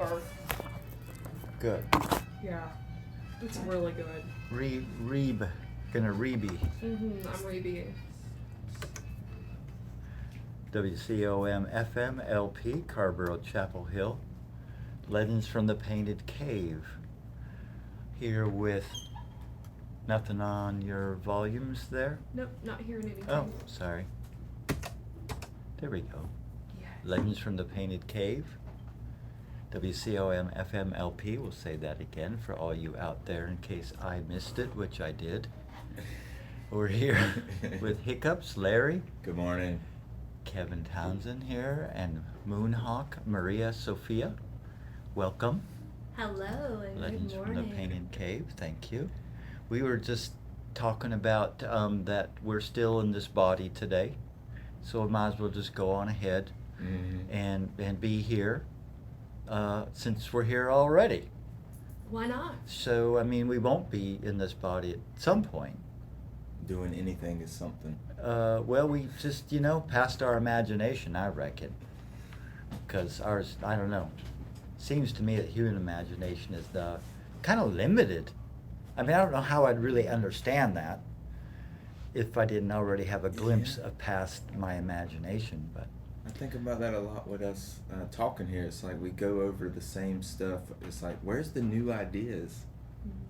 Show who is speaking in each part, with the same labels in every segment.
Speaker 1: rebirth.
Speaker 2: Good.
Speaker 1: Yeah. It's really good.
Speaker 2: Gonna Reeby.
Speaker 1: I'm Reby.
Speaker 2: WCOM FM LP, Carborough Chapel Hill. Legends from the Painted Cave. Here with nothing on your volumes there?
Speaker 1: Nope, not hearing anything.
Speaker 2: Oh, sorry. There we go.
Speaker 1: Yes.
Speaker 2: Legends from the Painted Cave. WCOM FM LP, we'll say that again for all you out there in case I missed it, which I did. We're here with Hiccups, Larry.
Speaker 3: Good morning.
Speaker 2: Kevin Townsend here, and Moonhawk, Maria Sophia. Welcome.
Speaker 4: Hello and
Speaker 2: Legends
Speaker 4: good
Speaker 2: from
Speaker 4: morning.
Speaker 2: the Painted Cave, thank you. We were just talking about that we're still in this body today, so we might as well just go on ahead and be here since we're here already.
Speaker 4: Why not?
Speaker 2: So, I mean, we won't be in this body at some point.
Speaker 3: Doing anything is something.
Speaker 2: Well, we just, past our imagination, I reckon. Because ours, I don't know. Seems to me that human imagination is kind of limited. I mean, I don't know how I'd really understand that if I didn't already have a glimpse of past my imagination. But
Speaker 3: I think about that a lot with us talking here. It's like we go over the same stuff. It's like, where's the new ideas?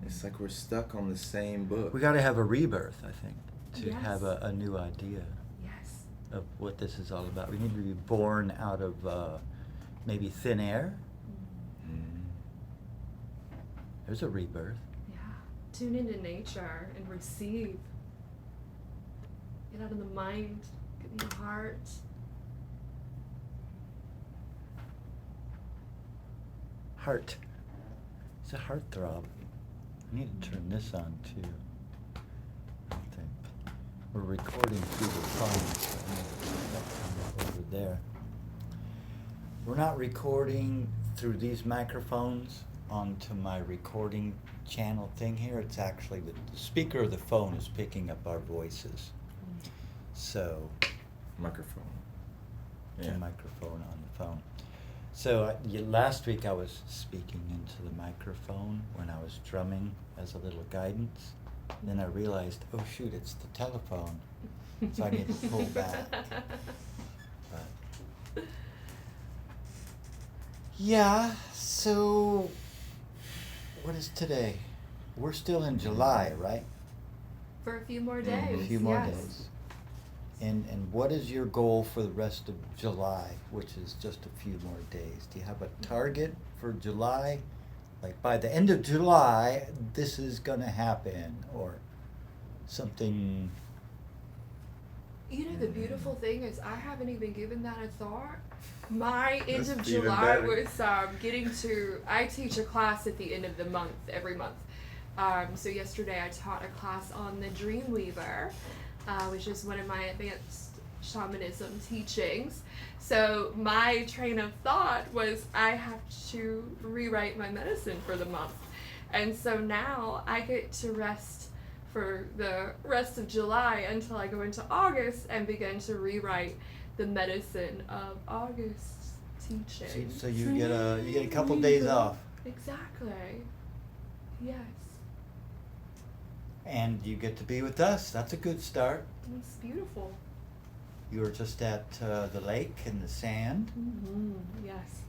Speaker 3: It's like we're stuck on the same book.
Speaker 2: we got to have a rebirth, I think, to
Speaker 4: Yes.
Speaker 2: have a new idea
Speaker 4: Yes.
Speaker 2: of what this is all about. We need to be born out of maybe thin air. There's a rebirth.
Speaker 1: Yeah. Tune into nature and receive. Get out of the mind. Get in the heart.
Speaker 2: Heart. It's a heartthrob. I need to turn this on too. I think we're recording through the phone, so I need to turn that over there. We're not recording through these microphones onto my recording channel thing here. It's actually the speaker of the phone is picking up our voices. So
Speaker 3: Microphone.
Speaker 2: the microphone on the phone. So last week I was speaking into the microphone when I was drumming as a little guidance. Then I realized, oh shoot, it's the telephone. So I need to pull back. But yeah, so what is today? We're still in July, right?
Speaker 1: For a few more days.
Speaker 2: A few more
Speaker 1: yes.
Speaker 2: days. And what is your goal for the rest of July, which is just a few more days? Do you have a target for July? Like by the end of July, this is gonna happen, or something?
Speaker 1: You know, the beautiful thing is I haven't even given that a thought. My end
Speaker 3: That's
Speaker 1: of
Speaker 3: even
Speaker 1: July
Speaker 3: better.
Speaker 1: was getting to, I teach a class at the end of the month, every month. So yesterday I taught a class on the Dreamweaver, which is one of my advanced shamanism teachings. So my train of thought was I have to rewrite my medicine for the month. And so now I get to rest for the rest of July until I go into August and begin to rewrite the medicine of August's teaching.
Speaker 2: So you get a couple days off,
Speaker 1: Exactly. Yes.
Speaker 2: and you get to be with us. That's a good start.
Speaker 1: It's beautiful.
Speaker 2: You were just at the lake in the sand.
Speaker 1: Yes.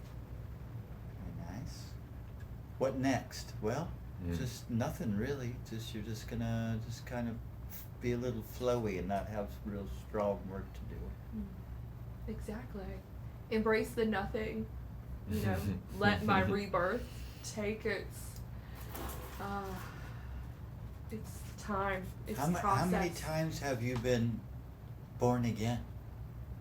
Speaker 2: Very nice. What next? Well,
Speaker 3: Mm.
Speaker 2: just nothing really. You're just gonna just kind of be a little flowy and not have real strong work to do.
Speaker 1: Exactly. Embrace the nothing. Let my rebirth take its time. Its process.
Speaker 2: How many times have you been born again?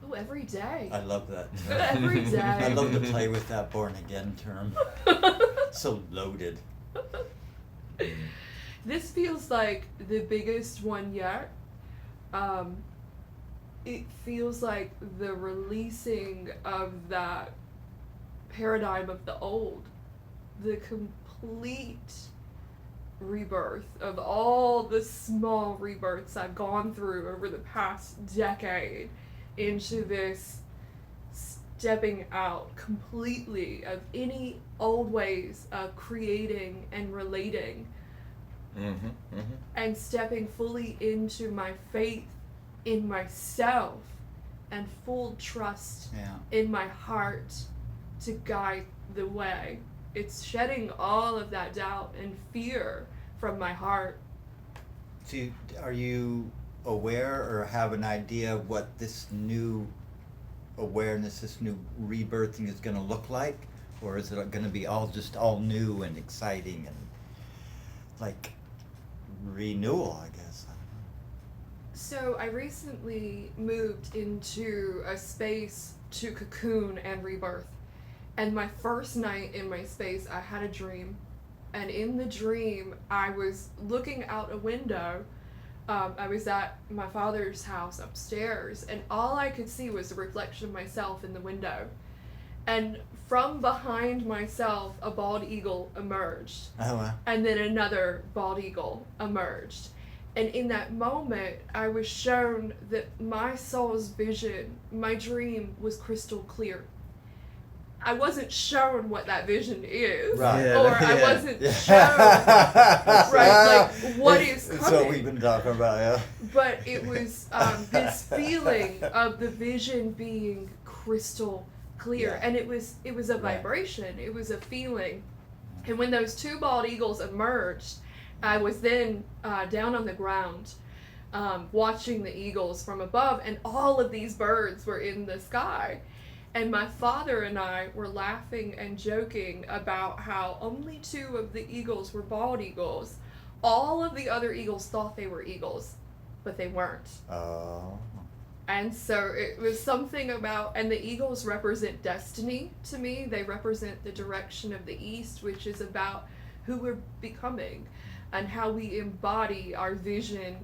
Speaker 1: Oh, every day.
Speaker 2: I love that term.
Speaker 1: Every day.
Speaker 2: I love to play with that born again term. So loaded.
Speaker 1: This feels like the biggest one yet. It feels like the releasing of that paradigm of the old, the complete rebirth of all the small rebirths I've gone through over the past decade into this stepping out completely of any old ways of creating and relating, and stepping fully into my faith in myself and full trust in my heart to guide the way. It's shedding all of that doubt and fear from my heart.
Speaker 2: So are you aware or have an idea of what this new awareness, this new rebirthing is going to look like? Or is it going to be all new and exciting and like renewal, I guess? I don't know.
Speaker 1: So I recently moved into a space to cocoon and rebirth. And my first night in my space, I had a dream. And in the dream, I was looking out a window. I was at my father's house upstairs, and all I could see was the reflection of myself in the window. And from behind myself, a bald eagle emerged.
Speaker 2: Oh, wow.
Speaker 1: And then another bald eagle emerged. And in that moment, I was shown that my soul's vision, my dream, was crystal clear. I wasn't shown what that vision is,
Speaker 2: Right.
Speaker 1: or I wasn't shown, right, like what is coming.
Speaker 2: That's what we've been talking about, yeah.
Speaker 1: But it was this feeling of the vision being crystal clear, and it was a vibration, it was a feeling. And when those two bald eagles emerged, I was then down on the ground, watching the eagles from above, and all of these birds were in the sky. And my father and I were laughing and joking about how only two of the eagles were bald eagles. All of the other eagles thought they were eagles, but they weren't.
Speaker 2: Oh.
Speaker 1: And so it was something about, and the eagles represent destiny to me. They represent the direction of the east, which is about who we're becoming and how we embody our vision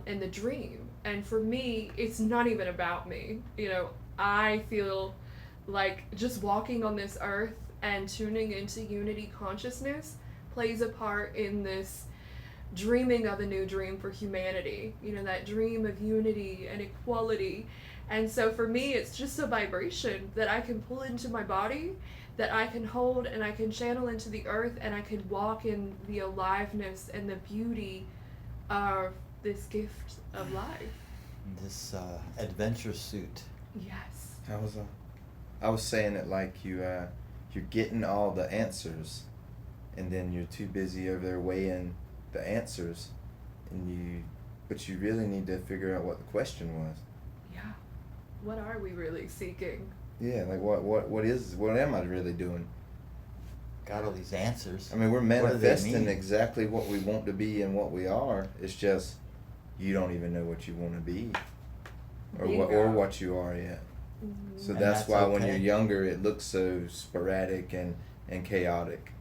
Speaker 1: in the dream. And for me, it's not even about me. You know, I feel like just walking on this earth and tuning into unity consciousness plays a part in this dreaming of a new dream for humanity. You know, that dream of unity and equality. And so for me, it's just a vibration that I can pull into my body, that I can hold and I can channel into the earth, and I can walk in the aliveness and the beauty of this gift of life.
Speaker 2: This adventure suit.
Speaker 1: Yes.
Speaker 3: I was saying it like you're getting all the answers, and then you're too busy over there weighing the answers, but you really need to figure out what the question was.
Speaker 1: Yeah. What are we really seeking?
Speaker 3: Yeah, like what am I really doing?
Speaker 2: Got all these answers.
Speaker 3: I mean, we're
Speaker 2: What do they
Speaker 3: manifesting
Speaker 2: mean?
Speaker 3: exactly what we want to be and what we are. It's just you don't even know what you want to be, or what you are yet.
Speaker 1: Mm-hmm.
Speaker 3: So
Speaker 2: And
Speaker 3: that's
Speaker 2: that's
Speaker 3: why when
Speaker 2: okay.
Speaker 3: you're younger, it looks so sporadic and chaotic.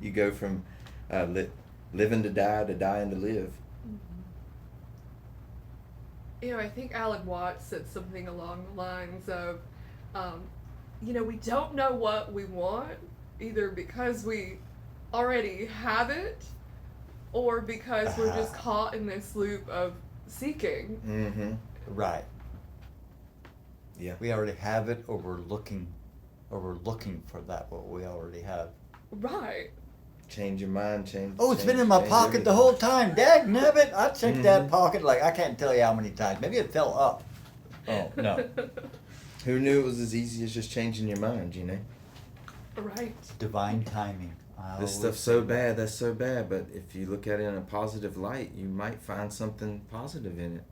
Speaker 3: You go from living to die to dying to live.
Speaker 1: You know, I think Alan Watts said something along the lines of, you know, we don't know what we want, either because we already have it, or because we're just caught in this loop of seeking.
Speaker 3: Mm-hmm.
Speaker 2: Right.
Speaker 3: Yeah.
Speaker 2: We already have it, or we're looking for that what we already have.
Speaker 1: Right.
Speaker 3: Change your mind, change.
Speaker 2: Oh, it's been
Speaker 3: change-
Speaker 2: in my
Speaker 3: change
Speaker 2: pocket
Speaker 3: everything.
Speaker 2: the whole time. Dagnabbit, I checked that
Speaker 3: Mhm.
Speaker 2: pocket like I can't tell you how many times. Maybe it fell up. Oh, no.
Speaker 3: Who knew it was as easy as just changing your mind, you know?
Speaker 1: Right.
Speaker 2: Divine timing. I
Speaker 3: This
Speaker 2: always
Speaker 3: stuff's
Speaker 2: say
Speaker 3: so
Speaker 2: that.
Speaker 3: bad, that's so bad, but if you look at it in a positive light, you might find something positive in it.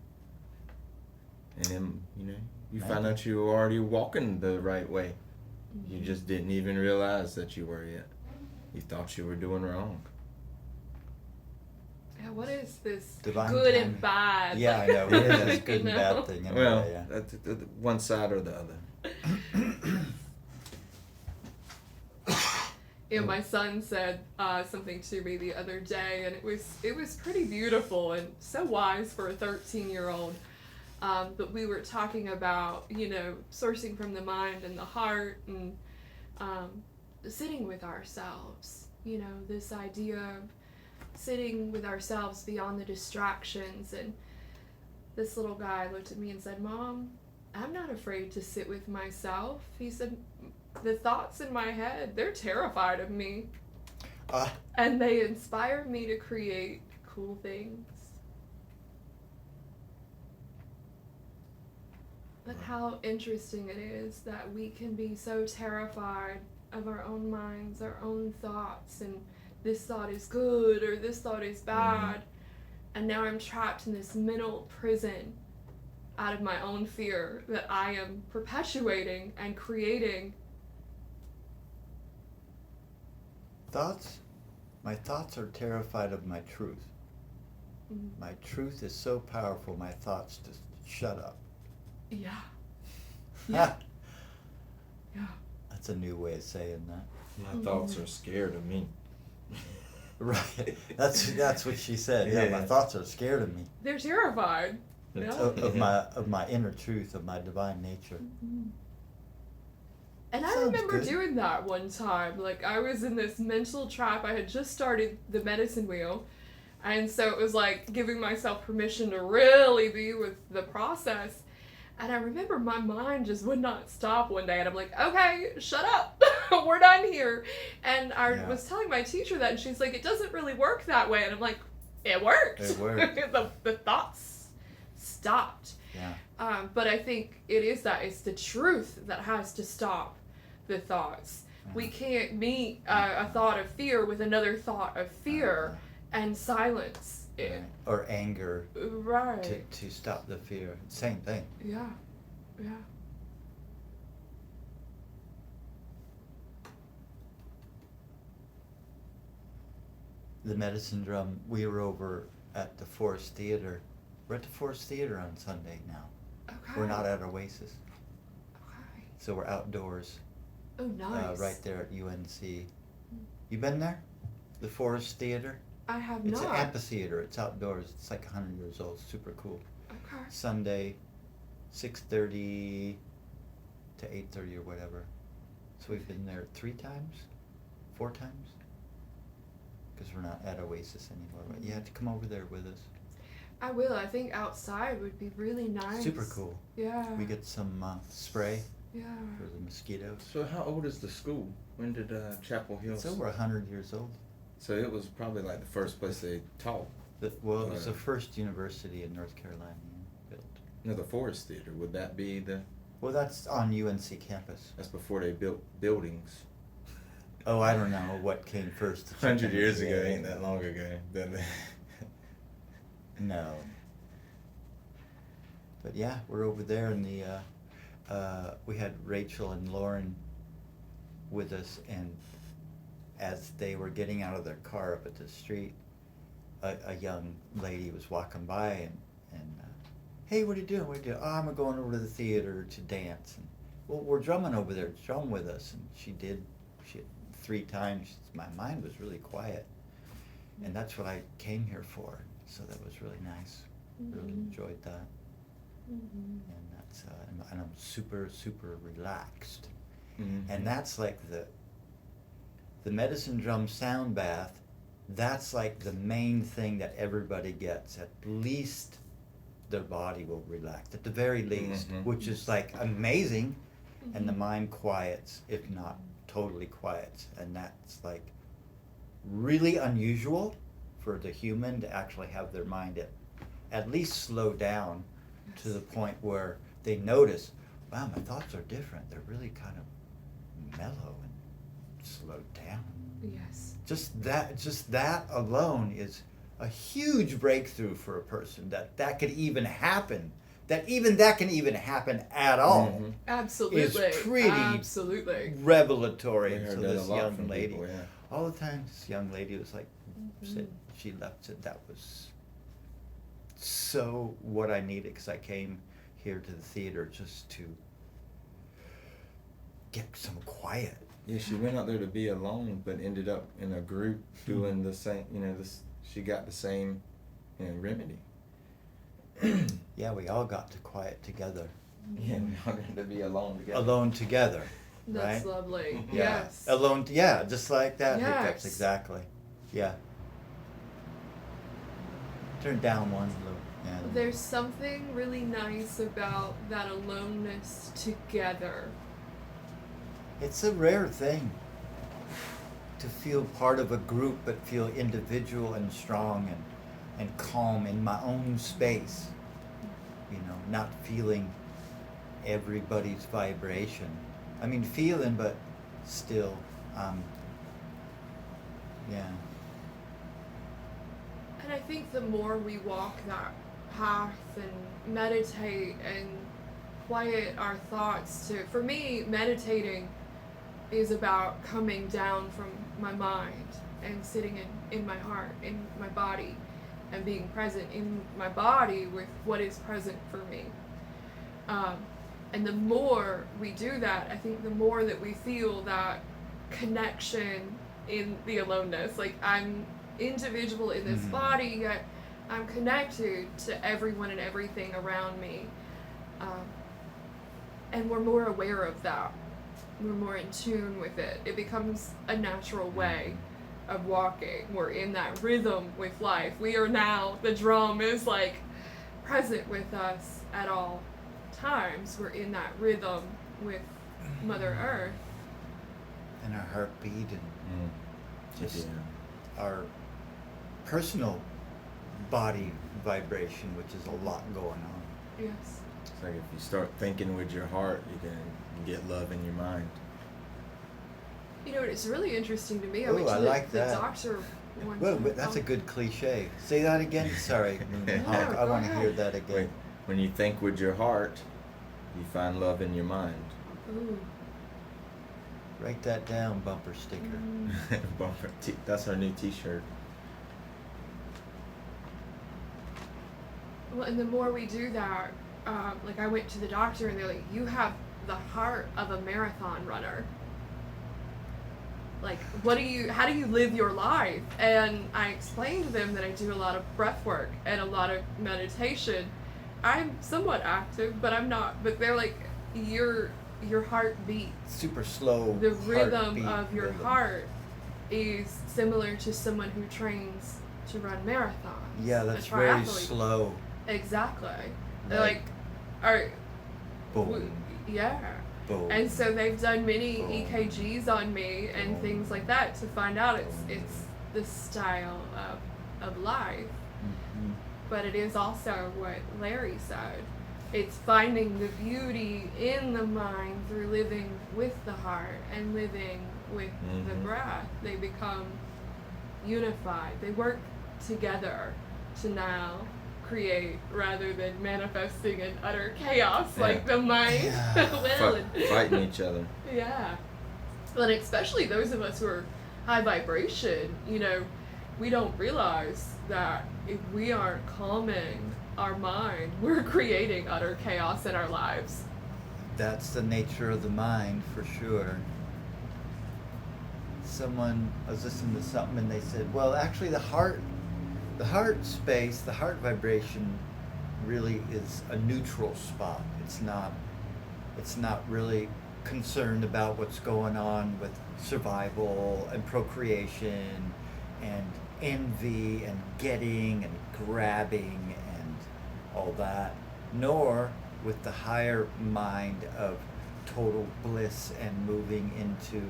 Speaker 3: And then, you know, you find
Speaker 2: Maybe.
Speaker 3: out you were already walking the right way. You just didn't even realize that you were yet. You thought you were doing wrong.
Speaker 1: Yeah, what is this
Speaker 2: Divine
Speaker 1: good
Speaker 2: timing.
Speaker 1: and bad?
Speaker 2: Yeah, I know. What is this good and
Speaker 1: You
Speaker 2: bad
Speaker 1: know?
Speaker 2: thing? In a
Speaker 3: Well,
Speaker 2: way, yeah.
Speaker 3: that's one side or the other.
Speaker 1: Yeah, my son said something to me the other day, and it was pretty beautiful and so wise for a 13-year-old. But we were talking about, you know, sourcing from the mind and the heart, and sitting with ourselves. You know, this idea of sitting with ourselves beyond the distractions. And this little guy looked at me and said, "Mom, I'm not afraid to sit with myself. He said, the thoughts in my head, they're terrified of me. And they inspire me to create cool things. But how interesting it is that we can be so terrified of our own minds, our own thoughts, and this thought is good or this thought is bad. And now I'm trapped in this mental prison out of my own fear that I am perpetuating and creating.
Speaker 2: My thoughts are terrified of my truth. My truth is so powerful, my thoughts just shut up.
Speaker 1: Yeah. Yeah. Yeah.
Speaker 2: That's a new way of saying that.
Speaker 3: My thoughts are scared of me.
Speaker 2: Right. That's what she said. Yeah, my thoughts are scared of me.
Speaker 1: They're terrified.
Speaker 2: It's
Speaker 1: Yeah.
Speaker 2: of my inner truth, of my divine nature.
Speaker 1: And I
Speaker 2: Sounds
Speaker 1: remember
Speaker 2: good.
Speaker 1: doing that one time. Like, I was in this mental trap. I had just started the medicine wheel. And so it was like giving myself permission to really be with the process. And I remember my mind just would not stop one day. And I'm like, okay, shut up. We're done here. And I was telling my teacher that. And she's like, it doesn't really work that way. And I'm like, it worked.
Speaker 2: It worked.
Speaker 1: the thoughts stopped.
Speaker 2: Yeah.
Speaker 1: But I think it's the truth that has to stop the thoughts. We can't meet a thought of fear with another thought of fear and silence it.
Speaker 2: Right. Or anger.
Speaker 1: Right.
Speaker 2: To stop the fear. Same thing.
Speaker 1: Yeah. Yeah.
Speaker 2: The medicine drum, we were over at the Forest Theater. We're at the Forest Theater on Sunday now.
Speaker 1: Okay.
Speaker 2: We're not at Oasis.
Speaker 1: Okay.
Speaker 2: So we're outdoors.
Speaker 1: Oh, nice.
Speaker 2: Right there at UNC. You been there? The Forest Theater?
Speaker 1: I have
Speaker 2: It's
Speaker 1: not.
Speaker 2: an amphitheater. It's outdoors. It's like 100 years old. Super cool.
Speaker 1: Okay.
Speaker 2: Sunday, 6:30 to 8:30 or whatever. So we've been there 3 times? 4 times? Because we're not at Oasis anymore. But you have to come over there with us.
Speaker 1: I will. I think outside would be really nice.
Speaker 2: Super cool.
Speaker 1: Yeah.
Speaker 2: We get some spray
Speaker 1: Yeah.
Speaker 2: for the mosquitoes.
Speaker 3: So how old is the school? When did Chapel Hill?
Speaker 2: It's over 100 years old.
Speaker 3: So it was probably like the first place they taught.
Speaker 2: It was the first university in North Carolina built.
Speaker 3: No, the Forest Theater. Would that be the?
Speaker 2: Well, that's on UNC campus.
Speaker 3: That's before they built buildings.
Speaker 2: Oh, I don't know what came first.
Speaker 3: 100 years ago ain't that long ago.
Speaker 2: No. But yeah, we're over there, and we had Rachel and Lauren with us, and as they were getting out of their car up at the street, a young lady was walking by, and hey, what are you doing? What are you doing? Oh, I'm going over to the theater to dance. And, well, we're drumming over there. Drum with us. And she 3 times. My mind was really quiet, and that's what I came here for. So that was really nice. Really enjoyed that. And that's and I'm super relaxed. And that's like the medicine drum sound bath. That's like the main thing that everybody gets. At least their body will relax, at the very least, which is like amazing. And the mind quiets, if not totally quiets, and that's like really unusual for the human to actually have their mind at least slow down to the point where they notice, wow, my thoughts are different. They're really kind of mellow and slowed down.
Speaker 1: Yes.
Speaker 2: Just that alone is a huge breakthrough for a person, that could even happen. That can even happen at all.
Speaker 1: Absolutely.
Speaker 2: Is pretty
Speaker 1: absolutely
Speaker 2: revelatory.
Speaker 3: We heard
Speaker 2: So
Speaker 3: that a
Speaker 2: this
Speaker 3: lot
Speaker 2: young
Speaker 3: from
Speaker 2: lady,
Speaker 3: people, yeah.
Speaker 2: all the time, this young lady was like, said she said that was so what I needed, because I came here to the theater just to get some quiet.
Speaker 3: Yeah, she went out there to be alone, but ended up in a group doing the same. She got the same, remedy.
Speaker 2: Yeah, we all got to quiet together.
Speaker 3: Yeah, we all got to be alone together.
Speaker 2: Alone together.
Speaker 1: That's
Speaker 2: right?
Speaker 1: lovely.
Speaker 2: Yeah.
Speaker 1: Yes.
Speaker 2: Alone, just like that.
Speaker 1: Yes.
Speaker 2: Hiccups, exactly. Yeah. Turn down one a little. And
Speaker 1: There's something really nice about that aloneness together.
Speaker 2: it's a rare thing to feel part of a group but feel individual and strong and calm in my own space. You know, not feeling everybody's vibration. I mean, feeling, but still, yeah.
Speaker 1: And I think the more we walk that path and meditate and quiet our thoughts to, for me, meditating is about coming down from my mind and sitting in my heart, in my body, and being present in my body with what is present for me. And the more we do that, I think the more that we feel that connection in the aloneness. Like, I'm individual in this body, yet I'm connected to everyone and everything around me. And we're more aware of that. We're more in tune with it. It becomes a natural way of walking. We're in that rhythm with life. We are now, the drum is like present with us at all times. We're in that rhythm with Mother Earth.
Speaker 2: And our heartbeat and just our personal body vibration, which is a lot going on.
Speaker 1: Yes.
Speaker 3: It's like if you start thinking with your heart, you can get love in your mind.
Speaker 1: You know, it's really interesting to me. I
Speaker 2: Ooh,
Speaker 1: went to
Speaker 2: I
Speaker 1: the
Speaker 2: like that.
Speaker 1: doctor one
Speaker 2: Well,
Speaker 1: time.
Speaker 2: but that's a good cliche. Say that again. Sorry, Moonhawk.
Speaker 1: No,
Speaker 2: I
Speaker 1: go
Speaker 2: want to
Speaker 1: ahead.
Speaker 2: hear that again.
Speaker 3: When you think with your heart, you find love in your mind.
Speaker 1: Ooh.
Speaker 2: Write that down, bumper sticker.
Speaker 3: Bumper that's our new T-shirt.
Speaker 1: Well, and the more we do that, like I went to the doctor and they're like, you have the heart of a marathon runner. Like, how do you live your life? And I explained to them that I do a lot of breath work and a lot of meditation. I'm somewhat active, but I'm not. But they're like, your heart beats.
Speaker 2: Super slow.
Speaker 1: The rhythm
Speaker 2: heartbeat
Speaker 1: of your
Speaker 2: rhythm.
Speaker 1: heart is similar to someone who trains to run marathons.
Speaker 2: Yeah,
Speaker 1: a
Speaker 2: that's very
Speaker 1: triathlete.
Speaker 2: slow.
Speaker 1: Exactly. They're
Speaker 2: Like,
Speaker 1: like,
Speaker 2: Boom.
Speaker 1: yeah.
Speaker 2: Boom.
Speaker 1: And so they've done many
Speaker 2: Boom.
Speaker 1: EKGs on me and
Speaker 2: Boom.
Speaker 1: things like that to find out it's the style of life.
Speaker 2: Mhm.
Speaker 1: But it is also what Larry said. It's finding the beauty in the mind through living with the heart and living with the breath. They become unified. They work together to now create rather than manifesting in utter chaos like the mind will.
Speaker 3: Fighting each other.
Speaker 1: Yeah. And especially those of us who are high vibration, you know, we don't realize that if we aren't calming our mind, we're creating utter chaos in our lives.
Speaker 2: That's the nature of the mind, for sure. I was listening to something and they said, well, actually the heart space, the heart vibration really is a neutral spot. It's not really concerned about what's going on with survival and procreation and envy and getting and grabbing and all that, nor with the higher mind of total bliss and moving into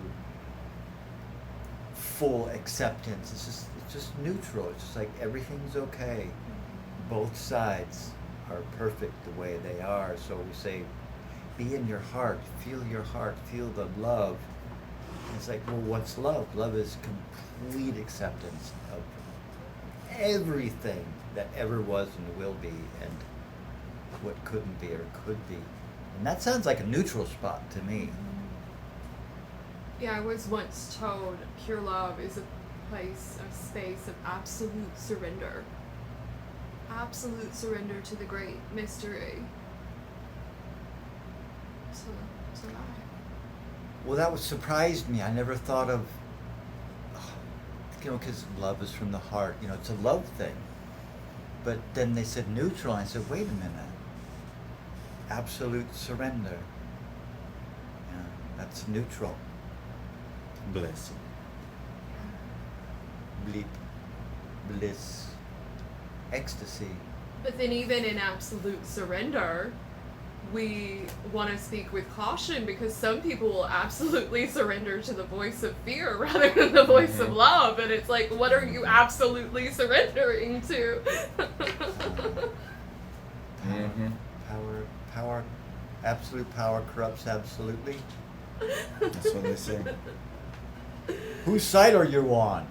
Speaker 2: full acceptance. It's just neutral. It's just like everything's okay. Both sides are perfect the way they are. So we say, be in your heart, feel the love. And it's like, well, what's love? Love is complete acceptance of everything that ever was and will be and what couldn't be or could be. And that sounds like a neutral spot to me.
Speaker 1: Yeah, I was once told pure love is a place, a space of absolute surrender. Absolute surrender to the great mystery. To life.
Speaker 2: Well, that surprised me. I never thought of, because love is from the heart. It's a love thing. But then they said neutral, and I said, wait a minute. Absolute surrender. Yeah, that's neutral.
Speaker 3: Blessing.
Speaker 2: Bleep, bliss, ecstasy.
Speaker 1: But then even in absolute surrender, we want to speak with caution because some people will absolutely surrender to the voice of fear rather than the voice of love. And it's like, what are you absolutely surrendering to?
Speaker 2: Power, absolute power corrupts absolutely.
Speaker 3: That's what they say.
Speaker 2: Whose side are you on?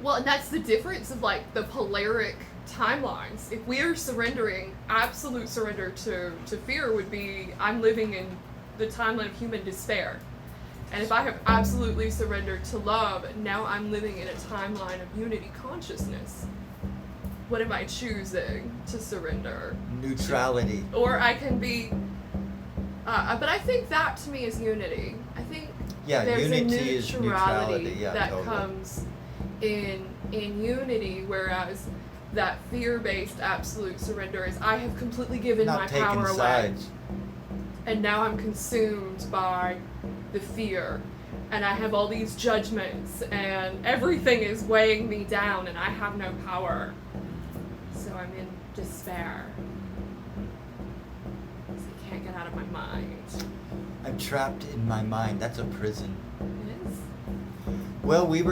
Speaker 1: Well, and that's the difference of like the polaric timelines. If we are surrendering, absolute surrender to fear would be I'm living in the timeline of human despair. And if I have absolutely surrendered to love, now I'm living in a timeline of unity consciousness. What am I choosing to surrender?
Speaker 2: Neutrality.
Speaker 1: Or I can be, but I think that to me is unity. I think there's
Speaker 2: unity
Speaker 1: a
Speaker 2: is neutrality. Yeah,
Speaker 1: that
Speaker 2: totally.
Speaker 1: comes in unity, whereas that fear-based absolute surrender is I have completely given
Speaker 2: Not
Speaker 1: my
Speaker 2: taking
Speaker 1: power away,
Speaker 2: sides.
Speaker 1: and now I'm consumed by the fear, and I have all these judgments, and everything is weighing me down, and I have no power. So I'm in despair. So I can't get out of my mind.
Speaker 2: I'm trapped in my mind. That's a prison.
Speaker 1: It is.
Speaker 2: Well, we've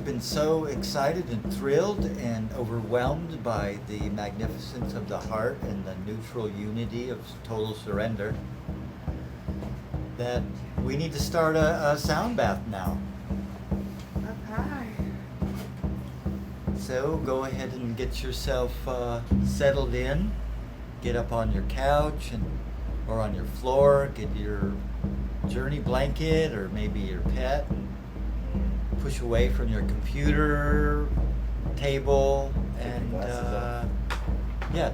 Speaker 2: been so excited and thrilled and overwhelmed by the magnificence of the heart and the neutral unity of total surrender that we need to start a sound bath now.
Speaker 1: Okay.
Speaker 2: So go ahead and get yourself settled in. Get up on your couch or on your floor. Get your journey blanket or maybe your pet. Push away from your computer table and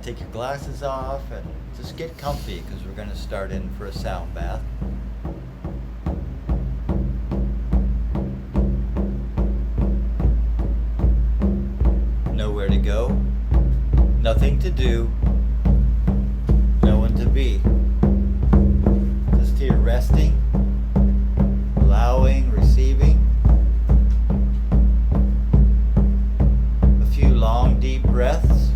Speaker 2: take your glasses off and just get comfy because we're going to start in for a sound bath. Nowhere to go, nothing to do, no one to be. Just here resting, allowing, receiving. A few long, deep breaths.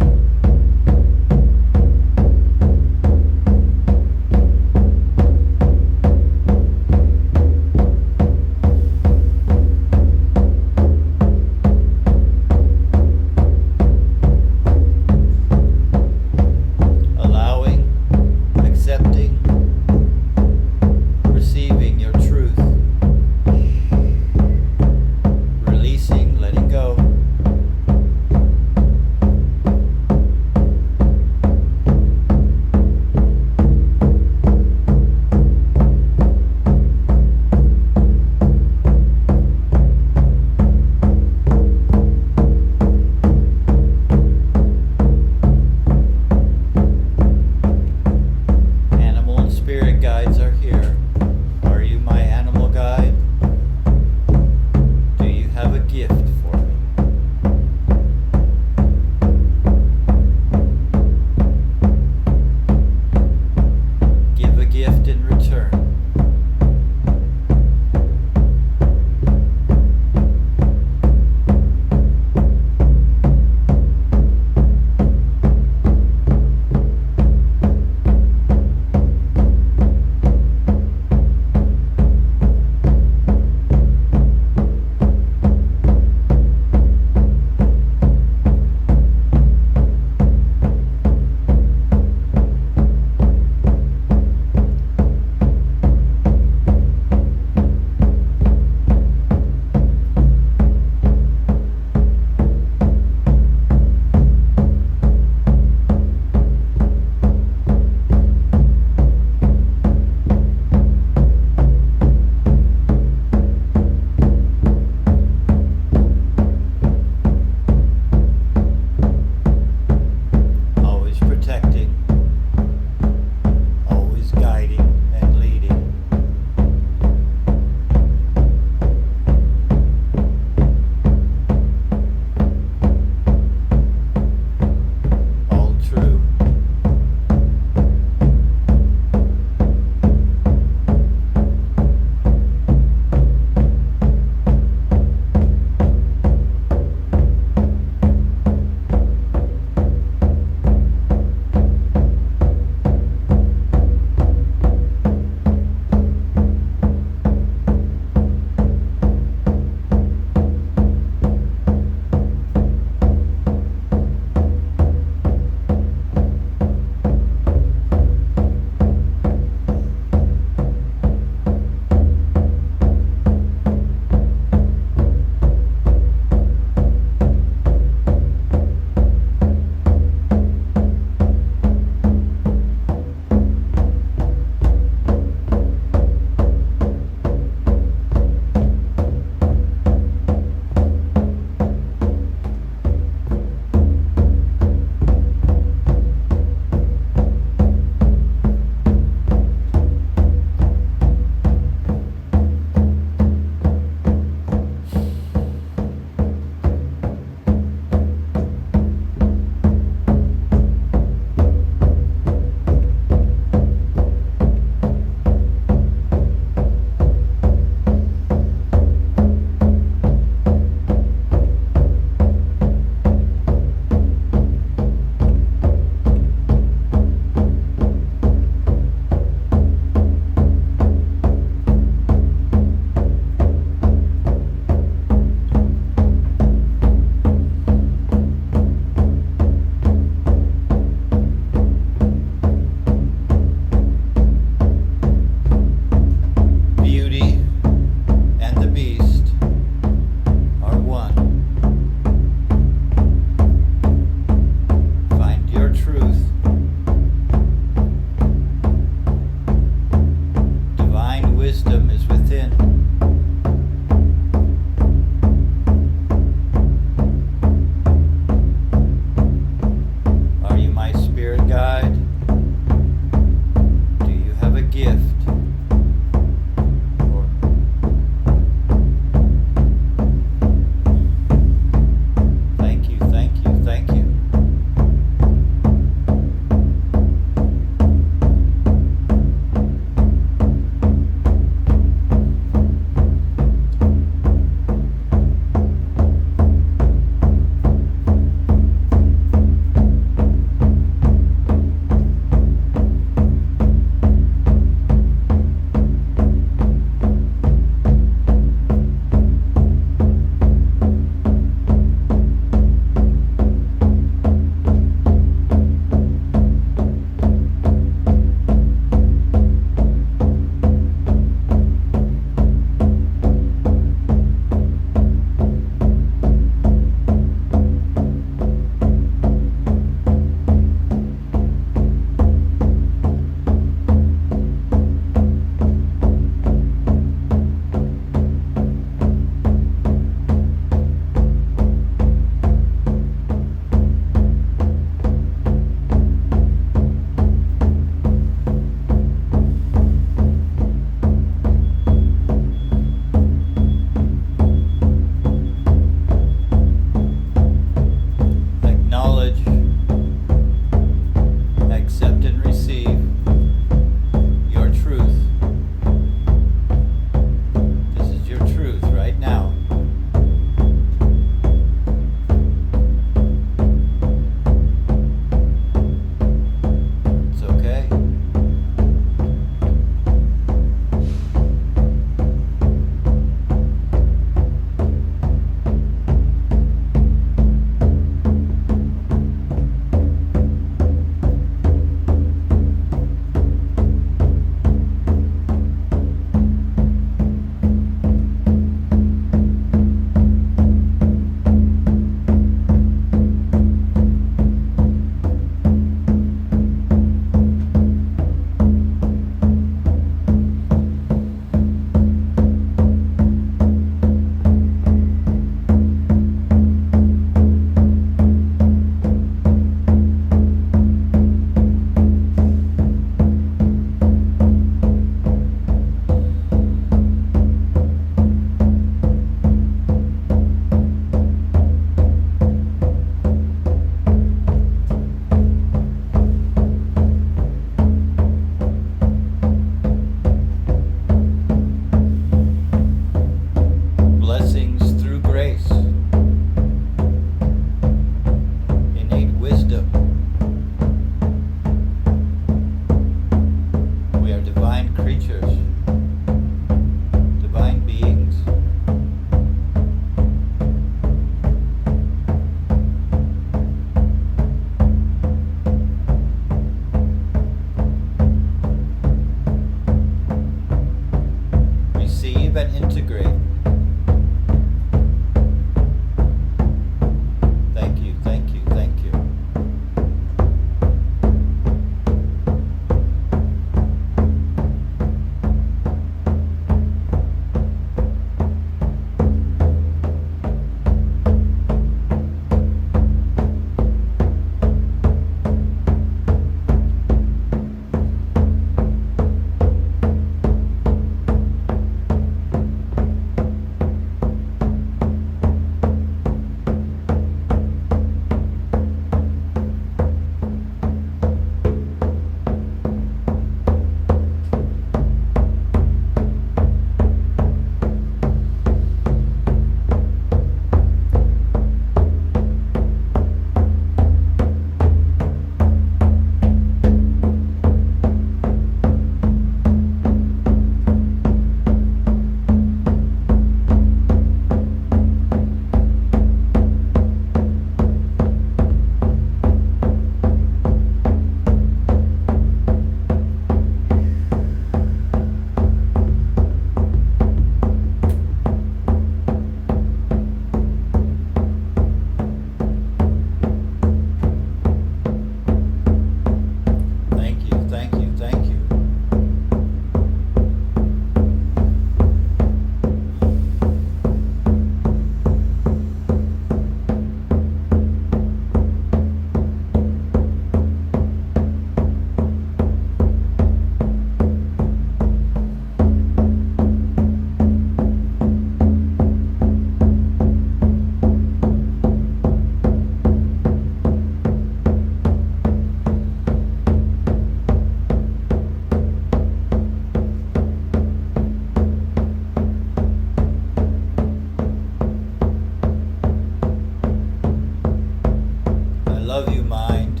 Speaker 2: love you, mind.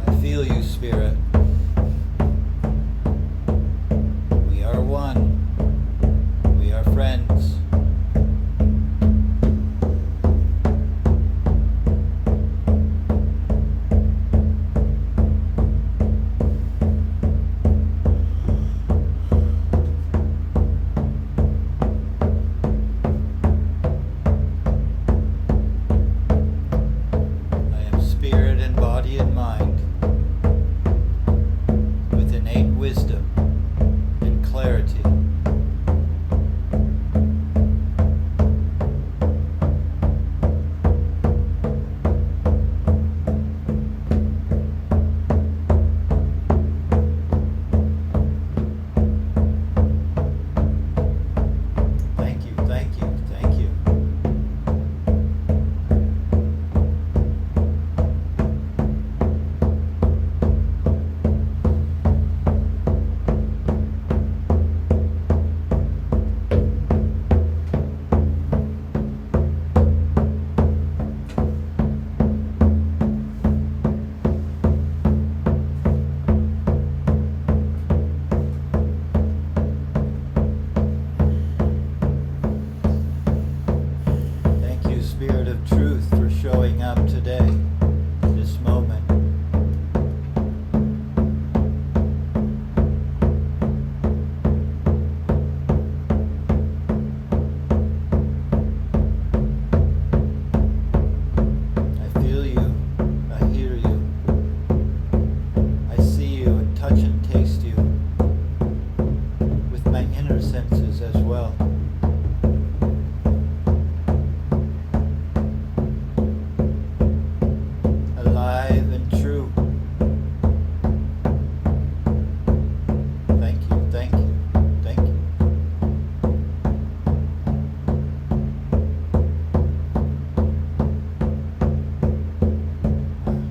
Speaker 2: I feel you, spirit. We are one. We are friends. I am spirit and body and mind, with innate wisdom and clarity. Thank you, thank you, thank you. Thank you, Spirit of Truth, for showing up today, this moment. I feel you. I hear you. I see you and touch and taste you with my inner senses as well. Alive and true. Thank you, thank you, thank you.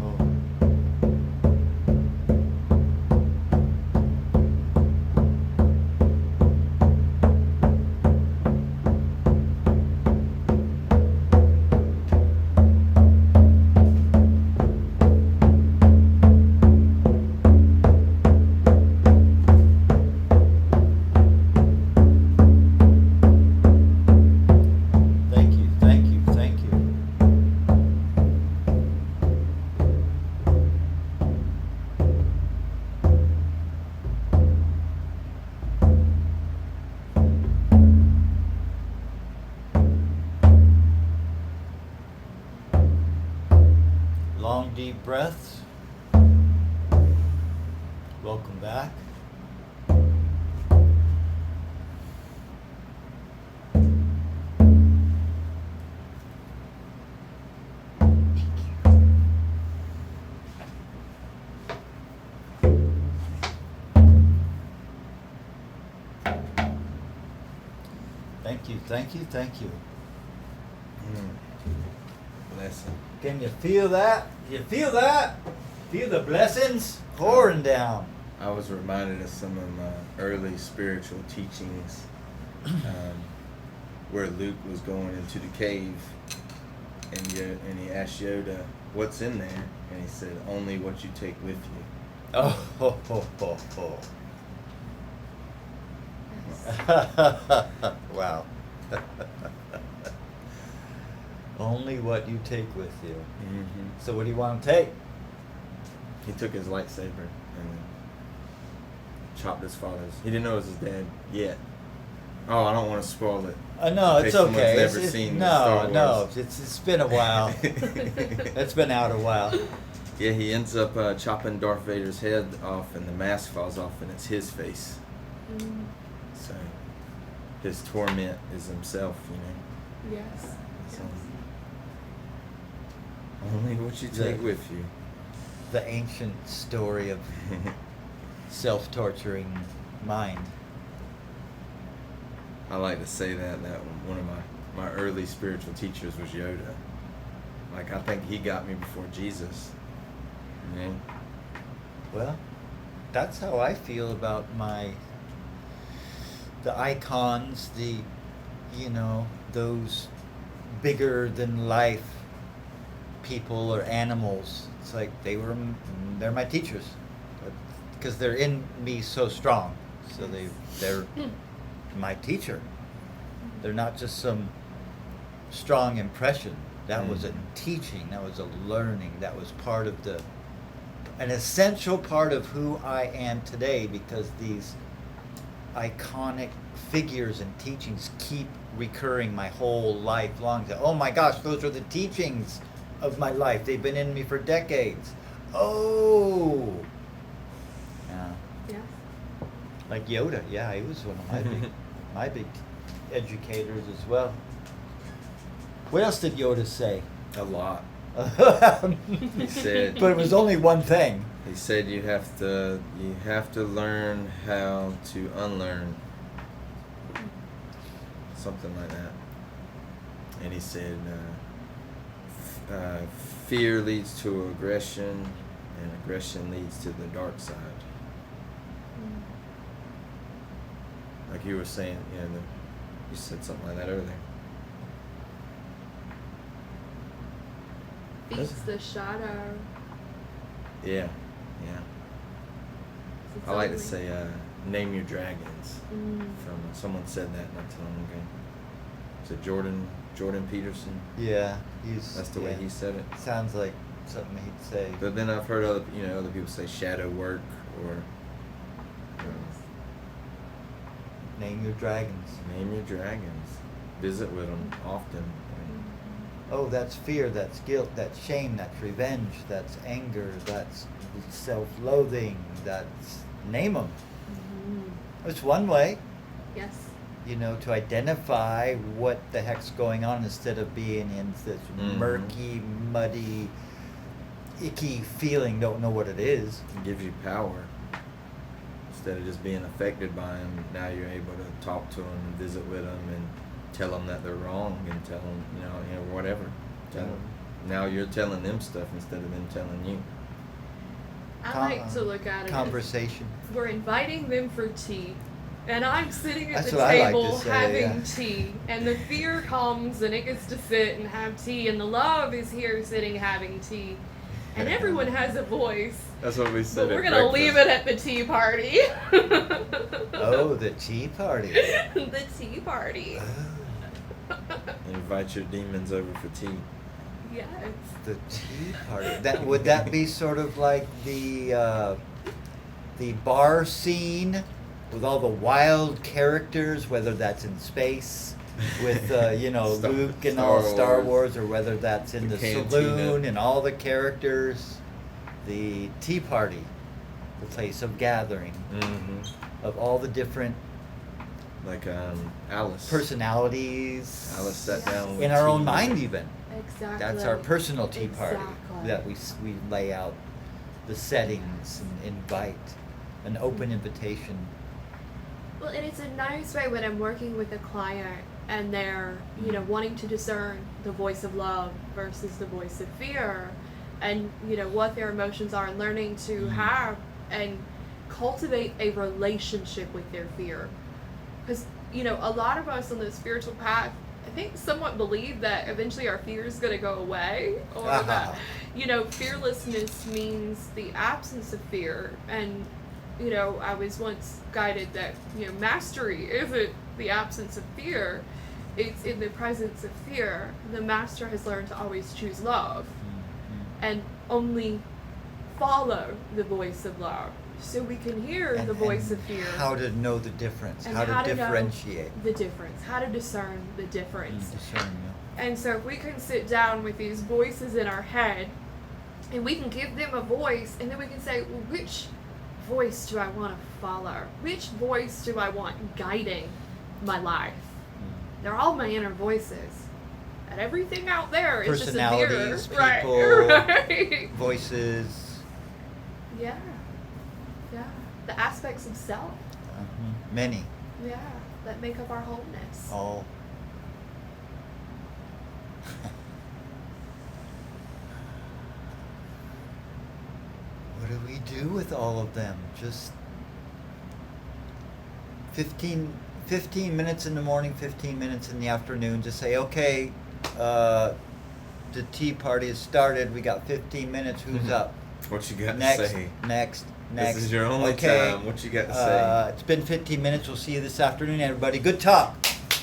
Speaker 2: Oh. Thank you, thank you, thank you. Long deep breaths. Welcome back. Thank you, thank you, thank you.
Speaker 3: Blessing.
Speaker 2: Can you feel that? You feel that? Feel the blessings pouring down.
Speaker 3: I was reminded of some of my early spiritual teachings, where Luke was going into the cave, and he asked Yoda, "What's in there?" And he said, "Only what you take with you."
Speaker 2: Oh, ho, ho, ho, ho.
Speaker 1: Yes.
Speaker 2: Wow. Only what you take with you.
Speaker 3: Mm-hmm.
Speaker 2: So what do you want to take?
Speaker 3: He took his lightsaber and chopped his father's. He didn't know it was his dad yet. Oh, I don't want to spoil it.
Speaker 2: No,
Speaker 3: In
Speaker 2: it's
Speaker 3: case someone's
Speaker 2: okay.
Speaker 3: never
Speaker 2: It's-
Speaker 3: seen
Speaker 2: no,
Speaker 3: Star
Speaker 2: no,
Speaker 3: Wars.
Speaker 2: it's been a while. It's been out a while.
Speaker 3: Yeah, he ends up chopping Darth Vader's head off, and the mask falls off, and it's his face.
Speaker 1: Mm,
Speaker 3: So his torment is himself, you know.
Speaker 1: yes.
Speaker 3: So,
Speaker 1: Yes.
Speaker 3: only what you take
Speaker 2: The-
Speaker 3: with you.
Speaker 2: The ancient story of self-torturing mind.
Speaker 3: I like to say that one of my early spiritual teachers was Yoda. Like, I think he got me before Jesus. You know?
Speaker 2: Well, that's how I feel about the icons, those bigger than life people or animals. It's like they're my teachers, because they're in me so strong. So they're my teacher. They're not just some strong impression. That was a teaching. That was a learning. That was part of an essential part of who I am today, because these iconic figures and teachings keep recurring my whole life long. Oh my gosh, those are the teachings of my life. They've been in me for decades. Oh. Yeah.
Speaker 1: Yeah.
Speaker 2: Like Yoda. Yeah, he was one of my big educators as well. What else did Yoda say?
Speaker 3: A lot.
Speaker 2: He
Speaker 3: said-
Speaker 2: But it was only one thing.
Speaker 3: He said you have to learn how to unlearn. Something like that. And he said fear leads to aggression, and aggression leads to the dark side. Like you were saying, you said something like that earlier.
Speaker 1: Feeds the shadow.
Speaker 3: Yeah.
Speaker 1: It's
Speaker 3: I like to
Speaker 1: only-
Speaker 3: say, name your dragons.
Speaker 1: Mm.
Speaker 3: Someone said that not too long ago. Is it Jordan Peterson?
Speaker 2: Yeah,
Speaker 3: That's the way he said it.
Speaker 2: Sounds like something he'd say.
Speaker 3: But then I've heard other people say shadow work or
Speaker 2: Name your dragons.
Speaker 3: name your dragons. Visit with them often.
Speaker 2: Oh, that's fear, that's guilt, that's shame, that's revenge, that's anger, that's self-loathing, that's... Name them.
Speaker 1: Mhm.
Speaker 2: It's one way,
Speaker 1: Yes.
Speaker 2: to identify what the heck's going on instead of being in this
Speaker 3: Mhm.
Speaker 2: murky, muddy, icky feeling, don't know what it is.
Speaker 3: It gives you power. Instead of just being affected by them, now you're able to talk to them and visit with them and tell them that they're wrong and tell them, whatever. Tell them. Now you're telling them stuff instead of them telling you.
Speaker 1: I like to look at it
Speaker 2: Conversation.
Speaker 1: as we're inviting them for tea. And I'm sitting at
Speaker 2: That's
Speaker 1: the
Speaker 2: what I like to
Speaker 1: table
Speaker 2: say,
Speaker 1: having
Speaker 2: yeah.
Speaker 1: tea. And the fear comes and it gets to sit and have tea. And the love is here sitting having tea. And everyone has a voice.
Speaker 3: That's what we said.
Speaker 1: But we're going to leave it at the tea party.
Speaker 2: Oh, the tea party.
Speaker 1: The tea party.
Speaker 3: Invite your demons over for tea.
Speaker 1: Yes.
Speaker 2: The tea party. Would that be sort of like the bar scene with all the wild characters, whether that's in space with Luke and all Star Wars, or whether that's in the
Speaker 3: cantina.
Speaker 2: saloon and all the characters? The tea party, the place of gathering
Speaker 3: Mm-hmm.
Speaker 2: of all the different
Speaker 3: Like Alice.
Speaker 2: personalities
Speaker 3: Alice sat down with
Speaker 2: in our own
Speaker 3: tea.
Speaker 2: mind, even.
Speaker 1: Exactly.
Speaker 2: That's our personal tea party
Speaker 1: Exactly.
Speaker 2: that we lay out the settings and invite an open invitation.
Speaker 1: Well, and it's a nice way when I'm working with a client and they're, wanting to discern the voice of love versus the voice of fear, and, what their emotions are, and learning to have and cultivate a relationship with their fear. Because, a lot of us on the spiritual path, I think, somewhat believe that eventually our fear is going to go away, or that, fearlessness means the absence of fear. And, I was once guided that, mastery isn't the absence of fear, it's in the presence of fear. The master has learned to always choose love and only follow the voice of love. So we can hear the voice of fear.
Speaker 2: How to know the difference,
Speaker 1: and
Speaker 2: how to
Speaker 1: know
Speaker 2: differentiate.
Speaker 1: the difference, how to discern the difference.
Speaker 2: Discern,
Speaker 1: And so if we can sit down with these voices in our head, and we can give them a voice, and then we can say, well, which voice do I want to follow? Which voice do I want guiding my life? They're all my inner voices. And everything out there is just a mirror.
Speaker 2: Personalities,
Speaker 1: Right,
Speaker 2: people,
Speaker 1: right.
Speaker 2: voices.
Speaker 1: Yeah. Yeah. The aspects of self.
Speaker 2: Many.
Speaker 1: Yeah. That make up our wholeness.
Speaker 2: All. What do we do with all of them? Just 15 minutes in the morning, 15 minutes in the afternoon. Just say, okay, The tea party has started. We got 15 minutes. Who's up?
Speaker 3: What you got
Speaker 2: Next,
Speaker 3: to say?
Speaker 2: next.
Speaker 3: This is your only
Speaker 2: Okay.
Speaker 3: time. What you got to say?
Speaker 2: It's been 15 minutes. We'll see you this afternoon, everybody. Good talk.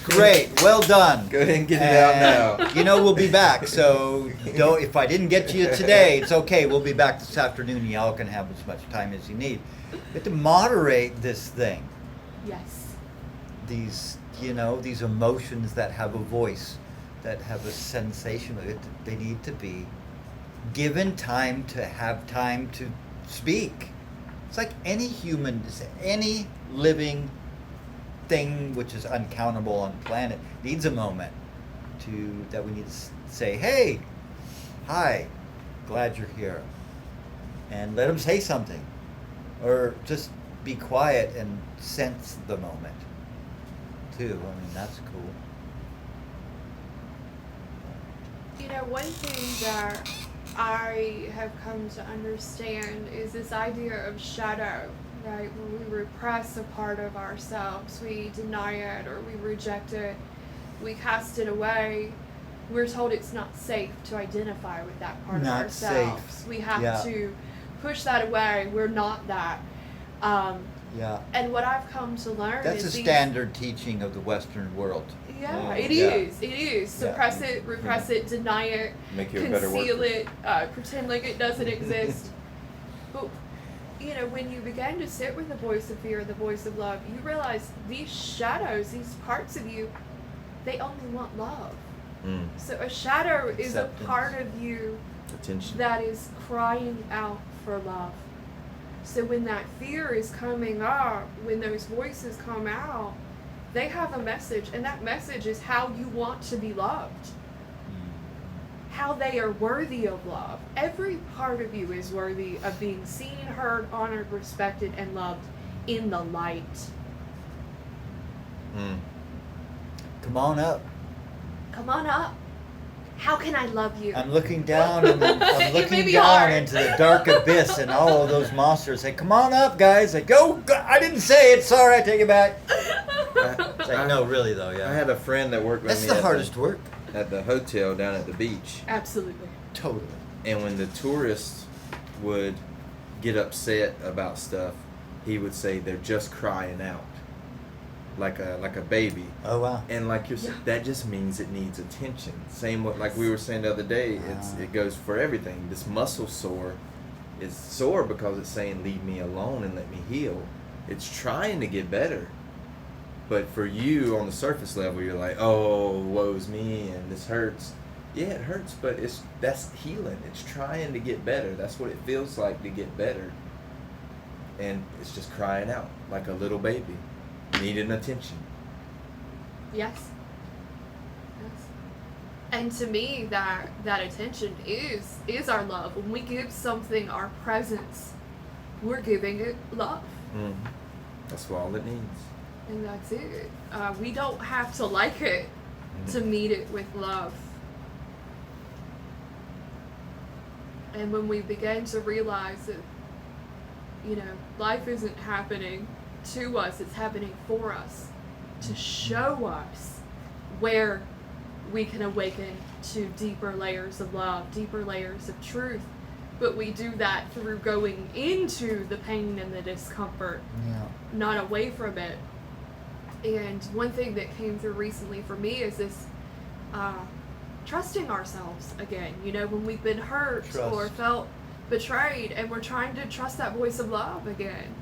Speaker 2: Great. Well done.
Speaker 3: Go ahead and get it out now.
Speaker 2: You know we'll be back, so don't. If I didn't get to you today, it's okay. We'll be back this afternoon. Y'all can have as much time as you need. You have to moderate this thing.
Speaker 1: Yes.
Speaker 2: These, these emotions that have a voice, that have a sensation of it. They need to be given time to have time to speak. It's like any human, any living thing which is uncountable on the planet needs a moment that we need to say, hey, hi, glad you're here, and let them say something, or just be quiet and sense the moment too. I mean, that's cool.
Speaker 1: One thing that I have come to understand is this idea of shadow, right? When we repress a part of ourselves, we deny it or we reject it, we cast it away. We're told it's not safe to identify with that part
Speaker 2: Not
Speaker 1: of ourselves.
Speaker 2: safe.
Speaker 1: We have
Speaker 2: Yeah.
Speaker 1: to push that away. We're not that.
Speaker 2: Yeah.
Speaker 1: And what I've come to learn
Speaker 2: That's
Speaker 1: is
Speaker 2: a standard teaching of the Western world.
Speaker 1: Yeah,
Speaker 3: Yeah.
Speaker 1: it
Speaker 2: Yeah.
Speaker 1: is. It is. Suppress it, repress it, deny it,
Speaker 3: Make you a better
Speaker 1: conceal
Speaker 3: worker.
Speaker 1: it, pretend like it doesn't exist. But when you begin to sit with the voice of fear, the voice of love, you realize these shadows, these parts of you, they only want love.
Speaker 3: Mm.
Speaker 1: So a shadow is a
Speaker 2: Acceptance.
Speaker 1: part of you
Speaker 3: Attention.
Speaker 1: that is crying out for love. So when that fear is coming up, when those voices come out, they have a message, and that message is how you want to be loved. How they are worthy of love. Every part of you is worthy of being seen, heard, honored, respected, and loved in the light.
Speaker 3: Mm.
Speaker 2: Come on up.
Speaker 1: Come on up. How can I love you?
Speaker 2: I'm looking down and I'm
Speaker 1: It may
Speaker 2: looking
Speaker 1: be
Speaker 2: down
Speaker 1: hard.
Speaker 2: into the dark abyss, and all of those monsters say, "Come on up, guys!" Like, "Go! I didn't say it. Sorry, I take it back." It's like, no, really though, yeah.
Speaker 3: I had a friend that worked with
Speaker 2: That's
Speaker 3: me
Speaker 2: the
Speaker 3: at
Speaker 2: hardest work.
Speaker 3: at the hotel down at the beach.
Speaker 1: Absolutely.
Speaker 2: Totally.
Speaker 3: And when the tourists would get upset about stuff, he would say they're just crying out, like a baby.
Speaker 2: Oh wow.
Speaker 3: And like you're saying, that just means it needs attention. Same what like we were saying the other day. It goes for everything. This muscle sore is sore because it's saying leave me alone and let me heal. It's trying to get better. But for you on the surface level, you're like, oh, woe's me, and this hurts. Yeah, it hurts, but that's healing. It's trying to get better. That's what it feels like to get better. And it's just crying out like a little baby, needing attention.
Speaker 1: Yes. Yes. And to me, that attention is our love. When we give something our presence, we're giving it love.
Speaker 3: Mm-hmm. That's all it needs.
Speaker 1: And that's it. We don't have to like it to meet it with love. And when we begin to realize that, life isn't happening to us, it's happening for us, to show us where we can awaken to deeper layers of love, deeper layers of truth. But we do that through going into the pain and the discomfort,
Speaker 2: Yeah.
Speaker 1: not away from it. And one thing that came through recently for me is this trusting ourselves again. When we've been hurt
Speaker 2: Trust.
Speaker 1: or felt betrayed, and we're trying to trust that voice of love again.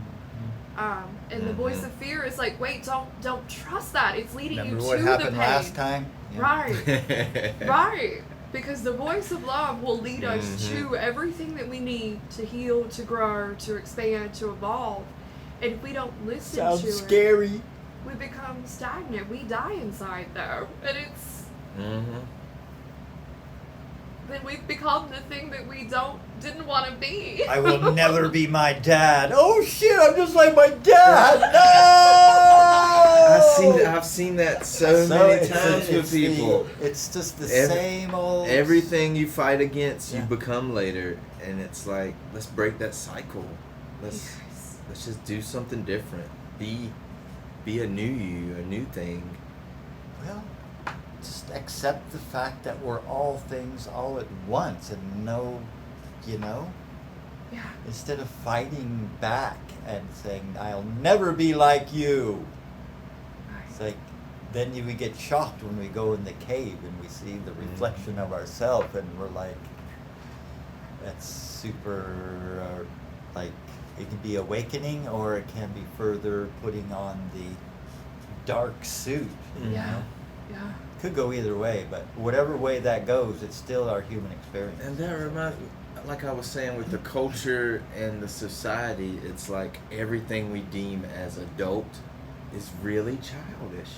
Speaker 1: And the voice of fear is like, wait, don't trust that. It's leading
Speaker 2: Remember
Speaker 1: you
Speaker 2: what
Speaker 1: to
Speaker 2: happened
Speaker 1: the pain.
Speaker 2: last time? Yeah.
Speaker 1: Right. Right. Because the voice of love will lead us
Speaker 3: Mhm.
Speaker 1: to everything that we need to heal, to grow, to expand, to evolve. And if we don't listen
Speaker 2: Sounds
Speaker 1: to
Speaker 2: scary.
Speaker 1: it, we become stagnant. We die inside, though. And
Speaker 3: Mm-hmm.
Speaker 1: then we've become the thing that we didn't want to be.
Speaker 2: I will never be my dad. Oh shit! I'm just like my dad. No.
Speaker 3: I've seen that so many times with people.
Speaker 2: It's just the
Speaker 3: Every-
Speaker 2: same old.
Speaker 3: Everything you fight against, you
Speaker 2: Yeah.
Speaker 3: become later, and it's like, let's break that cycle. Let's just do something different. Be a new you, a new thing.
Speaker 2: Well, just accept the fact that we're all things all at once and know, you know,
Speaker 1: Yeah.
Speaker 2: instead of fighting back and saying, I'll never be like you. It's
Speaker 1: Right.
Speaker 2: like, then we get shocked when we go in the cave and we see the reflection of ourselves and we're like, that's super, like, it can be awakening or it can be further putting on the dark suit, you
Speaker 1: Yeah.
Speaker 2: know?
Speaker 1: Yeah.
Speaker 2: Could go either way, but whatever way that goes, it's still our human experience.
Speaker 3: And that reminds me, like I was saying, with the culture and the society, it's like everything we deem as adult is really childish.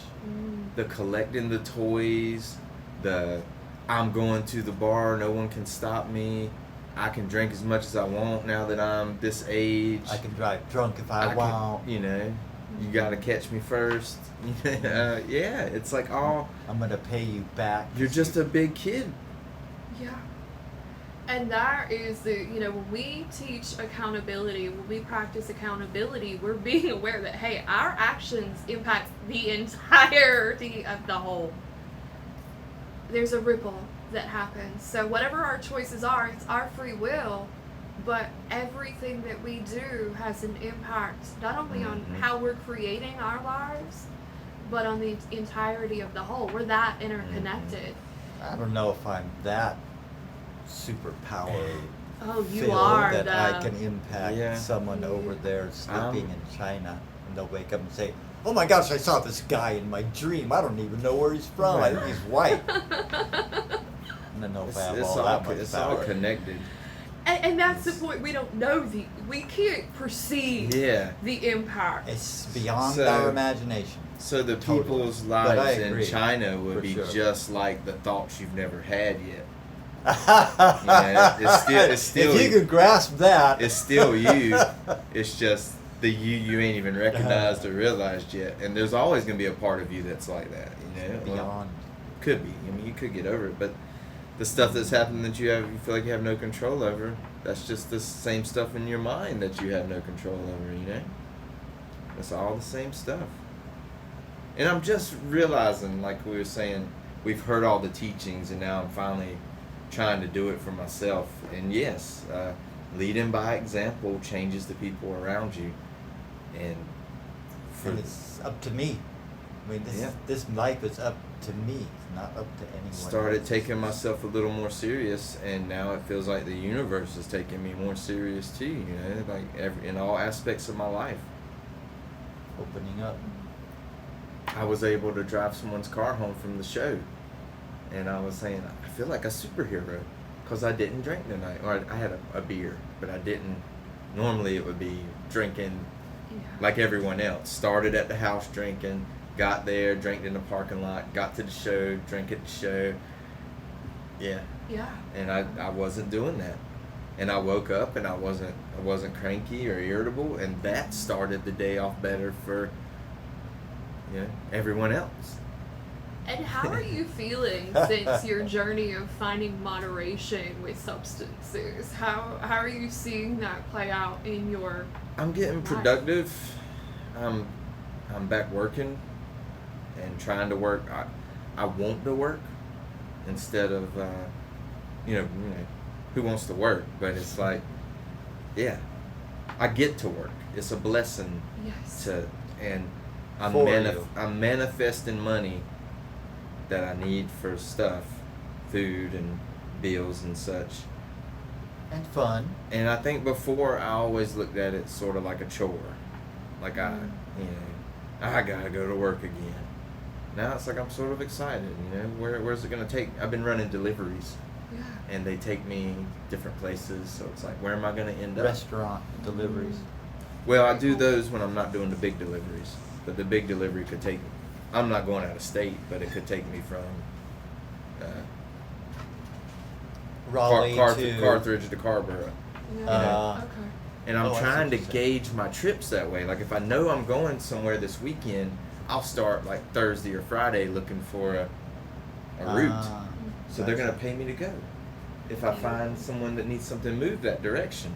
Speaker 3: The collecting the toys, the I'm going to the bar, no one can stop me. I can drink as much as I want now that I'm this age.
Speaker 2: I can drive drunk if I want.
Speaker 3: You know, you gotta catch me first. Yeah, it's like all
Speaker 2: I'm gonna pay you back.
Speaker 3: you're just a big kid.
Speaker 1: Yeah. And that is the, you know, when we teach accountability, when we practice accountability, we're being aware that, hey, our actions impact the entirety of the whole. There's a ripple that happens. So whatever our choices are, it's our free will, but everything that we do has an impact not only on how we're creating our lives, but on the entirety of the whole. We're that interconnected.
Speaker 2: I don't know if I'm that superpower
Speaker 1: Oh, you
Speaker 2: filled
Speaker 1: are
Speaker 2: that I
Speaker 1: the.
Speaker 2: can impact
Speaker 3: Yeah.
Speaker 2: someone over there sleeping
Speaker 3: Um,
Speaker 2: in China, and they'll wake up and say, "Oh my gosh, I saw this guy in my dream. I don't even know where he's from. I think he's white." And then they'll have all that much
Speaker 3: it's
Speaker 2: power.
Speaker 3: all connected.
Speaker 1: And that's the point. We don't know we can't perceive
Speaker 3: Yeah.
Speaker 1: the impact.
Speaker 2: It's beyond
Speaker 3: So-
Speaker 2: our imagination.
Speaker 3: So the
Speaker 2: Totally.
Speaker 3: people's
Speaker 2: But I
Speaker 3: lives in
Speaker 2: agree,
Speaker 3: China would
Speaker 2: for
Speaker 3: be
Speaker 2: sure.
Speaker 3: just like the thoughts you've never had yet. Yeah, it's still
Speaker 2: if you could grasp that,
Speaker 3: It's still you. It's just the you ain't even recognized or realized yet. And there's always gonna be a part of you that's like that. You know, Well,
Speaker 2: beyond.
Speaker 3: could be. I mean, you could get over it, but the stuff that's happened that you feel like you have no control over. That's just the same stuff in your mind that you have no control over. You know, it's all the same stuff. And I'm just realizing, like we were saying, we've heard all the teachings, and now I'm finally trying to do it for myself. And yes, leading by example changes the people around you. And
Speaker 2: And it's up to me. I mean, this life is up to me, not up to anyone
Speaker 3: started
Speaker 2: else.
Speaker 3: taking myself a little more serious, and now it feels like the universe is taking me more serious too. You know, like in all aspects of my life.
Speaker 2: Opening up.
Speaker 3: I was able to drive someone's car home from the show, and I was saying I feel like a superhero because I didn't drink tonight, or I had a beer, but I didn't. Normally it would be drinking like everyone else. Started at the house drinking, got there, drank in the parking lot, got to the show, drank at the show. Yeah.
Speaker 1: Yeah.
Speaker 3: And I wasn't doing that. And I woke up and I wasn't cranky or irritable, and that started the day off better for everyone else.
Speaker 1: And how are you feeling since your journey of finding moderation with substances? How are you seeing that play out in your
Speaker 3: I'm getting
Speaker 1: life?
Speaker 3: productive. I'm back working and trying to work. I want to work instead of who wants to work, but it's like, yeah, I get to work. It's a blessing
Speaker 1: Yes.
Speaker 3: and I'm
Speaker 2: For you.
Speaker 3: I'm manifesting money that I need for stuff, food and bills and such.
Speaker 2: And fun.
Speaker 3: And I think before I always looked at it sort of like a chore, like I gotta go to work again. Now it's like I'm sort of excited. Where's it gonna take? I've been running deliveries,
Speaker 1: Yeah.
Speaker 3: and they take me different places. So it's like, where am I gonna end up?
Speaker 2: Restaurant deliveries.
Speaker 3: Well, I do those when I'm not doing the big deliveries. But the big delivery could take. I'm not going out of state, but it could take me from
Speaker 2: Raleigh to
Speaker 3: Carthage to Carborough.
Speaker 1: Yeah. Okay.
Speaker 3: And I'm
Speaker 2: Oh, I see
Speaker 3: trying
Speaker 2: what
Speaker 3: to
Speaker 2: you're saying.
Speaker 3: gauge my trips that way. Like if I know I'm going somewhere this weekend, I'll start like Thursday or Friday looking for a route. So they're gonna pay me to go. If I find someone that needs something moved that direction.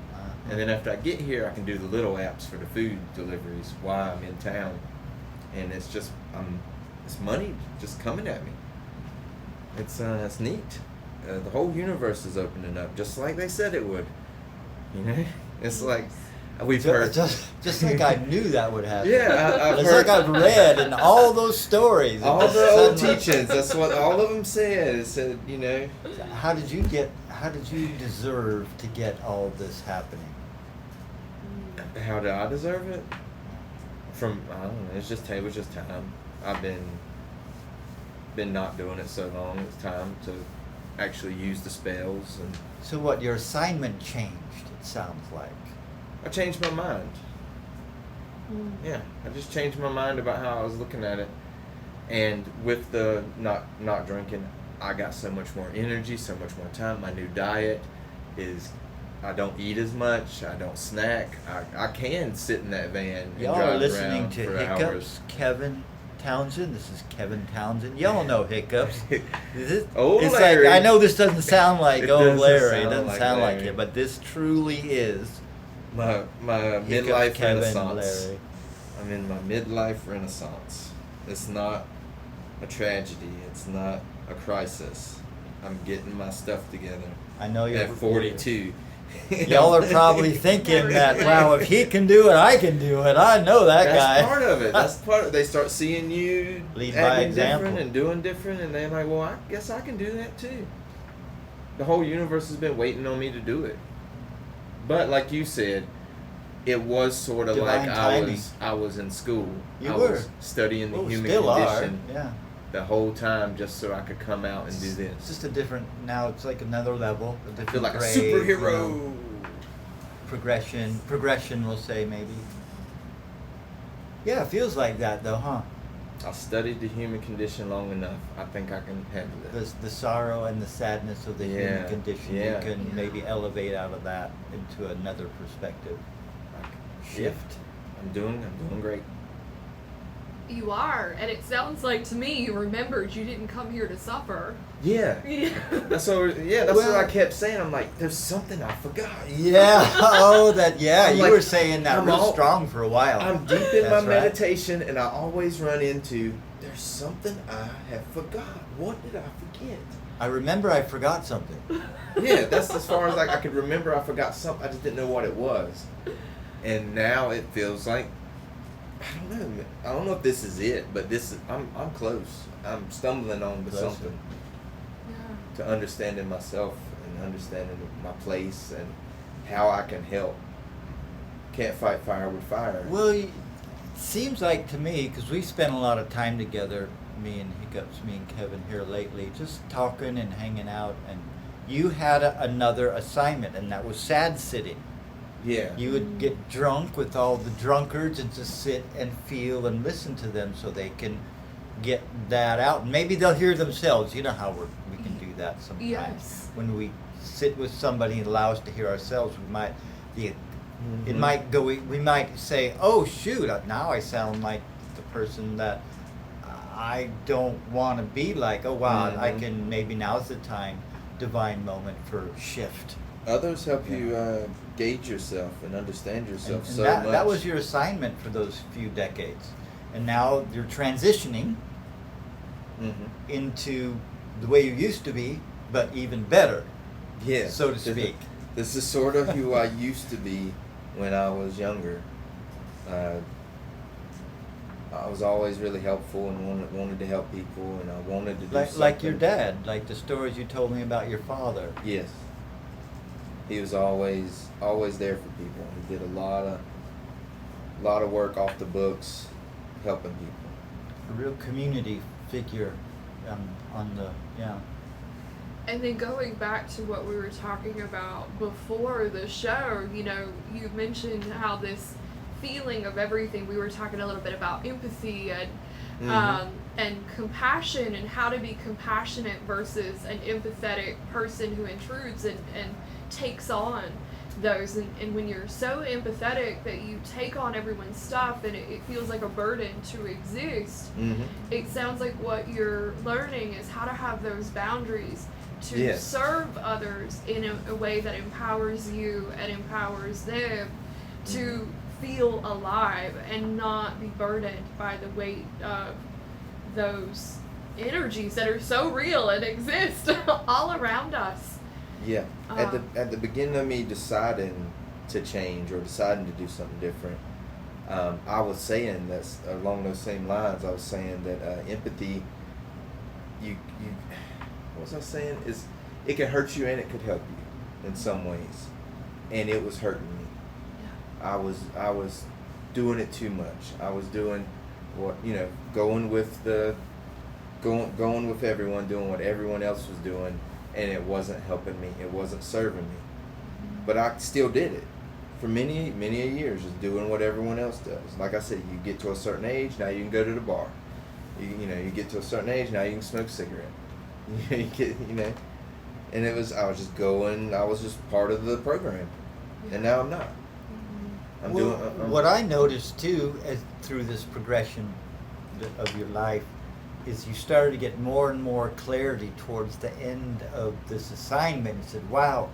Speaker 3: And then after I get here, I can do the little apps for the food deliveries while I'm in town. And it's just it's money just coming at me. It's neat. The whole universe is opening up, just like they said it would. You know, it's like we've heard.
Speaker 2: Just like I knew that would happen.
Speaker 3: Yeah, I've
Speaker 2: it's
Speaker 3: heard.
Speaker 2: like I've read in all those stories.
Speaker 3: All
Speaker 2: It just
Speaker 3: the old
Speaker 2: suddenly-
Speaker 3: teachings. That's what all of them said. It said, you know.
Speaker 2: How did you deserve to get all this happening?
Speaker 3: How did I deserve it? I don't know. It was just time. I've been not doing it so long. It's time to actually use the spells, and
Speaker 2: So what? Your assignment changed. It sounds like.
Speaker 3: I changed my mind. Yeah, I just changed my mind about how I was looking at it, and with the not drinking, I got so much more energy, so much more time. My new diet is, I don't eat as much. I don't snack. I can sit in that van and
Speaker 2: Y'all
Speaker 3: drive
Speaker 2: are listening
Speaker 3: around
Speaker 2: to
Speaker 3: for
Speaker 2: Hiccups.
Speaker 3: hours.
Speaker 2: Kevin Townsend. This is Kevin Townsend. Y'all know Hiccups.
Speaker 3: Oh,
Speaker 2: it's
Speaker 3: Larry.
Speaker 2: like I know this doesn't sound like
Speaker 3: It
Speaker 2: oh
Speaker 3: doesn't
Speaker 2: Larry. It
Speaker 3: sound
Speaker 2: doesn't
Speaker 3: like
Speaker 2: sound like
Speaker 3: Larry.
Speaker 2: it, but this truly is
Speaker 3: My
Speaker 2: Hiccups,
Speaker 3: midlife
Speaker 2: Kevin,
Speaker 3: renaissance.
Speaker 2: Larry.
Speaker 3: I'm in my midlife renaissance. It's not a tragedy. It's not a crisis. I'm getting my stuff together.
Speaker 2: I know you're
Speaker 3: At 42.
Speaker 2: Y'all are probably thinking that, wow, if he can do it, I can do it. I know that
Speaker 3: That's
Speaker 2: guy.
Speaker 3: part of it. That's part of it. They start seeing you
Speaker 2: Lead by
Speaker 3: acting
Speaker 2: example.
Speaker 3: different and doing different, and they're like, well, I guess I can do that too. The whole universe has been waiting on me to do it. But like you said, it was sort of
Speaker 2: Divine
Speaker 3: like
Speaker 2: timing.
Speaker 3: I was in school.
Speaker 2: You
Speaker 3: I
Speaker 2: were.
Speaker 3: was studying the
Speaker 2: Well, we
Speaker 3: human
Speaker 2: still
Speaker 3: condition
Speaker 2: are. Yeah.
Speaker 3: the whole time just so I could come out and do
Speaker 2: It's
Speaker 3: this.
Speaker 2: just a different, now it's like another level. A
Speaker 3: I
Speaker 2: different
Speaker 3: feel like a
Speaker 2: grade, you
Speaker 3: superhero.
Speaker 2: know, progression, we'll say maybe. Yeah, it feels like that though, huh?
Speaker 3: I studied the human condition long enough. I think I can handle it.
Speaker 2: The sorrow and the sadness of the human
Speaker 3: Yeah,
Speaker 2: condition,
Speaker 3: yeah.
Speaker 2: you can maybe elevate out of that into another perspective.
Speaker 3: I can
Speaker 2: Shift.
Speaker 3: I'm doing great.
Speaker 1: You are, and it sounds like to me you remembered you didn't come here to suffer.
Speaker 3: Yeah.
Speaker 1: Yeah.
Speaker 3: That's what what
Speaker 2: Well-
Speaker 3: I kept saying. I'm like, there's something I forgot.
Speaker 2: Yeah. Oh, that. Yeah.
Speaker 3: I'm
Speaker 2: You
Speaker 3: like,
Speaker 2: were saying that
Speaker 3: I'm
Speaker 2: real
Speaker 3: all-
Speaker 2: strong for a while.
Speaker 3: I'm deep in my
Speaker 2: That's right.
Speaker 3: meditation, and I always run into, there's something I have forgot. What did I forget?
Speaker 2: I remember I forgot something.
Speaker 3: Yeah, that's as far as like I could remember. I forgot something. I just didn't know what it was. And now it feels like, I don't know. Man. I don't know if this is it, but this is. I'm close. I'm stumbling on to
Speaker 2: Closer.
Speaker 3: something,
Speaker 1: Yeah.
Speaker 3: to understanding myself and understanding my place and how I can help. Can't fight fire with fire.
Speaker 2: Well, it seems like to me, because we spent a lot of time together, me and Hiccups, me and Kevin here lately, just talking and hanging out, and you had another assignment, and that was sad sitting.
Speaker 3: Yeah.
Speaker 2: You would get drunk with all the drunkards and just sit and feel and listen to them so they can get that out. And maybe they'll hear themselves. You know how we can do that sometimes.
Speaker 1: Yes.
Speaker 2: When we sit with somebody and allow us to hear ourselves, we might it
Speaker 3: Mhm.
Speaker 2: might go. We might say, "Oh shoot! Now I sound like the person that I don't want to be like." Oh wow! I
Speaker 3: Mhm.
Speaker 2: can maybe now's the time, divine moment for shift.
Speaker 3: Others help
Speaker 2: Yeah.
Speaker 3: you gauge yourself and understand yourself
Speaker 2: And
Speaker 3: so
Speaker 2: that,
Speaker 3: much.
Speaker 2: that was your assignment for those few decades, and now you're transitioning
Speaker 3: Mhm.
Speaker 2: into the way you used to be, but even better.
Speaker 3: Yeah.
Speaker 2: So to speak.
Speaker 3: This is sort of who I used to be when I was younger. I was always really helpful and wanted to help people, and I wanted to do
Speaker 2: Like your
Speaker 3: something.
Speaker 2: dad, like the stories you told me about your father.
Speaker 3: Yes. He was always there for people. He did a lot of work off the books, helping people.
Speaker 2: A real community figure on the, yeah.
Speaker 1: And then going back to what we were talking about before the show, you know, you mentioned how this feeling of everything, we were talking a little bit about empathy and compassion and how to be compassionate versus an empathetic person who intrudes and takes on those. And when you're so empathetic that you take on everyone's stuff and it feels like a burden to exist,
Speaker 3: Mm-hmm.
Speaker 1: it sounds like what you're learning is how to have those boundaries to
Speaker 3: Yes.
Speaker 1: serve others in a way that empowers you and empowers them to feel alive and not be burdened by the weight of those energies that are so real and exist all around us.
Speaker 3: Yeah. At the beginning of me deciding to change or deciding to do something different, I was saying that along those same lines. I was saying that empathy, what was I saying? Is it can hurt you and it could help you in some ways, and it was hurting me.
Speaker 1: Yeah.
Speaker 3: I was doing it too much. I was doing what going with everyone, doing what everyone else was doing, and it wasn't helping me. It wasn't serving me. But I still did it for many years, just doing what everyone else does. Like I said, you get to a certain age, now you can go to the bar. You get to a certain age, now you can smoke a cigarette. And I was just going. I was just part of the program, and now I'm not.
Speaker 2: What I noticed too, through this progression of your life, is you started to get more and more clarity towards the end of this assignment. You said, "Wow,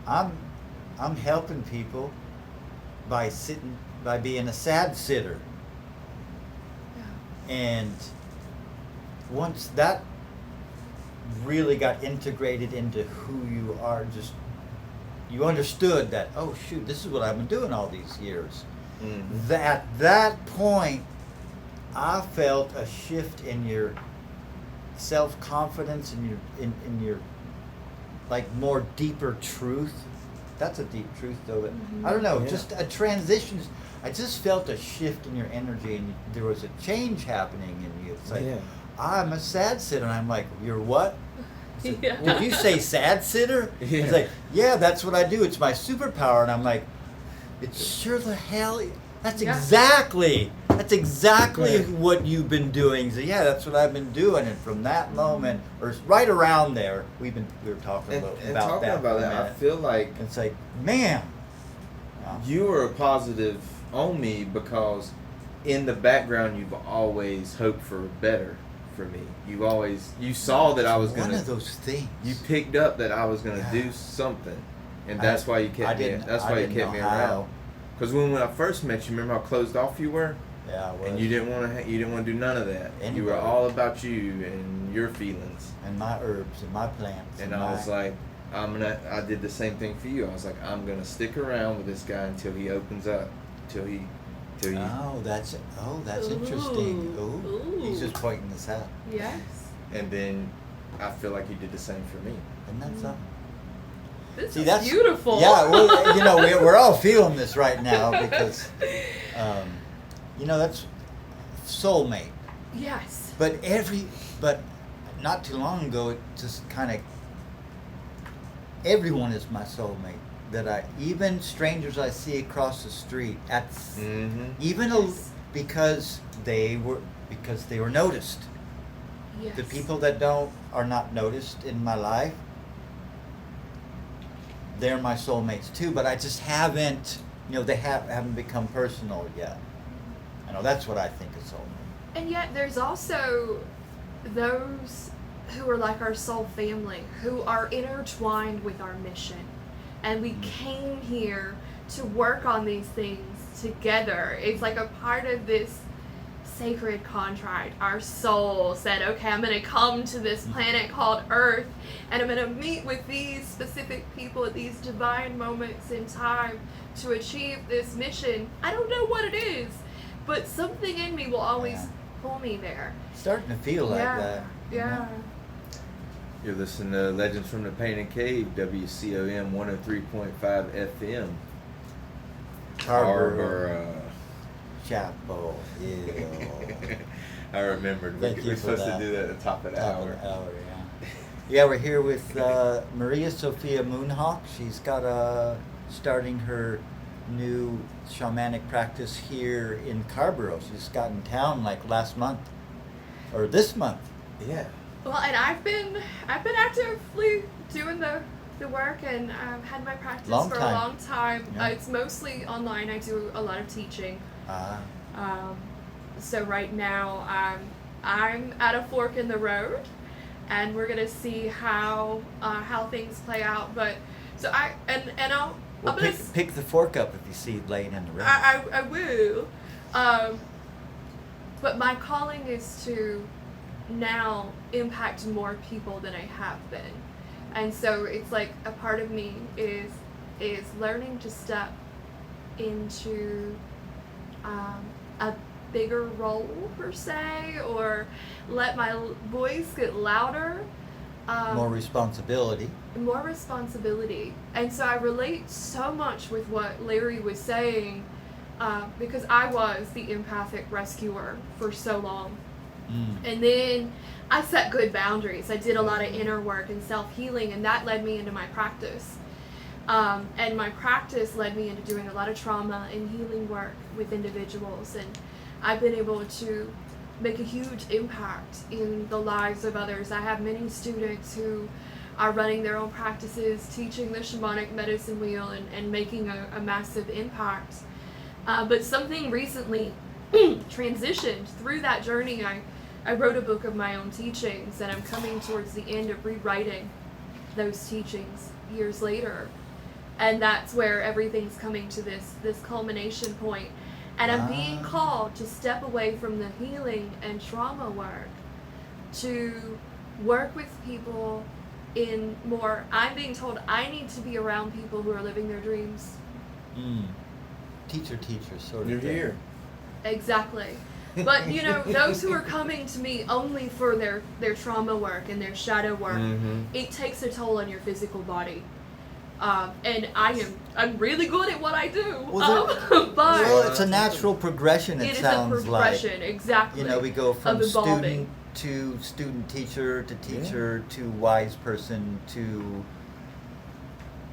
Speaker 2: I'm helping people by being a sad sitter."
Speaker 1: Yeah.
Speaker 2: And once that really got integrated into who you are, just you understood that, oh shoot, this is what I've been doing all these years.
Speaker 3: Mm-hmm.
Speaker 2: At that point, I felt a shift in your self-confidence and in your like more deeper truth. That's a deep truth though. But I don't know, just a transition. I just felt a shift in your energy, and there was a change happening in you. It's like, I'm a sad sitter, and I'm like, you're what? Like,
Speaker 1: Yeah.
Speaker 2: did you say sad sitter?
Speaker 3: Yeah.
Speaker 2: It's like, yeah, that's what I do. It's my superpower. And I'm like, it's sure the hell. That's exactly what you've been doing. So yeah, that's what I've been doing. And from that moment, or right around there, we were talking about that.
Speaker 3: I feel like
Speaker 2: It's like, man,
Speaker 3: you were a positive on me because in the background you've always hoped for better for me. You saw that I was gonna.
Speaker 2: One of those things.
Speaker 3: You picked up that I was gonna do something, and that's why you kept me. That's why you kept me around. Because when I first met you, remember how closed off you were?
Speaker 2: Yeah, I was.
Speaker 3: And you didn't want to do none of that.
Speaker 2: Anybody.
Speaker 3: You were all about you and your feelings.
Speaker 2: And my herbs and my plants.
Speaker 3: And I was like, I did the same thing for you. I was like, I'm gonna stick around with this guy until he opens up, till he.
Speaker 2: Oh, that's interesting. Ooh. He's just pointing this out.
Speaker 1: Yes.
Speaker 3: And then I feel like you did the same for me.
Speaker 2: And that's something.
Speaker 1: This
Speaker 2: See,
Speaker 1: is
Speaker 2: that's
Speaker 1: beautiful.
Speaker 2: Yeah, well, we're all feeling this right now because, that's soulmate.
Speaker 1: Yes.
Speaker 2: But not too long ago, it just kind of, everyone is my soulmate. Even strangers I see across the street, because they were noticed.
Speaker 1: Yes.
Speaker 2: The people that are not noticed in my life, they're my soulmates too. But I just haven't, they haven't become personal yet. I know that's what I think is soulmate.
Speaker 1: And yet there's also those who are like our soul family, who are intertwined with our mission. And we came here to work on these things together. It's like a part of this sacred contract. Our soul said, okay, I'm going to come to this planet called Earth, and I'm going to meet with these specific people at these divine moments in time to achieve this mission. I don't know what it is, but something in me will always pull me there.
Speaker 2: Starting to feel like that.
Speaker 1: Yeah.
Speaker 3: You're listening to Legends from the Painted Cave, WCOM 103.5 FM.
Speaker 2: Harbor. Chapel Hill.
Speaker 3: I remembered. We're supposed to do that at the top of the hour.
Speaker 2: Yeah, we're here with Maria Sophia Moonhawk. She's got starting her new shamanic practice here in Carborough. She's got in town like last month or this month.
Speaker 3: Yeah.
Speaker 1: Well, and I've been actively doing the work, and I've had my practice for a long time.
Speaker 2: Yeah.
Speaker 1: It's mostly online. I do a lot of teaching. So right now I'm at a fork in the road, and we're gonna see how things play out. But so I'll
Speaker 2: pick the fork up if you see it laying in the road.
Speaker 1: I will. But my calling is to now impact more people than I have been. And so it's like a part of me is learning to step into a bigger role per se, or let my voice get louder.
Speaker 2: More responsibility.
Speaker 1: More responsibility. And so I relate so much with what Larry was saying, because I was the empathic rescuer for so long. And then I set good boundaries. I did a lot of inner work and self-healing, and that led me into my practice. And my practice led me into doing a lot of trauma and healing work with individuals. And I've been able to make a huge impact in the lives of others. I have many students who are running their own practices, teaching the shamanic medicine wheel, and making a massive impact. But something recently transitioned through that journey. I wrote a book of my own teachings, and I'm coming towards the end of rewriting those teachings years later. And that's where everything's coming to this culmination point. And I'm being called to step away from the healing and trauma work to work with people in more, I'm being told I need to be around people who are living their dreams.
Speaker 2: Teacher, sort of
Speaker 3: You're
Speaker 2: thing.
Speaker 3: here.
Speaker 1: Exactly. But, you know, those who are coming to me only for their trauma work and their shadow work, it takes a toll on your physical body. And I'm really good at what I do. But
Speaker 2: well, it's a natural progression. It sounds
Speaker 1: is a progression,
Speaker 2: like.
Speaker 1: Exactly.
Speaker 2: You know, we go from
Speaker 1: of evolving.
Speaker 2: student to student teacher to teacher to wise person to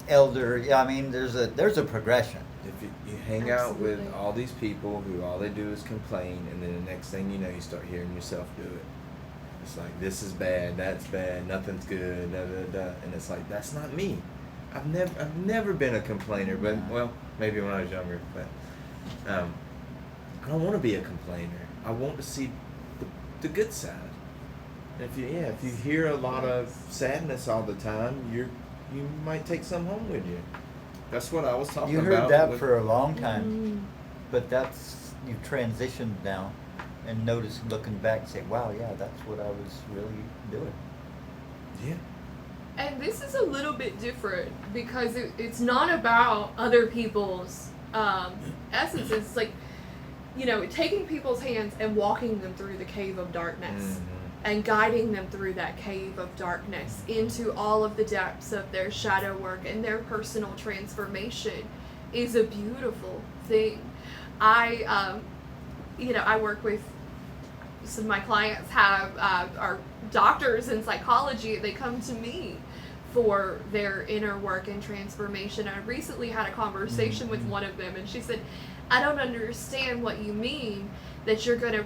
Speaker 2: elder. Yeah, I mean, there's a progression.
Speaker 3: If you hang out with
Speaker 1: Absolutely.
Speaker 3: all these people who all they do is complain, and then the next thing you know, you start hearing yourself do it. It's like, this is bad, that's bad, nothing's good, da da da, and it's like, that's not me. I've never been a complainer, but well, maybe when I was younger, but I don't want to be a complainer. I want to see the good side. And if you hear a lot of sadness all the time, you might take some home with you. That's what I was talking about.
Speaker 2: You heard that for a long time, but you've transitioned now, and notice, looking back, say, wow, yeah, that's what I was really doing.
Speaker 3: Yeah.
Speaker 1: And this is a little bit different because it's not about other people's essence. It's like, you know, taking people's hands and walking them through the cave of darkness and guiding them through that cave of darkness into all of the depths of their shadow work and their personal transformation is a beautiful thing. I work with some of my clients are doctors in psychology. They come to me for their inner work and transformation. I recently had a conversation with one of them, and she said, I don't understand what you mean that you're going to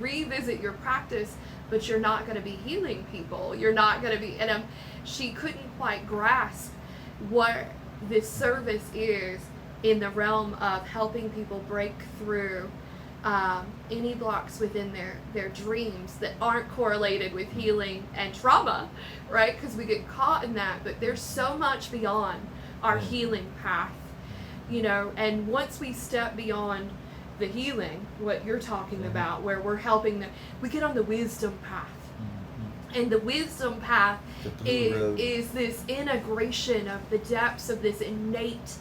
Speaker 1: revisit your practice, but you're not going to be healing people. You're not going to be, and she couldn't quite grasp what this service is in the realm of helping people break through any blocks within their dreams that aren't correlated with healing and trauma, right? Because we get caught in that, but there's so much beyond our healing path, you know, and once we step beyond the healing, what you're talking about, where we're helping them, we get on the wisdom path. And the wisdom path is this integration of the depths of this innate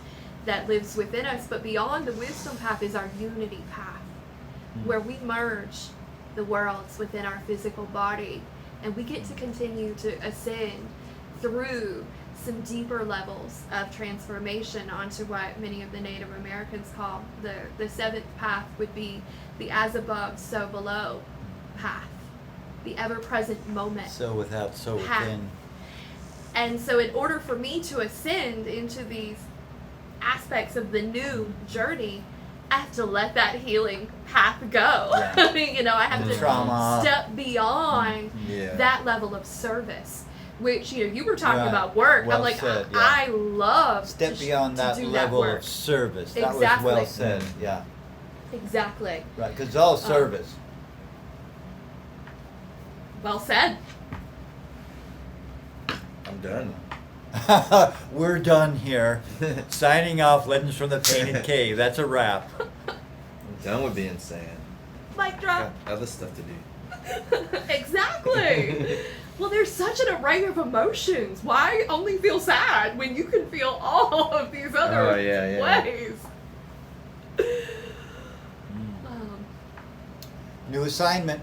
Speaker 1: that lives within us, but beyond the wisdom path is our unity path, where we merge the worlds within our physical body, and we get to continue to ascend through some deeper levels of transformation onto what many of the Native Americans call the seventh path, would be the as above, so below path, the ever-present moment.
Speaker 2: So without, so
Speaker 1: path.
Speaker 2: within.
Speaker 1: And so in order for me to ascend into these aspects of the new journey, I have to let that healing path go.
Speaker 2: Yeah.
Speaker 1: You know, I have to
Speaker 2: Trauma.
Speaker 1: step beyond that level of service, which, you know, you were talking about work.
Speaker 2: Well
Speaker 1: I'm like,
Speaker 2: said,
Speaker 1: I love
Speaker 2: step beyond that
Speaker 1: do
Speaker 2: level
Speaker 1: that work.
Speaker 2: of service. That
Speaker 1: Exactly.
Speaker 2: was well said. Yeah.
Speaker 1: Exactly.
Speaker 2: Right, because it's all service.
Speaker 1: Well said.
Speaker 3: I'm done.
Speaker 2: We're done here. Signing off, Legends from the Painted Cave. That's a wrap.
Speaker 3: I'm done with being sad.
Speaker 1: Mic drop.
Speaker 3: Got other stuff to do.
Speaker 1: Exactly. Well, there's such an array of emotions. Why only feel sad when you can feel all of these other ways?
Speaker 2: New assignment.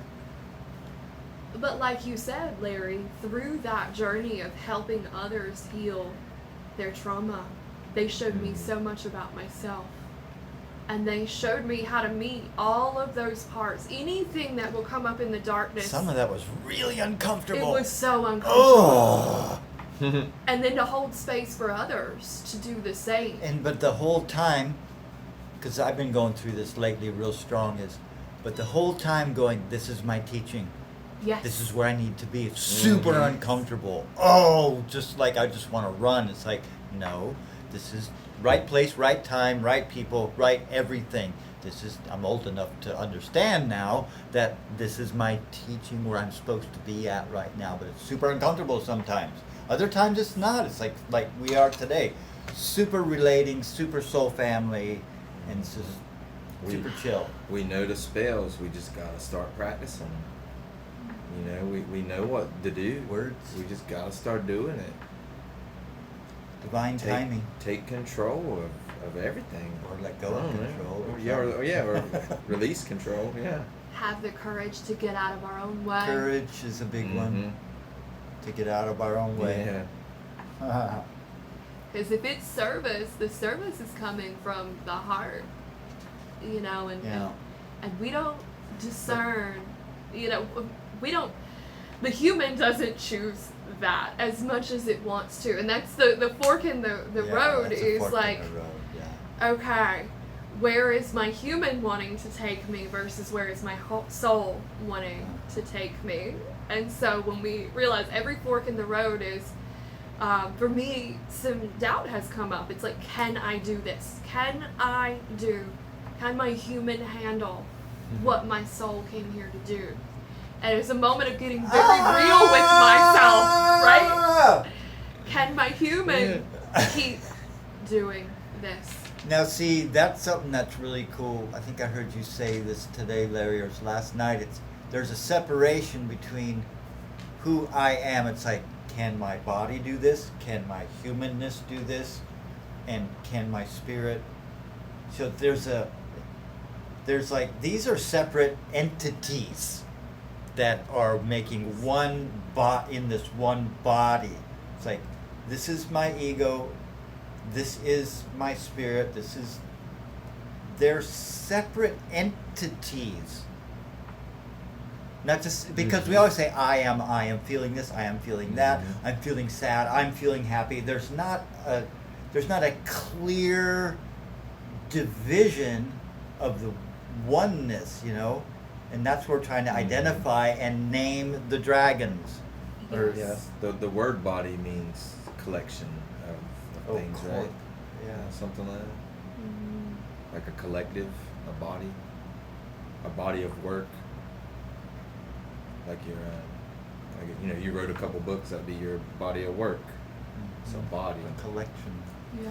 Speaker 1: But like you said, Larry, through that journey of helping others heal their trauma, they showed me so much about myself. And they showed me how to meet all of those parts. Anything that will come up in the darkness.
Speaker 2: Some of that was really uncomfortable.
Speaker 1: It was so uncomfortable.
Speaker 2: Oh.
Speaker 1: And then to hold space for others to do the same.
Speaker 2: But the whole time, because I've been going through this lately real strong, but the whole time going, this is my teaching.
Speaker 1: Yes.
Speaker 2: This is where I need to be. It's super uncomfortable. Oh, just like I just want to run. It's like, no, this is right place, right time, right people, right everything. I'm old enough to understand now that this is my teaching where I'm supposed to be at right now, but it's super uncomfortable sometimes. Other times it's not. It's like we are today. Super relating, super soul family, and it's just super chill.
Speaker 3: We know the spells. We just gotta start practicing. You know, we know what to do.
Speaker 2: Words.
Speaker 3: We just gotta start doing it.
Speaker 2: Divine timing.
Speaker 3: Take control of everything.
Speaker 2: Or let go of control.
Speaker 3: Or release control. Yeah.
Speaker 1: Have the courage to get out of our own way.
Speaker 2: Courage is a big one. To get out of our own way.
Speaker 3: Yeah.
Speaker 1: Because if it's service, the service is coming from the heart. You know, and we don't discern, the human doesn't choose that as much as it wants to. And that's the fork in the road is like, okay, where is my human wanting to take me versus where is my soul wanting to take me? And so when we realize every fork in the road is, for me, some doubt has come up. It's like, can I do this? Can my human handle what my soul came here to do? And it's a moment of getting very real with myself, right? Can my human keep doing this?
Speaker 2: Now see, that's something that's really cool. I think I heard you say this today, Larry, or it was last night. There's a separation between who I am. It's like, can my body do this? Can my humanness do this? And can my spirit? So there's like, these are separate entities that are making in this one body. It's like, this is my ego, this is my spirit, they're separate entities. Not just, because we always say, I am feeling this, I am feeling that, I'm feeling sad, I'm feeling happy. There's not a clear division of the oneness, and that's what we're trying to identify and name the dragons.
Speaker 3: Yes. The word body means collection of things, right?
Speaker 2: Yeah.
Speaker 3: Something like that. Like a collective, a body of work. Like you wrote a couple books, that'd be your body of work. So body.
Speaker 2: A collection.
Speaker 1: Yeah.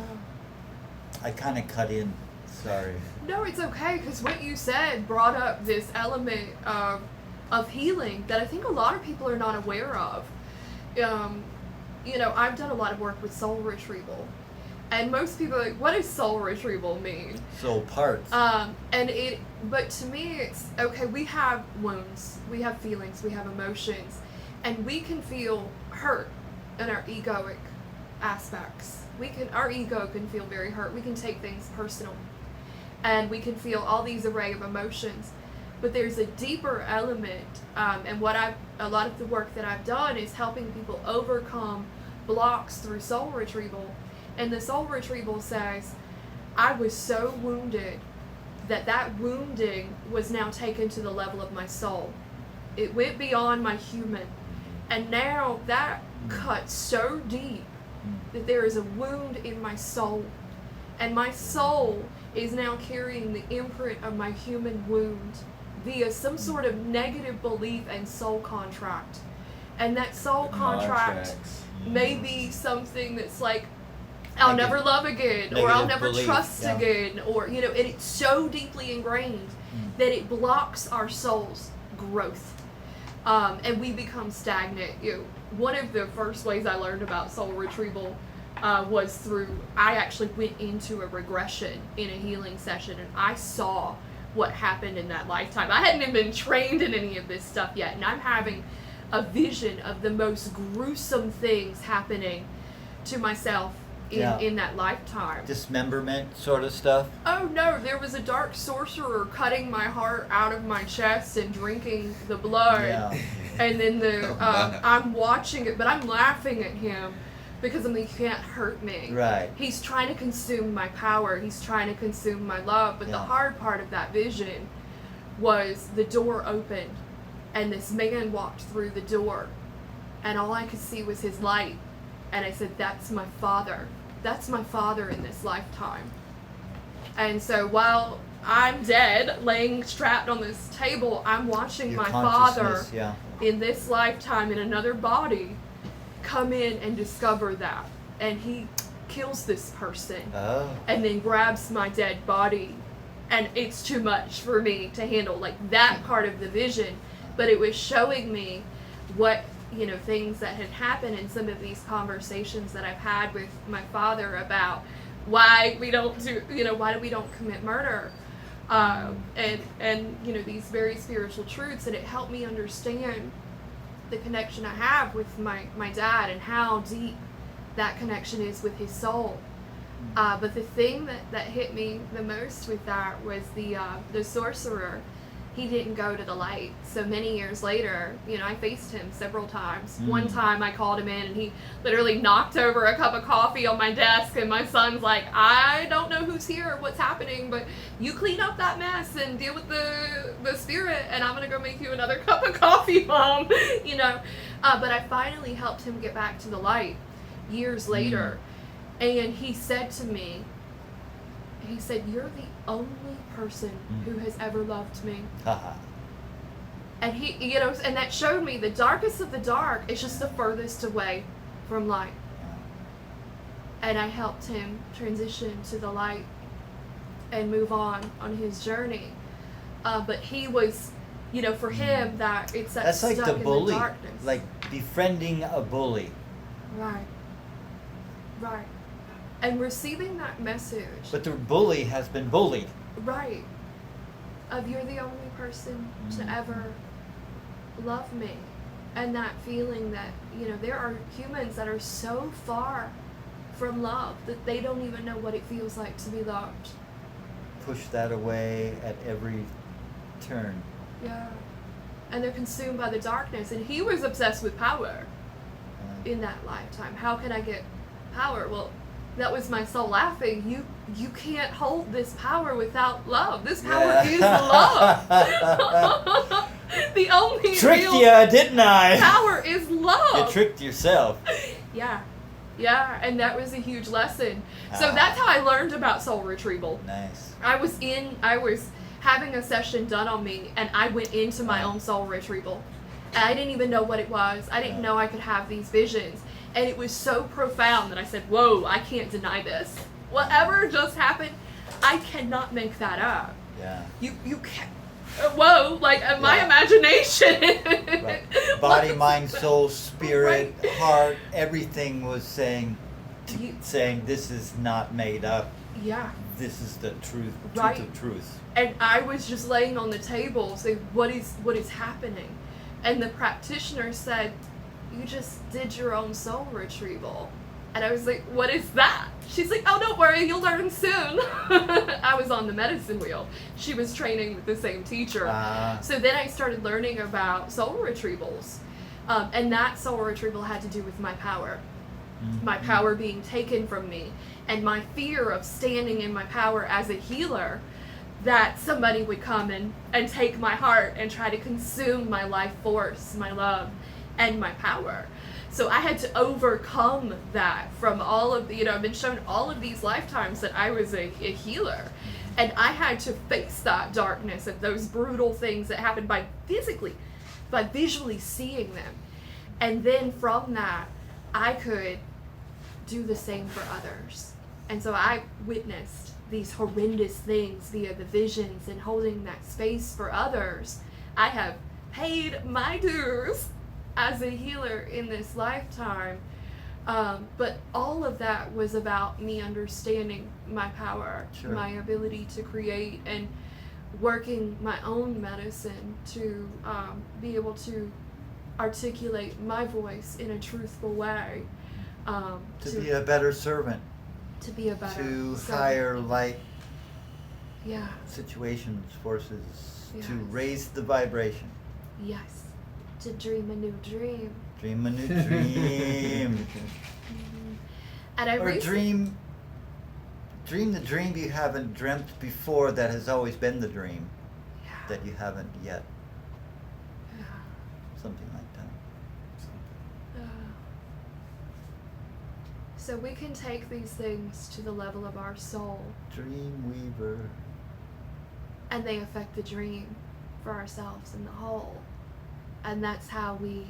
Speaker 2: I kind of cut in. Sorry.
Speaker 1: No, it's okay, because what you said brought up this element of healing that I think a lot of people are not aware of. I've done a lot of work with soul retrieval, and most people are like, what does soul retrieval mean?
Speaker 2: Soul parts.
Speaker 1: But to me, it's okay. We have wounds, we have feelings, we have emotions, and we can feel hurt in our egoic aspects. Our ego can feel very hurt. We can take things personal. And we can feel all these array of emotions, but there's a deeper element. And a lot of the work that I've done is helping people overcome blocks through soul retrieval. And the soul retrieval says, I was so wounded that wounding was now taken to the level of my soul. It went beyond my human. And now that cuts so deep that there is a wound in my soul. And my soul is now carrying the imprint of my human wound via some sort of negative belief and soul contract. And that soul contract may be something that's like, I'll never love again, or I'll never trust again, or, and it's so deeply ingrained that it blocks our soul's growth. and we become stagnant. One of the first ways I learned about soul retrieval was through, I actually went into a regression in a healing session, and I saw what happened in that lifetime. I hadn't even been trained in any of this stuff yet, and I'm having a vision of the most gruesome things happening to myself in that lifetime.
Speaker 2: Dismemberment sort of stuff?
Speaker 1: Oh no, there was a dark sorcerer cutting my heart out of my chest and drinking the blood.
Speaker 2: Yeah.
Speaker 1: And then I'm watching it, but I'm laughing at him because I'm like, he can't hurt me.
Speaker 2: Right.
Speaker 1: He's trying to consume my power. He's trying to consume my love. But the hard part of that vision was the door opened and this man walked through the door and all I could see was his light. And I said, that's my father. That's my father in this lifetime. And so while I'm dead, laying strapped on this table, I'm watching
Speaker 2: Your
Speaker 1: my father
Speaker 2: consciousness,
Speaker 1: in this lifetime in another body come in and discover that. And he kills this person and then grabs my dead body. And it's too much for me to handle, like that part of the vision. But it was showing me what, things that had happened in some of these conversations that I've had with my father about why we don't why we don't commit murder. And these very spiritual truths, and it helped me understand the connection I have with my dad and how deep that connection is with his soul. But the thing that hit me the most with that was the sorcerer. He didn't go to the light. So many years later, I faced him several times. One time I called him in and he literally knocked over a cup of coffee on my desk, and my son's like, I don't know who's here, what's happening, but you clean up that mess and deal with the spirit, and I'm gonna go make you another cup of coffee, Mom. But I finally helped him get back to the light years later. And he said to me, you're the only person who has ever loved me. And he, and that showed me the darkest of the dark is just the furthest away from light. And I helped him transition to the light and move on his journey. But he was, for him, that's
Speaker 2: like
Speaker 1: stuck
Speaker 2: the
Speaker 1: in
Speaker 2: bully,
Speaker 1: the darkness.
Speaker 2: like befriending a bully.
Speaker 1: Right. And receiving that message.
Speaker 2: But the bully has been bullied.
Speaker 1: Right. Of you're the only person to ever love me. And that feeling that, there are humans that are so far from love that they don't even know what it feels like to be loved.
Speaker 2: Push that away at every turn.
Speaker 1: Yeah. And they're consumed by the darkness. And he was obsessed with power in that lifetime. How can I get power? Well, that was my soul laughing. You can't hold this power without love. This power is love. The only
Speaker 2: tricked
Speaker 1: real
Speaker 2: you, didn't I?
Speaker 1: Power is love.
Speaker 2: You tricked yourself.
Speaker 1: Yeah, and that was a huge lesson. So that's how I learned about soul retrieval.
Speaker 2: Nice.
Speaker 1: I was having a session done on me, and I went into my own soul retrieval. And I didn't even know what it was. I didn't know I could have these visions. And it was so profound that I said, whoa, I can't deny this. Whatever just happened, I cannot make that up.
Speaker 2: Yeah.
Speaker 1: You can't. Whoa, like my imagination.
Speaker 2: Right. Body, mind, soul, spirit, heart, everything was saying this is not made up.
Speaker 1: Yeah.
Speaker 2: This is the truth,
Speaker 1: Right.
Speaker 2: truth of truth.
Speaker 1: And I was just laying on the table saying, what is happening? And the practitioner said, you just did your own soul retrieval. And I was like, what is that? She's like, oh, don't worry, you'll learn soon. I was on the medicine wheel. She was training with the same teacher. So then I started learning about soul retrievals. And that soul retrieval had to do with my power. My power being taken from me. And my fear of standing in my power as a healer, that somebody would come and take my heart and try to consume my life force, my love, and my power. So I had to overcome that from all of the, I've been shown all of these lifetimes that I was a healer. And I had to face that darkness of those brutal things that happened by visually seeing them. And then from that, I could do the same for others. And so I witnessed these horrendous things via the visions and holding that space for others. I have paid my dues as a healer in this lifetime. But all of that was about me understanding my power,
Speaker 2: Sure.
Speaker 1: my ability to create, and working my own medicine to be able to articulate my voice in a truthful way.
Speaker 2: To be a better servant,
Speaker 1: to be a better
Speaker 2: to
Speaker 1: servant.
Speaker 2: higher light
Speaker 1: Yeah.
Speaker 2: situations, forces,
Speaker 1: Yes.
Speaker 2: to raise the vibration.
Speaker 1: Yes. To dream a new dream.
Speaker 2: Dream a new dream.
Speaker 1: And I
Speaker 2: Or dream the dream you haven't dreamt before that has always been the dream
Speaker 1: Yeah.
Speaker 2: that you haven't yet.
Speaker 1: Yeah.
Speaker 2: Something like that.
Speaker 1: So we can take these things to the level of our soul,
Speaker 2: Dream weaver.
Speaker 1: and they affect the dream for ourselves in the whole. And that's how we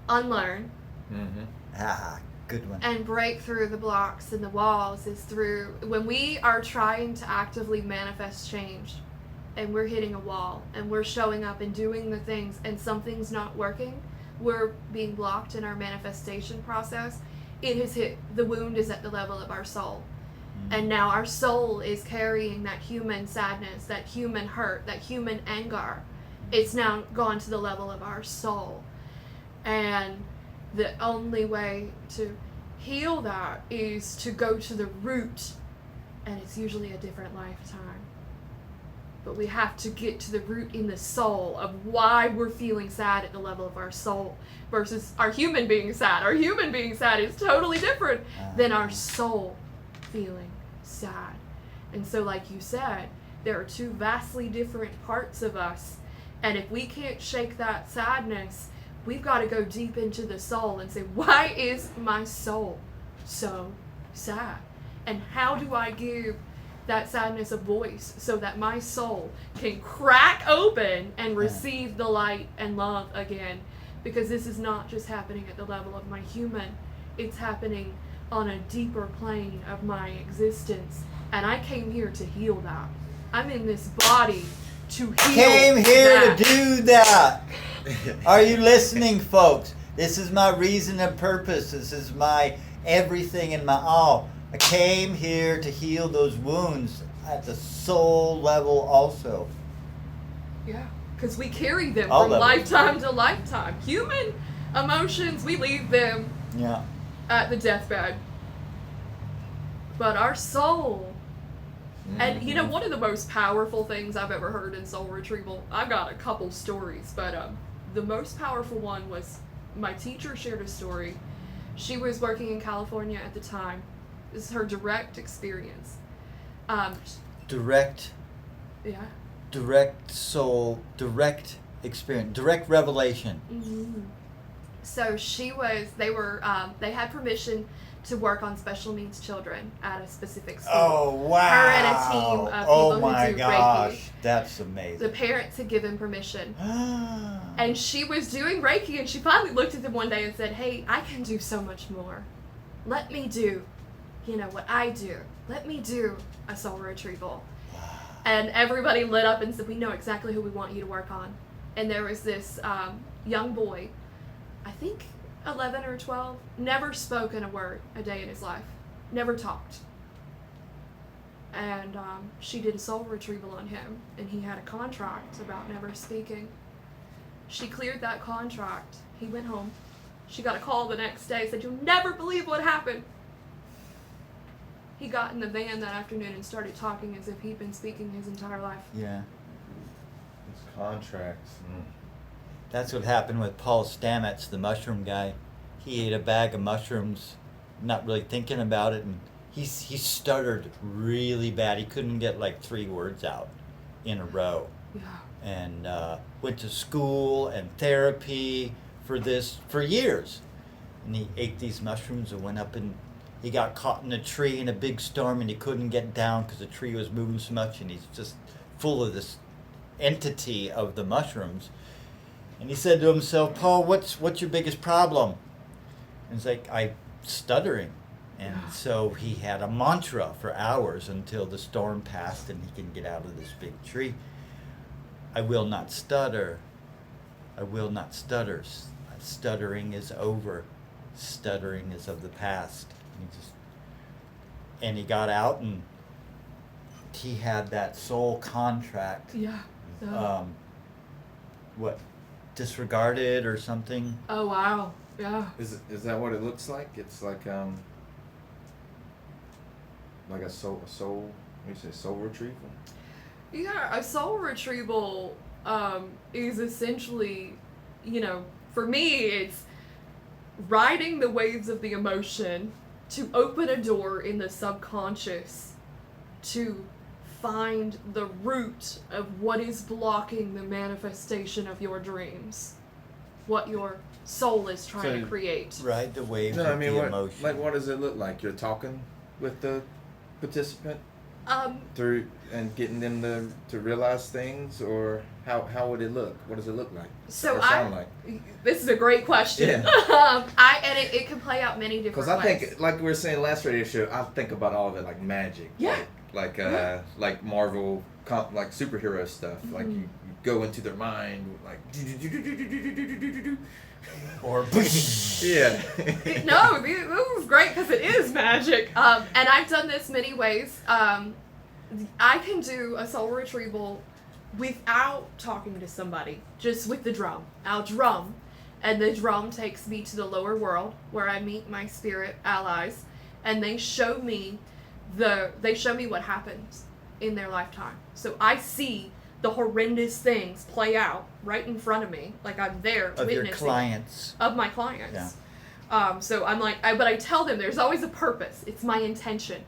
Speaker 1: unlearn
Speaker 3: Mm-hmm.
Speaker 2: Ah, good one.
Speaker 1: and break through the blocks and the walls, is through when we are trying to actively manifest change and we're hitting a wall and we're showing up and doing the things and something's not working, we're being blocked in our manifestation process. It has hit, the wound is at the level of our soul. And now our soul is carrying that human sadness, that human hurt, that human anger. It's now gone to the level of our soul. And the only way to heal that is to go to the root, and it's usually a different lifetime. But we have to get to the root in the soul of why we're feeling sad at the level of our soul versus our human being sad. Our human being sad is totally different than our soul feeling sad. And so, like you said, there are two vastly different parts of us. And if we can't shake that sadness, we've got to go deep into the soul and say, why is my soul so sad? And how do I give that sadness a voice so that my soul can crack open and receive the light and love again? Because this is not just happening at the level of my human, it's happening on a deeper plane of my existence. And I came here to heal that. I'm in this body to heal
Speaker 2: Came here
Speaker 1: that.
Speaker 2: to do that. Are you listening, folks? This is my reason and purpose. This is my everything and my all. I came here to heal those wounds at the soul level also.
Speaker 1: Yeah, because we carry them
Speaker 2: All
Speaker 1: from
Speaker 2: levels.
Speaker 1: lifetime to lifetime. Human emotions, we leave them
Speaker 2: Yeah.
Speaker 1: at the deathbed. But our soul, and you know, one of the most powerful things I've ever heard in soul retrieval, I've got a couple stories, but the most powerful one was my teacher shared a story. She was working in California at the time. This is her direct experience.
Speaker 2: Direct soul, direct experience, direct revelation.
Speaker 1: Mm-hmm. So they had permission to work on special needs children at a specific school.
Speaker 2: Oh, wow.
Speaker 1: Her and a team of people
Speaker 2: oh
Speaker 1: who
Speaker 2: my
Speaker 1: do
Speaker 2: gosh,
Speaker 1: Reiki.
Speaker 2: that's amazing.
Speaker 1: The parents had given permission. And she was doing Reiki, and she finally looked at them one day and said, hey, I can do so much more. Let me do, what I do. Let me do a soul retrieval. And everybody lit up and said, we know exactly who we want you to work on. And there was this young boy, I think 11 or 12, never spoken a word a day in his life. Never talked. And she did a soul retrieval on him, and he had a contract about never speaking. She cleared that contract. He went home. She got a call the next day, said, you'll never believe what happened. He got in the van that afternoon and started talking as if he'd been speaking his entire life.
Speaker 2: Yeah.
Speaker 3: It's contracts.
Speaker 2: That's what happened with Paul Stamets, the mushroom guy. He ate a bag of mushrooms, not really thinking about it, and he stuttered really bad. He couldn't get like 3 words out in a row.
Speaker 1: Yeah.
Speaker 2: And went to school and therapy for years. And he ate these mushrooms and went up, and he got caught in a tree in a big storm, and he couldn't get down because the tree was moving so much, and he's just full of this entity of the mushrooms. And he said to himself, Paul, what's your biggest problem? And it's like, I'm stuttering. And so he had a mantra for hours until the storm passed and he can get out of this big tree. I will not stutter. I will not stutter. Stuttering is over. Stuttering is of the past. And he got out, and he had that soul contract.
Speaker 1: Yeah.
Speaker 2: What, disregarded or something?
Speaker 1: Oh wow. Yeah.
Speaker 3: Is that what it looks like? It's like a soul. What do you say? Soul retrieval.
Speaker 1: Yeah, a soul retrieval is essentially, for me, it's riding the waves of the emotion to open a door in the subconscious to find the root of what is blocking the manifestation of your dreams, what your soul is trying to create.
Speaker 2: Ride the waves of the emotion.
Speaker 3: What does it look like? You're talking with the participant through and getting them to realize things, or how would it look? What does it look like?
Speaker 1: So
Speaker 3: or sound like?
Speaker 1: This is a great question.
Speaker 3: Yeah.
Speaker 1: And it can play out many different ways.
Speaker 3: Because I think, like we were saying last radio show, I think about all of it like magic.
Speaker 1: Yeah.
Speaker 3: Like Marvel, like superhero stuff.
Speaker 1: Mm-hmm.
Speaker 3: Like you go into their mind, like.
Speaker 2: Or
Speaker 3: Yeah.
Speaker 1: No, this is great because it is magic. And I've done this many ways. I can do a soul retrieval without talking to somebody, just with the drum. I'll drum, and the drum takes me to the lower world where I meet my spirit allies, and they show me what happens in their lifetime. So I see the horrendous things play out right in front of me, like I'm there
Speaker 2: of
Speaker 1: witnessing.
Speaker 2: your clients.
Speaker 1: Of my clients.
Speaker 2: Yeah.
Speaker 1: So I'm like, but I tell them there's always a purpose. It's my intention.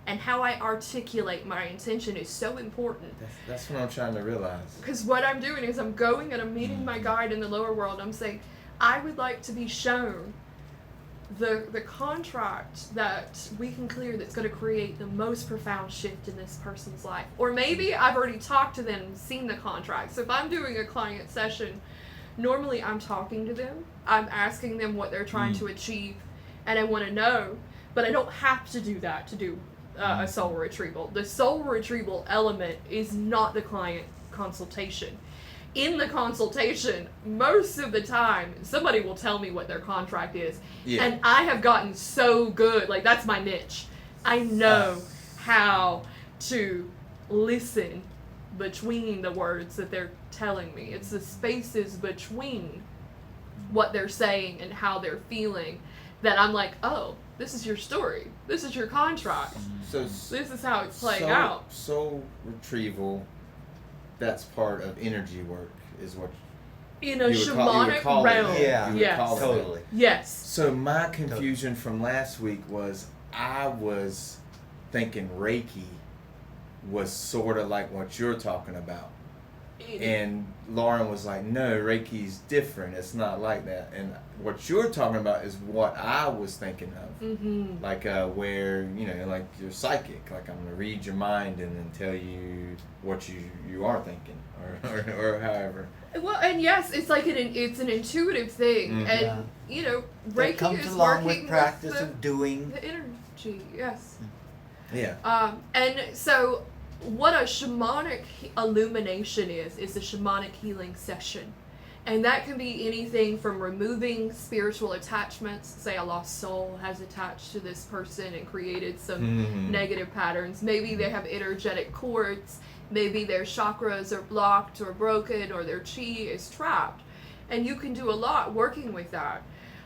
Speaker 1: And how I articulate my intention is so important.
Speaker 3: That's what I'm trying to realize.
Speaker 1: Because what I'm doing is I'm going and I'm meeting my guide in the lower world. I'm saying, I would like to be shown the contract that we can clear that's going to create the most profound shift in this person's life. Or maybe I've already talked to them and seen the contract. So if I'm doing a client session, normally I'm talking to them. I'm asking them what they're trying to achieve, and I want to know. But I don't have to do that to do a soul retrieval. The soul retrieval element is not the client consultation. In the consultation, most of the time, somebody will tell me what their contract is.
Speaker 3: Yeah.
Speaker 1: And I have gotten so good. Like, that's my niche. I know how to listen between the words that they're telling me. It's the spaces between what they're saying and how they're feeling that I'm like, oh, this is your story. This is your contract.
Speaker 3: So
Speaker 1: This is how it's playing out.
Speaker 3: Soul retrieval, that's part of energy work, is what
Speaker 1: In a
Speaker 3: you would
Speaker 1: shamanic
Speaker 3: call it.
Speaker 1: realm.
Speaker 2: Yeah.
Speaker 3: You would
Speaker 1: Yes.
Speaker 3: call it.
Speaker 2: Totally.
Speaker 1: Yes.
Speaker 3: So my confusion from last week was I was thinking Reiki was sort of like what you're talking about. And Lauren was like, no, Reiki's different. It's not like that. And what you're talking about is what I was thinking of.
Speaker 1: Mm-hmm.
Speaker 3: Like where, like you're psychic. Like I'm going to read your mind and then tell you what you are thinking or however.
Speaker 1: Well, and yes, it's like it's an intuitive thing.
Speaker 3: Mhm.
Speaker 1: And,
Speaker 2: That
Speaker 1: Reiki
Speaker 2: comes
Speaker 1: is
Speaker 2: along
Speaker 1: working
Speaker 2: with practice
Speaker 1: with
Speaker 2: of doing.
Speaker 1: the energy. Yes.
Speaker 3: Yeah.
Speaker 1: And so what a shamanic illumination is a shamanic healing session. And that can be anything from removing spiritual attachments. Say a lost soul has attached to this person and created some negative patterns. Maybe they have energetic cords. Maybe their chakras are blocked or broken, or their chi is trapped. And you can do a lot working with that.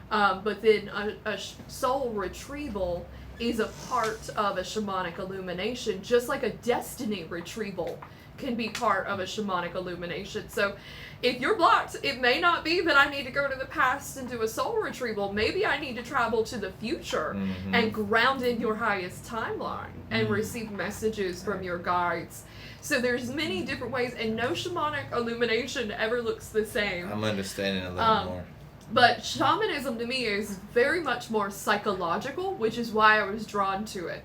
Speaker 1: But then a soul retrieval is a part of a shamanic illumination, just like a destiny retrieval can be part of a shamanic illumination. So if you're blocked, it may not be that I need to go to the past and do a soul retrieval. Maybe I need to travel to the future and ground in your highest timeline and receive messages from your guides. So there's many different ways, and no shamanic illumination ever looks the same.
Speaker 3: I'm understanding a little more.
Speaker 1: But shamanism to me is very much more psychological, which is why I was drawn to it.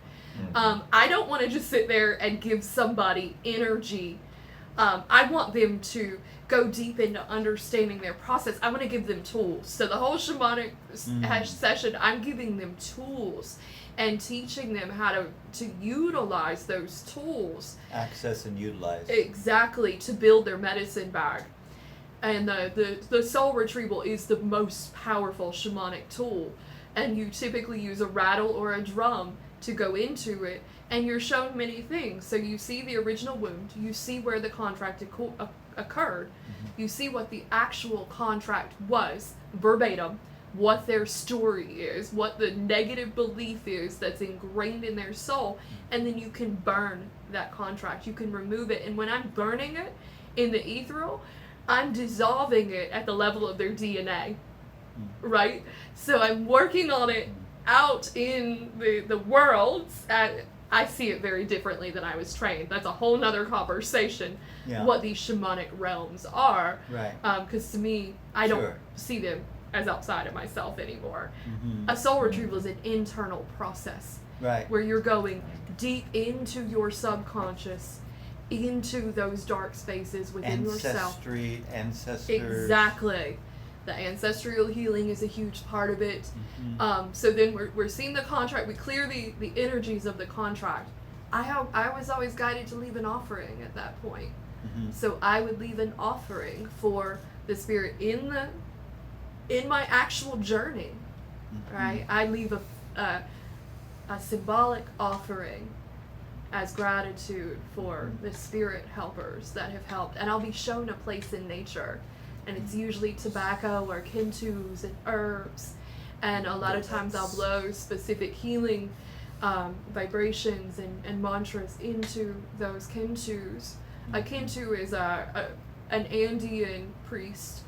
Speaker 1: I don't want to just sit there and give somebody energy. I want them to go deep into understanding their process. I want to give them tools. So the whole shamanic session, I'm giving them tools and teaching them how to utilize those tools.
Speaker 2: Access and utilize.
Speaker 1: Exactly, to build their medicine bag. And the soul retrieval is the most powerful shamanic tool. And you typically use a rattle or a drum to go into it. And you're shown many things. So you see the original wound. You see where the contract occurred.
Speaker 2: Mm-hmm.
Speaker 1: You see what the actual contract was, verbatim. What their story is, what the negative belief is that's ingrained in their soul. And then you can burn that contract. You can remove it. And when I'm burning it in the ethereal, I'm dissolving it at the level of their DNA, right? So I'm working on it out in the world. I see it very differently than I was trained. That's a whole nother conversation, what these shamanic realms are.
Speaker 2: Right.
Speaker 1: Because to me, I don't see them as outside of myself anymore.
Speaker 2: Mm-hmm.
Speaker 1: A soul retrieval is an internal process.
Speaker 2: Right.
Speaker 1: Where you're going deep into your subconscious, into those dark spaces within yourself.
Speaker 2: Ancestors.
Speaker 1: Exactly. The ancestral healing is a huge part of it.
Speaker 2: Mm-hmm.
Speaker 1: So then we're seeing the contract. We clear the energies of the contract. I was always guided to leave an offering at that point.
Speaker 2: Mm-hmm.
Speaker 1: So I would leave an offering for the spirit in my actual journey.
Speaker 2: Mm-hmm.
Speaker 1: Right? I leave a symbolic offering as gratitude for the spirit helpers that have helped. And I'll be shown a place in nature. And it's usually tobacco or kintus and herbs. And a lot of times I'll blow specific healing vibrations and mantras into those kintus. A kintu is an Andean priest.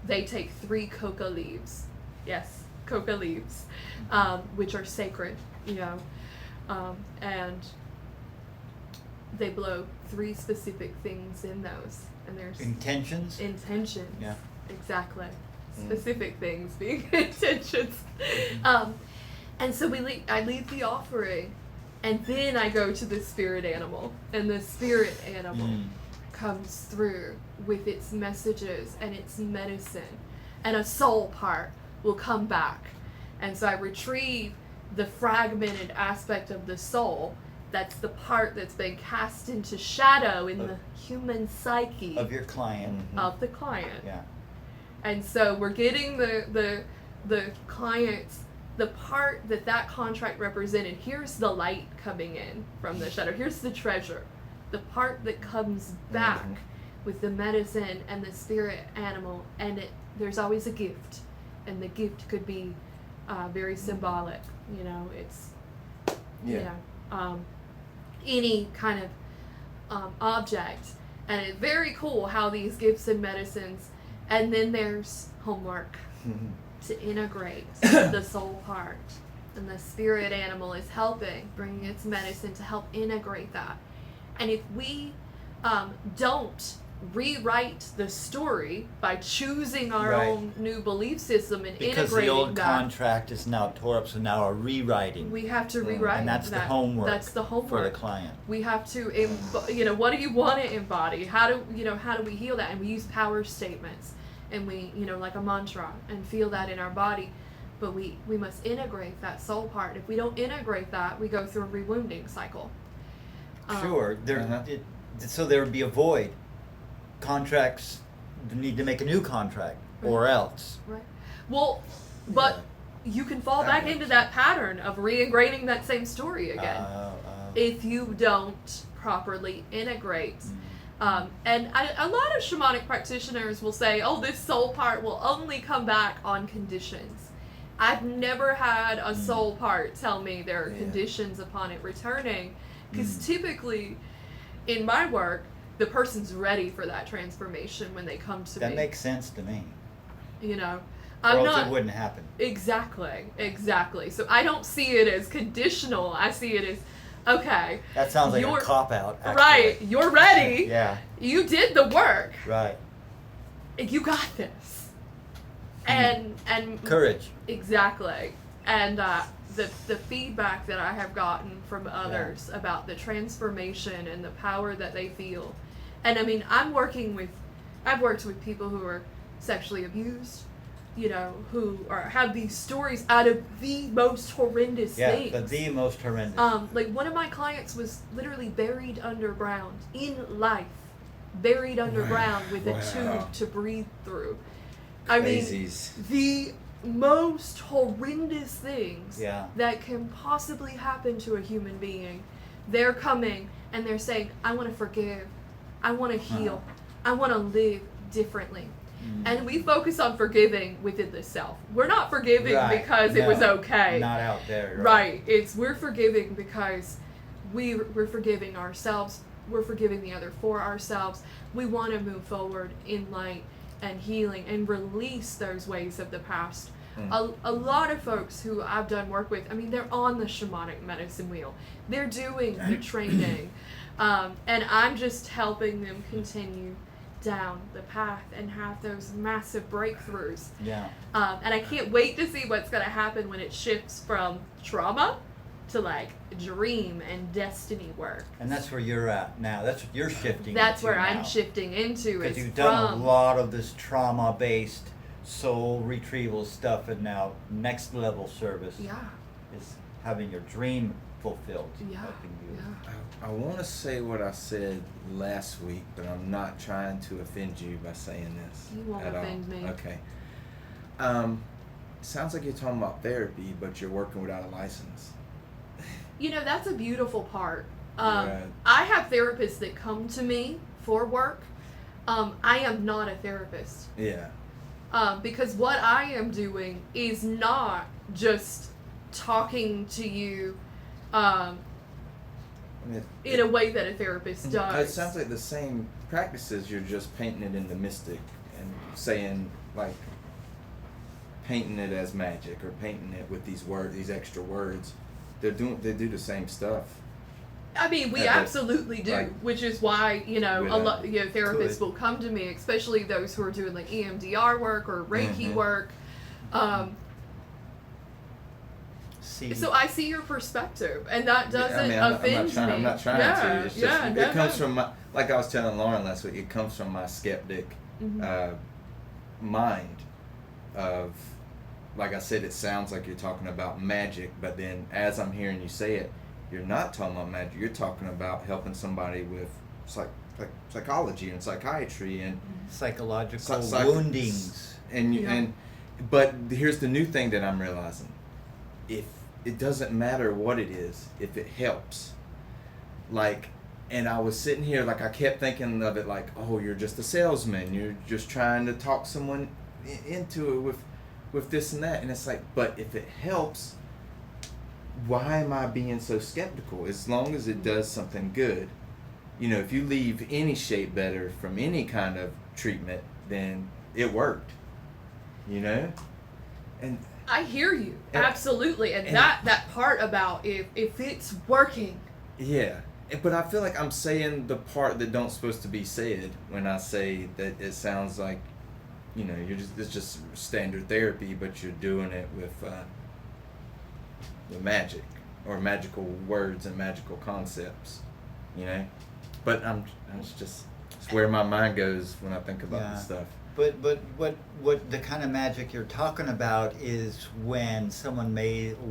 Speaker 1: They take 3 coca leaves. Yes, coca leaves, which are sacred, and they blow 3 specific things in those. And there's
Speaker 2: intentions.
Speaker 1: Yeah. Exactly.
Speaker 3: Mm.
Speaker 1: Specific things being intentions. And so I leave the offering, and then I go to the spirit animal, and the spirit animal comes through with its messages and its medicine, and a soul part will come back. And so I retrieve the fragmented aspect of the soul. That's the part that's been cast into shadow in the human psyche
Speaker 2: of your client.
Speaker 1: of the client.
Speaker 2: Yeah.
Speaker 1: And so we're getting the clients, the part that contract represented. Here's the light coming in from the shadow. Here's the treasure. The part that comes back with the medicine and the spirit animal. And there's always a gift. And the gift could be very symbolic. It's, any kind of object. And it's very cool how these gifts and medicines, and then there's homework to integrate the soul part. And the spirit animal is helping, bringing its medicine to help integrate that. And if we don't rewrite the story by choosing our own new belief system and
Speaker 2: because
Speaker 1: integrating
Speaker 2: the old
Speaker 1: that,
Speaker 2: contract is now tore up, so now a rewriting.
Speaker 1: we have to rewrite
Speaker 2: and that's
Speaker 1: that.
Speaker 2: the homework.
Speaker 1: That's the homework
Speaker 2: for the client.
Speaker 1: We have to, what do you want to embody? How do we heal that? And we use power statements, and we, like a mantra, and feel that in our body. But we must integrate that soul part. If we don't integrate that, we go through a rewounding cycle.
Speaker 2: Sure. So there would be a void. Contracts need to make a new contract, or else.
Speaker 1: Right. Well, but you can fall back into that pattern of reingraining that same story again if you don't properly integrate. And a lot of shamanic practitioners will say, oh, this soul part will only come back on conditions. I've never had a soul part tell me there are conditions upon it returning, because typically in my work, the person's ready for that transformation when they come to me.
Speaker 2: That makes sense to me.
Speaker 1: I'm
Speaker 2: not. It wouldn't happen.
Speaker 1: Exactly. So I don't see it as conditional. I see it as, okay.
Speaker 2: That sounds like a cop-out, actually.
Speaker 1: Right. You're ready.
Speaker 2: Yeah.
Speaker 1: You did the work.
Speaker 2: Right.
Speaker 1: You got this. And
Speaker 2: courage.
Speaker 1: Exactly. And the feedback that I have gotten from others about the transformation and the power that they feel. And I mean, I've worked with people who are sexually abused, who have these stories out of the most horrendous things.
Speaker 2: Yeah, the most horrendous.
Speaker 1: Like one of my clients was literally buried underground in life buried underground with a
Speaker 3: Wow.
Speaker 1: tube to breathe through. I mean,
Speaker 3: Crazies.
Speaker 1: the most horrendous things
Speaker 2: Yeah.
Speaker 1: that can possibly happen to a human being, they're coming and they're saying, I want to forgive, I want to heal, I want to live differently. And we focus on forgiving within the self. We're not forgiving
Speaker 2: Right.
Speaker 1: because it was
Speaker 2: No,
Speaker 1: okay.
Speaker 2: Not out there.
Speaker 1: Right. It's we're forgiving because we're forgiving ourselves. We're forgiving the other for ourselves. We want to move forward in light and healing and release those ways of the past. A lot of folks who I've done work with, I mean, they're on the shamanic medicine wheel. They're doing the training. And I'm just helping them continue down the path and have those massive breakthroughs.
Speaker 2: Yeah.
Speaker 1: And I can't wait to see what's going to happen when it shifts from trauma to like dream and destiny work.
Speaker 2: And that's where you're at now. That's what you're shifting.
Speaker 1: That's where
Speaker 2: into
Speaker 1: I'm
Speaker 2: now.
Speaker 1: shifting into.
Speaker 2: Because
Speaker 1: Is
Speaker 2: you've done
Speaker 1: from
Speaker 2: a lot of this trauma-based soul retrieval stuff, and now next level service
Speaker 1: Yeah,
Speaker 2: is having your dream fulfilled,
Speaker 1: yeah,
Speaker 2: helping you.
Speaker 1: yeah.
Speaker 3: I want to say what I said last week, but I'm not trying to offend you by saying this.
Speaker 1: You won't
Speaker 3: at
Speaker 1: offend
Speaker 3: all.
Speaker 1: me.
Speaker 3: Okay. Sounds like you're talking about therapy, but you're working without a license.
Speaker 1: You know, that's a beautiful part.
Speaker 3: Yeah.
Speaker 1: I have therapists that come to me for work. I am not a therapist.
Speaker 3: Yeah.
Speaker 1: Because what I am doing is not just talking to you
Speaker 3: I mean,
Speaker 1: in a way that a therapist does.
Speaker 3: It sounds like the same practices. You're just painting it in the mystic and saying like painting it as magic or painting it with these words, these extra words. They do the same stuff.
Speaker 1: I mean, we
Speaker 3: Yeah, but,
Speaker 1: absolutely do,
Speaker 3: like,
Speaker 1: which is why, you know,
Speaker 3: with
Speaker 1: a lot, you know, therapists
Speaker 2: could.
Speaker 1: will come to me, especially those who are doing like EMDR work or Reiki
Speaker 3: Mhm.
Speaker 1: work.
Speaker 2: See,
Speaker 1: So I see your perspective, and that
Speaker 3: Yeah,
Speaker 1: doesn't
Speaker 3: I'm
Speaker 1: offend
Speaker 3: not
Speaker 1: me.
Speaker 3: I'm not trying
Speaker 1: yeah,
Speaker 3: to. It's just
Speaker 1: yeah,
Speaker 3: it
Speaker 1: no,
Speaker 3: comes
Speaker 1: no.
Speaker 3: from my, like I was telling Lauren last week. It comes from my skeptic
Speaker 1: Mhm.
Speaker 3: mind of, like I said, it sounds like you're talking about magic, but then as I'm hearing you say it, you're not talking about magic. You're talking about helping somebody with psychology and psychiatry and
Speaker 2: psychological
Speaker 3: Psych-
Speaker 2: woundings.
Speaker 3: and
Speaker 1: Yeah.
Speaker 3: and but here's the new thing that I'm realizing: if it doesn't matter what it is, if it helps, like. And I was sitting here, like I kept thinking of it like, oh, you're just a salesman. You're just trying to talk someone into it with this and that. And it's like, but if it helps, why am I being so skeptical? As long as it does something good. You know, if you leave any shape better from any kind of treatment, then it worked. You know? And
Speaker 1: I hear you,
Speaker 3: And-
Speaker 1: absolutely, and
Speaker 3: and-
Speaker 1: that part about if it's working.
Speaker 3: yeah. But I feel like I'm saying the part that don't supposed to be said when I say that it sounds like, you know, it's just standard therapy, but you're doing it with magic or magical words and magical concepts, you know. But it's where my mind goes when I think about
Speaker 2: Yeah.
Speaker 3: this stuff.
Speaker 2: But what the kind of magic you're talking about is when someone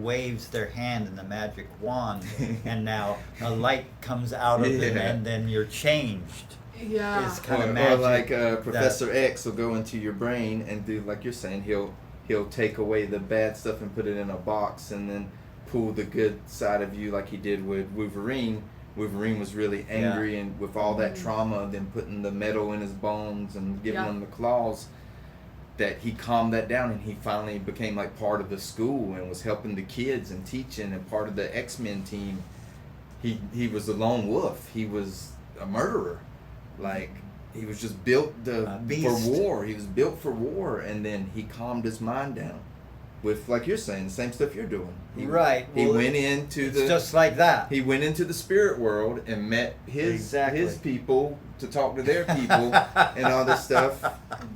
Speaker 2: waves their hand in the magic wand and now a light comes out of them
Speaker 3: Yeah.
Speaker 2: and then you're changed.
Speaker 1: Yeah.
Speaker 2: It's kind
Speaker 3: Or
Speaker 2: of magic.
Speaker 3: like Professor X will go into your brain and do like you're saying. He'll take away the bad stuff and put it in a box and then pull the good side of you like he did with Wolverine. Wolverine was really angry and with all that trauma, then putting the metal in his bones and giving
Speaker 1: Yeah.
Speaker 3: him the claws, that he calmed that down and he finally became like part of the school and was helping the kids and teaching and part of the X-Men team. He was a lone wolf. He was a murderer. Like he was just built for
Speaker 2: beast.
Speaker 3: war. He was built for war, and then he calmed his mind down with, like you're saying, the same stuff you're doing.
Speaker 2: Right.
Speaker 3: He
Speaker 2: Well,
Speaker 3: went into
Speaker 2: It's just like that.
Speaker 3: he went into the spirit world and met his people to talk to their people and all this stuff.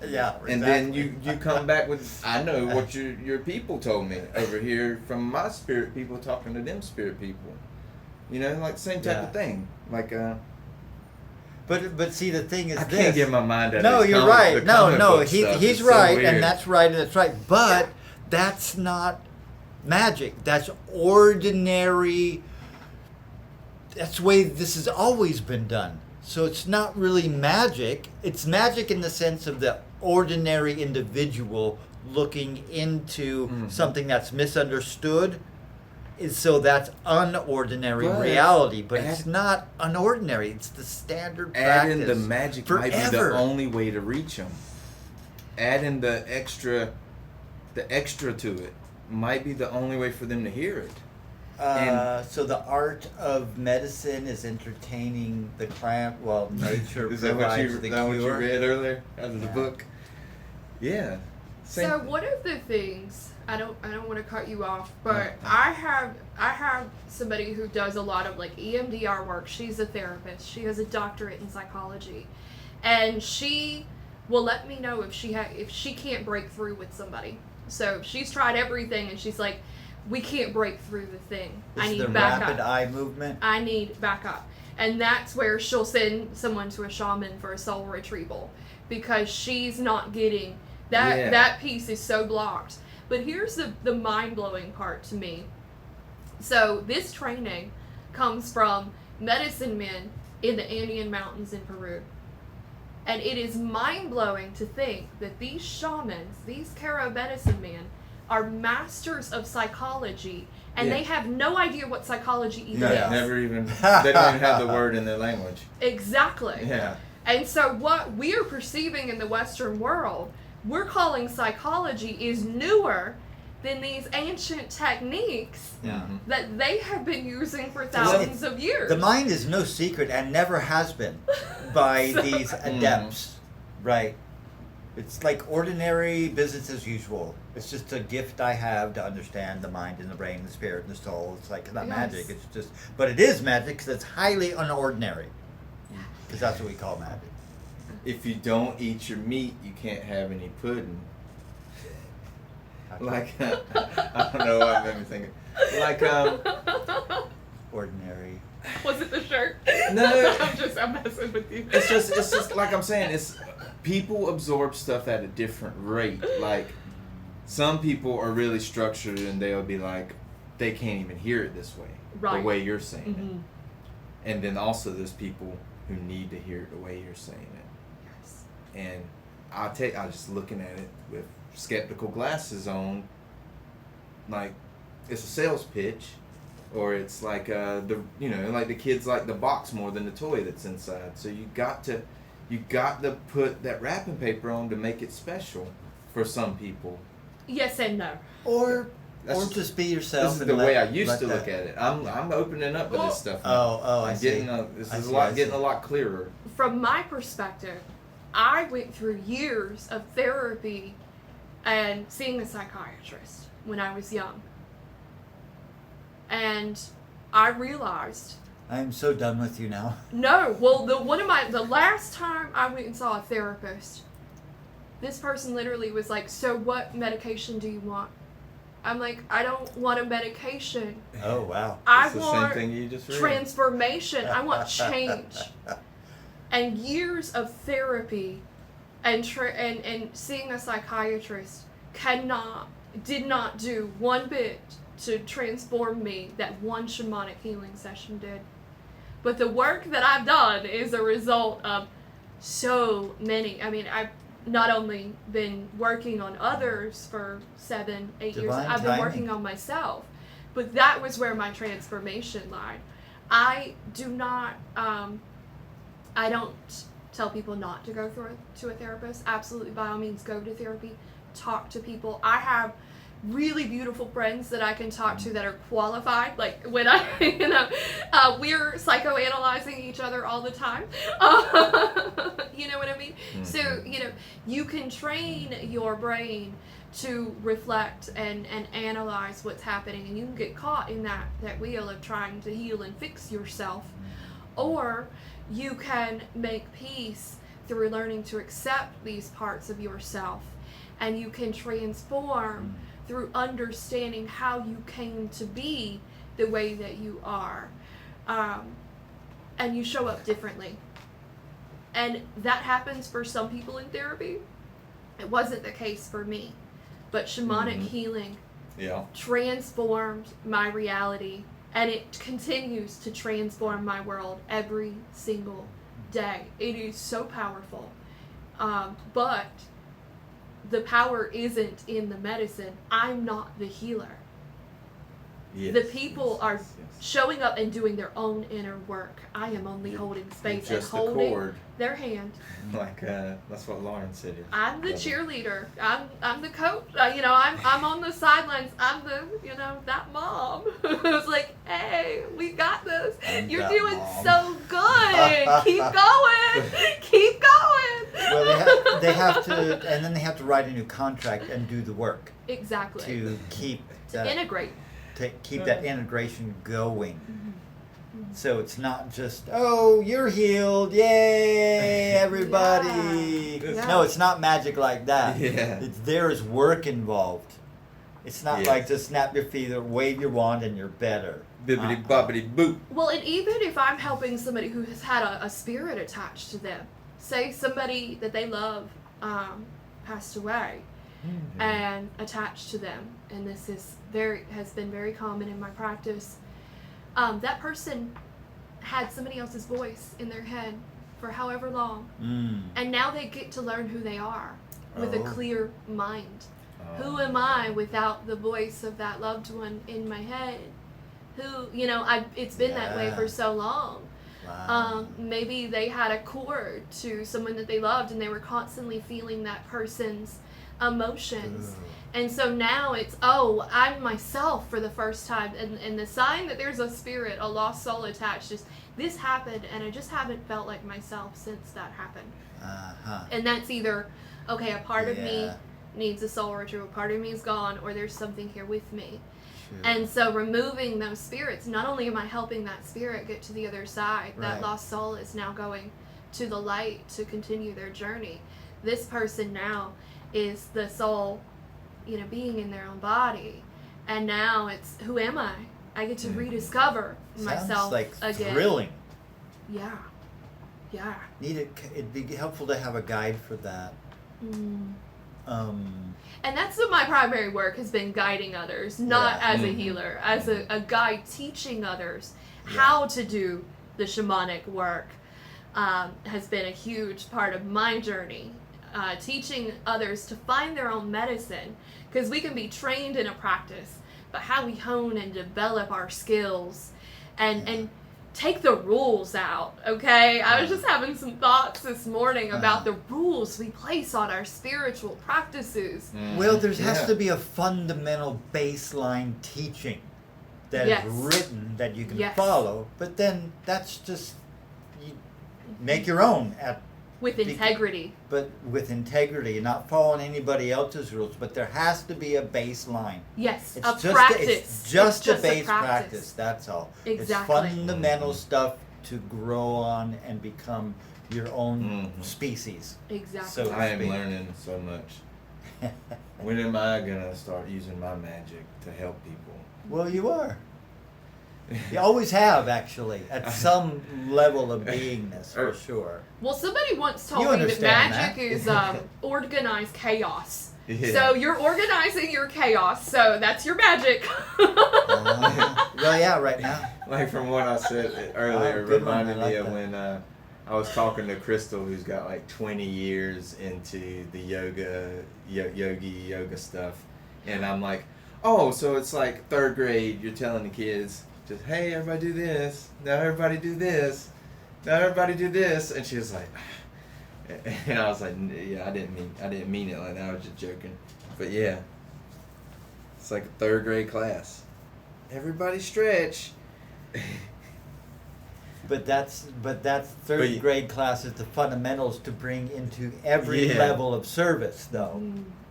Speaker 2: Yeah.
Speaker 3: And then you come back with, I know what your people told me over here from my spirit people talking to them spirit people. You know, like same type of thing. Like
Speaker 2: But see, the thing is
Speaker 3: I
Speaker 2: this.
Speaker 3: can't get my mind out
Speaker 2: No,
Speaker 3: of
Speaker 2: you're
Speaker 3: the
Speaker 2: right. No,
Speaker 3: comic
Speaker 2: no,
Speaker 3: book stuff.
Speaker 2: he's
Speaker 3: It's so
Speaker 2: right,
Speaker 3: weird.
Speaker 2: and that's right, and that's right. But that's not magic. That's ordinary. That's the way this has always been done. So it's not really magic. It's magic in the sense of the ordinary individual looking into something that's misunderstood. So that's unordinary
Speaker 3: But
Speaker 2: reality, but it's not unordinary. It's the standard practice.
Speaker 3: Adding the magic might be the
Speaker 2: forever.
Speaker 3: only way to reach them. Adding the extra to it might be the only way for them to hear it.
Speaker 2: So the art of medicine is entertaining the cramp while nature
Speaker 3: Is that
Speaker 2: provides
Speaker 3: what
Speaker 2: the
Speaker 3: you
Speaker 2: cure.
Speaker 3: read earlier out of the
Speaker 2: Yeah.
Speaker 3: book? Yeah. Same
Speaker 1: So
Speaker 3: thing.
Speaker 1: one of the things I don't want to cut you off, but
Speaker 3: No.
Speaker 1: I have somebody who does a lot of like EMDR work. She's a therapist. She has a doctorate in psychology, and she will let me know if she can't break through with somebody. So she's tried everything, and she's like, we can't break through the thing. I
Speaker 2: It's
Speaker 1: need
Speaker 2: the
Speaker 1: backup.
Speaker 2: rapid eye movement.
Speaker 1: I need backup. And that's where she'll send someone to a shaman for a soul retrieval, because she's not getting that.
Speaker 3: Yeah.
Speaker 1: That piece is so blocked. But here's the mind-blowing part to me. So this training comes from medicine men in the Andean Mountains in Peru. And it is mind-blowing to think that these shamans, these Karo medicine men, are masters of psychology, and
Speaker 3: Yeah.
Speaker 1: they have no idea what psychology even
Speaker 2: No,
Speaker 1: is.
Speaker 2: yeah.
Speaker 3: Never even. They don't even have the word in their language.
Speaker 1: Exactly.
Speaker 3: Yeah.
Speaker 1: And so what we are perceiving in the Western world, we're calling psychology, is newer than these ancient techniques
Speaker 2: Yeah.
Speaker 1: that they have been using for thousands of years.
Speaker 2: The mind is no secret and never has been by
Speaker 1: So-
Speaker 2: these adepts, right? It's like ordinary business as usual. It's just a gift I have to understand the mind and the brain and the spirit and the soul. It's like, it's not
Speaker 1: Yes.
Speaker 2: magic. It's just, but it is magic because it's highly unordinary. Because that's what we call magic.
Speaker 3: If you don't eat your meat, you can't have any pudding. Like, I don't know why I made me think. Like,
Speaker 2: Ordinary.
Speaker 1: Was it the shirt?
Speaker 3: No.
Speaker 1: I'm messing with you.
Speaker 3: it's just like I'm saying. It's people absorb stuff at a different rate. Like, some people are really structured and they'll be like, they can't even hear it this way,
Speaker 1: Right.
Speaker 3: the way you're saying
Speaker 1: Mhm.
Speaker 3: it. And then also there's people who need to hear it the way you're saying it.
Speaker 1: Yes.
Speaker 3: And I was just looking at it with skeptical glasses on, like it's a sales pitch, or it's like like the kids like the box more than the toy that's inside. So you got to put that wrapping paper on to make it special for some people.
Speaker 1: Yes and no.
Speaker 2: Or
Speaker 3: That's-
Speaker 2: just be yourself.
Speaker 3: This is
Speaker 2: and
Speaker 3: the
Speaker 2: let-
Speaker 3: way I used
Speaker 2: let
Speaker 3: to
Speaker 2: that-
Speaker 3: look at it. I'm opening up to
Speaker 1: Well-
Speaker 3: this stuff. Now.
Speaker 2: I
Speaker 3: I'm
Speaker 2: see.
Speaker 3: getting this
Speaker 2: I
Speaker 3: is
Speaker 2: see, I see.
Speaker 3: getting a lot clearer.
Speaker 1: From my perspective, I went through years of therapy and seeing a psychiatrist when I was young. And I realized,
Speaker 2: I'm so done with you now.
Speaker 1: no, well, the last time I went and saw a therapist, this person literally was like, so what medication do you want? I'm like, I don't want a medication.
Speaker 2: Oh, wow.
Speaker 1: I
Speaker 3: It's the
Speaker 1: want
Speaker 3: same thing you just read.
Speaker 1: transformation. I want change. And years of therapy and seeing a psychiatrist did not do one bit to transform me that one shamanic healing session did. But the work that I've done is a result of so many. I mean, I've not only been working on others for 7, 8 years,
Speaker 2: Divine
Speaker 1: I've been
Speaker 2: timing.
Speaker 1: working on myself. But that was where my transformation lied. I do not, I don't tell people not to go to a therapist. Absolutely, by all means, go to therapy, talk to people. I have really beautiful friends that I can talk to that are qualified. Like when we're psychoanalyzing each other all the time. You know what I mean?
Speaker 3: Mm-hmm.
Speaker 1: So, you can train your brain to reflect and analyze what's happening, and you can get caught in that wheel of trying to heal and fix yourself. Or you can make peace through learning to accept these parts of yourself, and you can transform through understanding how you came to be the way that you are, and you show up differently. And that happens for some people in therapy. It wasn't the case for me, but shamanic healing
Speaker 3: Yeah.
Speaker 1: transformed my reality, and it continues to transform my world every single day. It is so powerful. But the power isn't in the medicine. I'm not the healer.
Speaker 3: Yes,
Speaker 1: The people are
Speaker 3: yes.
Speaker 1: showing up and doing their own inner work. I am only holding space and
Speaker 3: Just the
Speaker 1: holding
Speaker 3: cord.
Speaker 1: their hand.
Speaker 3: Like that's what Lauren said.
Speaker 1: I'm the
Speaker 3: Yeah.
Speaker 1: cheerleader. I'm the coach. I'm on the sidelines. I'm the that mom. It's like, hey, we got this.
Speaker 2: I'm
Speaker 1: You're
Speaker 2: that
Speaker 1: doing
Speaker 2: mom."
Speaker 1: so good. Keep going. Keep going.
Speaker 2: Well, they have to, and then they have to write a new contract and do the work
Speaker 1: Exactly.
Speaker 2: to keep
Speaker 1: To
Speaker 2: that,
Speaker 1: integrate.
Speaker 2: to keep that integration going.
Speaker 1: Mm-hmm.
Speaker 2: So it's not just, oh, you're healed, yay, everybody.
Speaker 1: Yeah.
Speaker 2: No, it's not magic like that.
Speaker 3: Yeah.
Speaker 2: There's work involved. It's not
Speaker 3: Yes.
Speaker 2: like just snap your feet or wave your wand and you're better.
Speaker 3: Bibbidi bobbidi boop.
Speaker 1: Well, and even if I'm helping somebody who has had a spirit attached to them, say somebody that they love passed away and attached to them, and this is has been very common in my practice. That person had somebody else's voice in their head for however long, and now they get to learn who they are with a
Speaker 3: Oh.
Speaker 1: clear mind.
Speaker 3: Oh.
Speaker 1: Who am I without the voice of that loved one in my head? Who, it's been that way
Speaker 2: Yeah.
Speaker 1: for so long.
Speaker 2: Wow.
Speaker 1: Maybe they had a cord to someone that they loved and they were constantly feeling that person's emotions.
Speaker 2: Ooh.
Speaker 1: And so now it's, I'm myself for the first time. And the sign that there's a spirit, a lost soul attached is, this happened and I just haven't felt like myself since that happened.
Speaker 2: Uh-huh.
Speaker 1: And that's either, okay, a part of me
Speaker 2: Yeah.
Speaker 1: needs a soul retrieval, a part of me is gone, or there's something here with me.
Speaker 2: Sure.
Speaker 1: And so removing those spirits, not only am I helping that spirit get to the other side, that
Speaker 2: Right.
Speaker 1: lost soul is now going to the light to continue their journey. This person now is the soul, being in their own body. And now it's, who am I? I get to rediscover myself
Speaker 2: Sounds like
Speaker 1: again.
Speaker 2: thrilling.
Speaker 1: Yeah. Yeah.
Speaker 2: It'd be helpful to have a guide for that.
Speaker 1: And that's what my primary work has been, guiding others, not
Speaker 2: Yeah.
Speaker 1: as a healer, as a guide teaching others how to do the shamanic work has been a huge part of my journey. Teaching others to find their own medicine, because we can be trained in a practice, but how we hone and develop our skills and take the rules out, okay? I was just having some thoughts this morning about the rules we place on our spiritual practices.
Speaker 2: Well, there has
Speaker 3: Yeah.
Speaker 2: to be a fundamental baseline teaching that
Speaker 1: Yes.
Speaker 2: is written that you can
Speaker 1: Yes.
Speaker 2: follow, but then that's just, you make your own,
Speaker 1: With integrity.
Speaker 2: but with integrity, not following anybody else's rules, but there has to be a baseline.
Speaker 1: Yes,
Speaker 2: It's
Speaker 1: a
Speaker 2: just
Speaker 1: practice.
Speaker 2: It's just a
Speaker 1: It's
Speaker 2: base practice, that's all.
Speaker 1: Exactly.
Speaker 2: It's fundamental stuff to grow on and become your own species.
Speaker 1: Exactly.
Speaker 2: So-
Speaker 3: I am
Speaker 2: speak.
Speaker 3: learning so much. When am I gonna start using my magic to help people?
Speaker 2: Well, you are. You always have, actually, at some level of beingness, for sure.
Speaker 1: Well, somebody once told
Speaker 2: You
Speaker 1: me that
Speaker 2: understand
Speaker 1: magic
Speaker 2: that.
Speaker 1: is organized chaos.
Speaker 3: Yeah.
Speaker 1: So you're organizing your chaos, so that's your magic.
Speaker 2: Well, yeah, right now.
Speaker 3: Like from what I said earlier,
Speaker 2: Oh, good one,
Speaker 3: reminded
Speaker 2: I like
Speaker 3: me of
Speaker 2: that.
Speaker 3: when I was talking to Crystal, who's got like 20 years into the yoga stuff, and I'm like, oh, so it's like 3rd grade. You're telling the kids, just hey, everybody do this. Now everybody do this. Now everybody do this. And she was like, and I was like, yeah, I didn't mean it like that. I was just joking. But yeah, it's like a 3rd grade class. Everybody stretch.
Speaker 2: But that's third
Speaker 3: But you-
Speaker 2: grade class is the fundamentals to bring into every
Speaker 3: Yeah.
Speaker 2: level of service, though.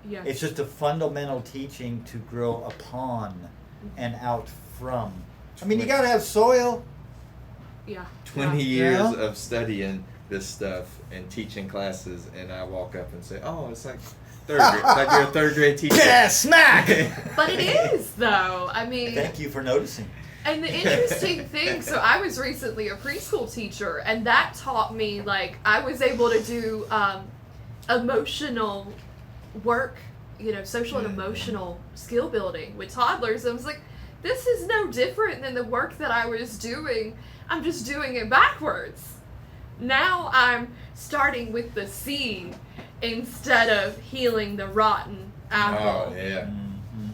Speaker 1: Yes.
Speaker 2: It's just a fundamental teaching to grow upon and out from. I mean, you gotta have soil.
Speaker 1: Yeah.
Speaker 3: 20
Speaker 1: Yeah.
Speaker 3: years
Speaker 2: Yeah.
Speaker 3: of studying this stuff and teaching classes, and I walk up and say, oh, it's like 3rd grade. It's like you're a 3rd grade teacher.
Speaker 2: Yeah, smack!
Speaker 1: But it is, though. I mean,
Speaker 2: Thank you for noticing.
Speaker 1: and the interesting thing, so I was recently a preschool teacher, and that taught me, like, I was able to do emotional work, social and emotional skill building with toddlers. I was like, this is no different than the work that I was doing. I'm just doing it backwards. Now I'm starting with the seed instead of healing the rotten apple.
Speaker 3: Oh yeah.
Speaker 2: Mhm.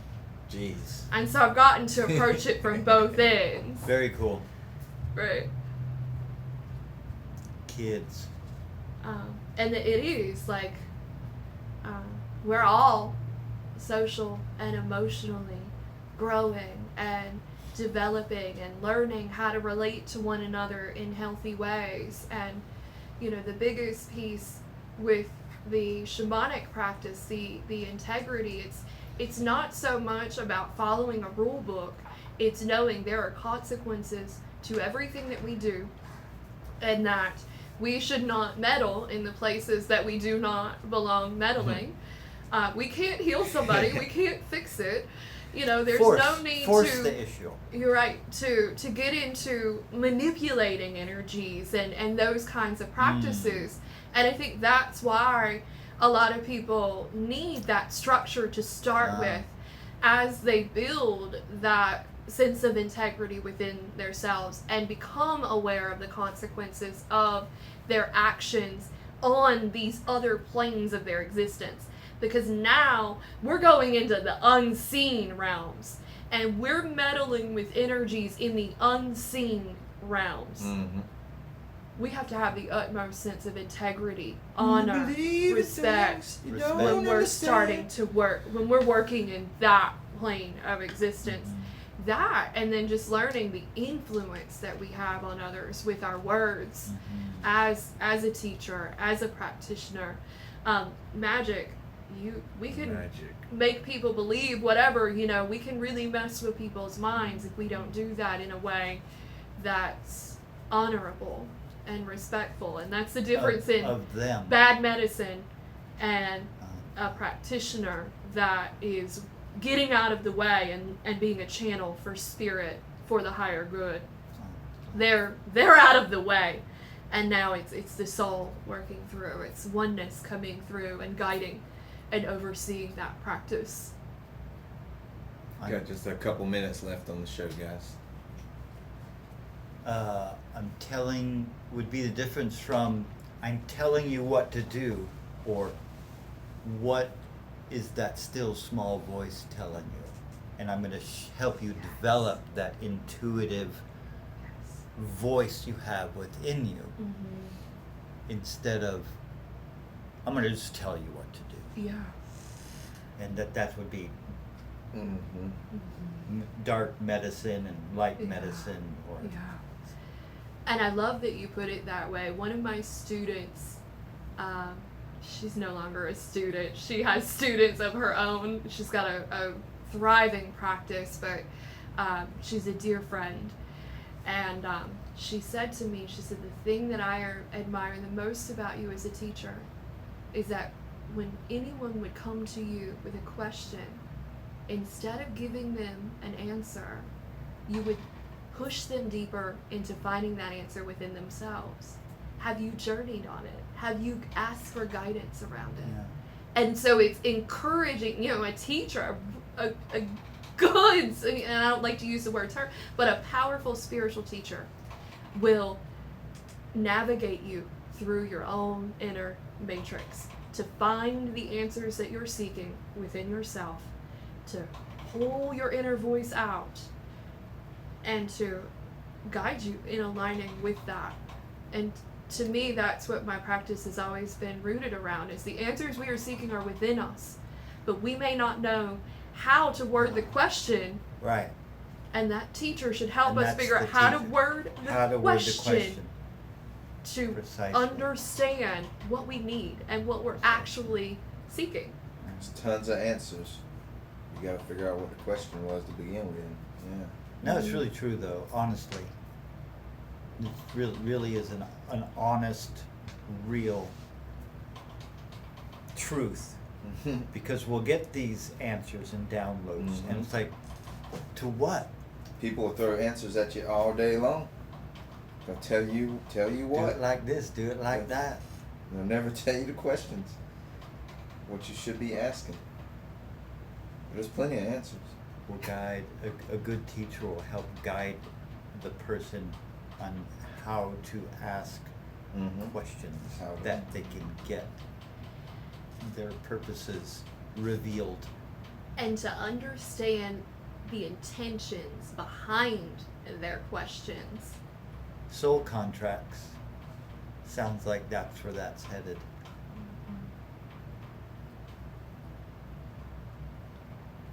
Speaker 3: Jeez.
Speaker 1: And so I've gotten to approach it from both ends.
Speaker 2: Very cool.
Speaker 1: Right.
Speaker 2: Kids.
Speaker 1: And it is like we're all social and emotionally growing and developing and learning how to relate to one another in healthy ways. And the biggest piece with the shamanic practice, the integrity, it's not so much about following a rule book. It's knowing there are consequences to everything that we do, and that we should not meddle in the places that we do not belong meddling. We can't heal somebody. We can't fix it. There's no need
Speaker 2: force
Speaker 1: to.
Speaker 2: the issue.
Speaker 1: You're right. To get into manipulating energies and those kinds of practices. And I think that's why a lot of people need that structure to start with, as they build that sense of integrity within themselves and become aware of the consequences of their actions on these other planes of their existence. Because now we're going into the unseen realms, and we're meddling with energies in the unseen realms.
Speaker 3: Mm-hmm.
Speaker 1: We have to have the utmost sense of integrity, honor, respect when we're starting to work, when we're working in that plane of existence. That, and then just learning the influence that we have on others with our words, as a teacher, as a practitioner. Magic. We can make people believe whatever, we can really mess with people's minds if we don't do that in a way that's honorable and respectful. And that's the difference
Speaker 2: of them.
Speaker 1: bad medicine and a practitioner that is getting out of the way and being a channel for spirit for the higher good. They're out of the way, and now it's the soul working through. It's oneness coming through and guiding and overseeing that practice.
Speaker 3: Got just a couple minutes left on the show, guys.
Speaker 2: Would be the difference from I'm telling you what to do, or what is that still small voice telling you? And I'm going to help you develop that intuitive voice you have within you, instead of I'm going to just tell you what to do.
Speaker 1: Yeah.
Speaker 2: And that would be dark medicine and light medicine, or
Speaker 1: And I love that you put it that way. One of my students, she's no longer a student. She has students of her own. She's got a thriving practice, but she's a dear friend. And she said to me, she said, the thing that I admire the most about you as a teacher is that when anyone would come to you with a question, instead of giving them an answer, you would push them deeper into finding that answer within themselves. Have you journeyed on it? Have you asked for guidance around it?
Speaker 2: Yeah.
Speaker 1: And so it's encouraging, a teacher, a good, and I don't like to use the word term, but a powerful spiritual teacher will navigate you through your own inner matrix to find the answers that you're seeking within yourself, to pull your inner voice out, and to guide you in aligning with that. And to me, that's what my practice has always been rooted around, is the answers we are seeking are within us, but we may not know how to word the question.
Speaker 2: Right.
Speaker 1: And that teacher should help
Speaker 2: And
Speaker 1: us
Speaker 2: that's
Speaker 1: figure out
Speaker 2: the
Speaker 1: how to
Speaker 2: teacher.
Speaker 1: word
Speaker 2: How to
Speaker 1: the
Speaker 2: word the
Speaker 1: question
Speaker 2: question.
Speaker 1: to
Speaker 2: Precisely.
Speaker 1: understand what we need and what we're actually seeking.
Speaker 3: There's tons of answers. You got to figure out what the question was to begin with. Yeah.
Speaker 2: No, it's really true though, honestly. It really is an honest, real truth. Because we'll get these answers and downloads, and it's like, to what?
Speaker 3: People will throw answers at you all day long. They'll tell you
Speaker 2: Do
Speaker 3: what.
Speaker 2: it like this, do it like that.
Speaker 3: They'll never tell you the questions. What you should be asking. There's plenty of answers.
Speaker 2: Will guide, a good teacher will help guide the person on how to ask questions
Speaker 3: How to-
Speaker 2: that they can get their purposes revealed.
Speaker 1: And to understand the intentions behind their questions.
Speaker 2: Soul contracts. Sounds like that's where that's headed.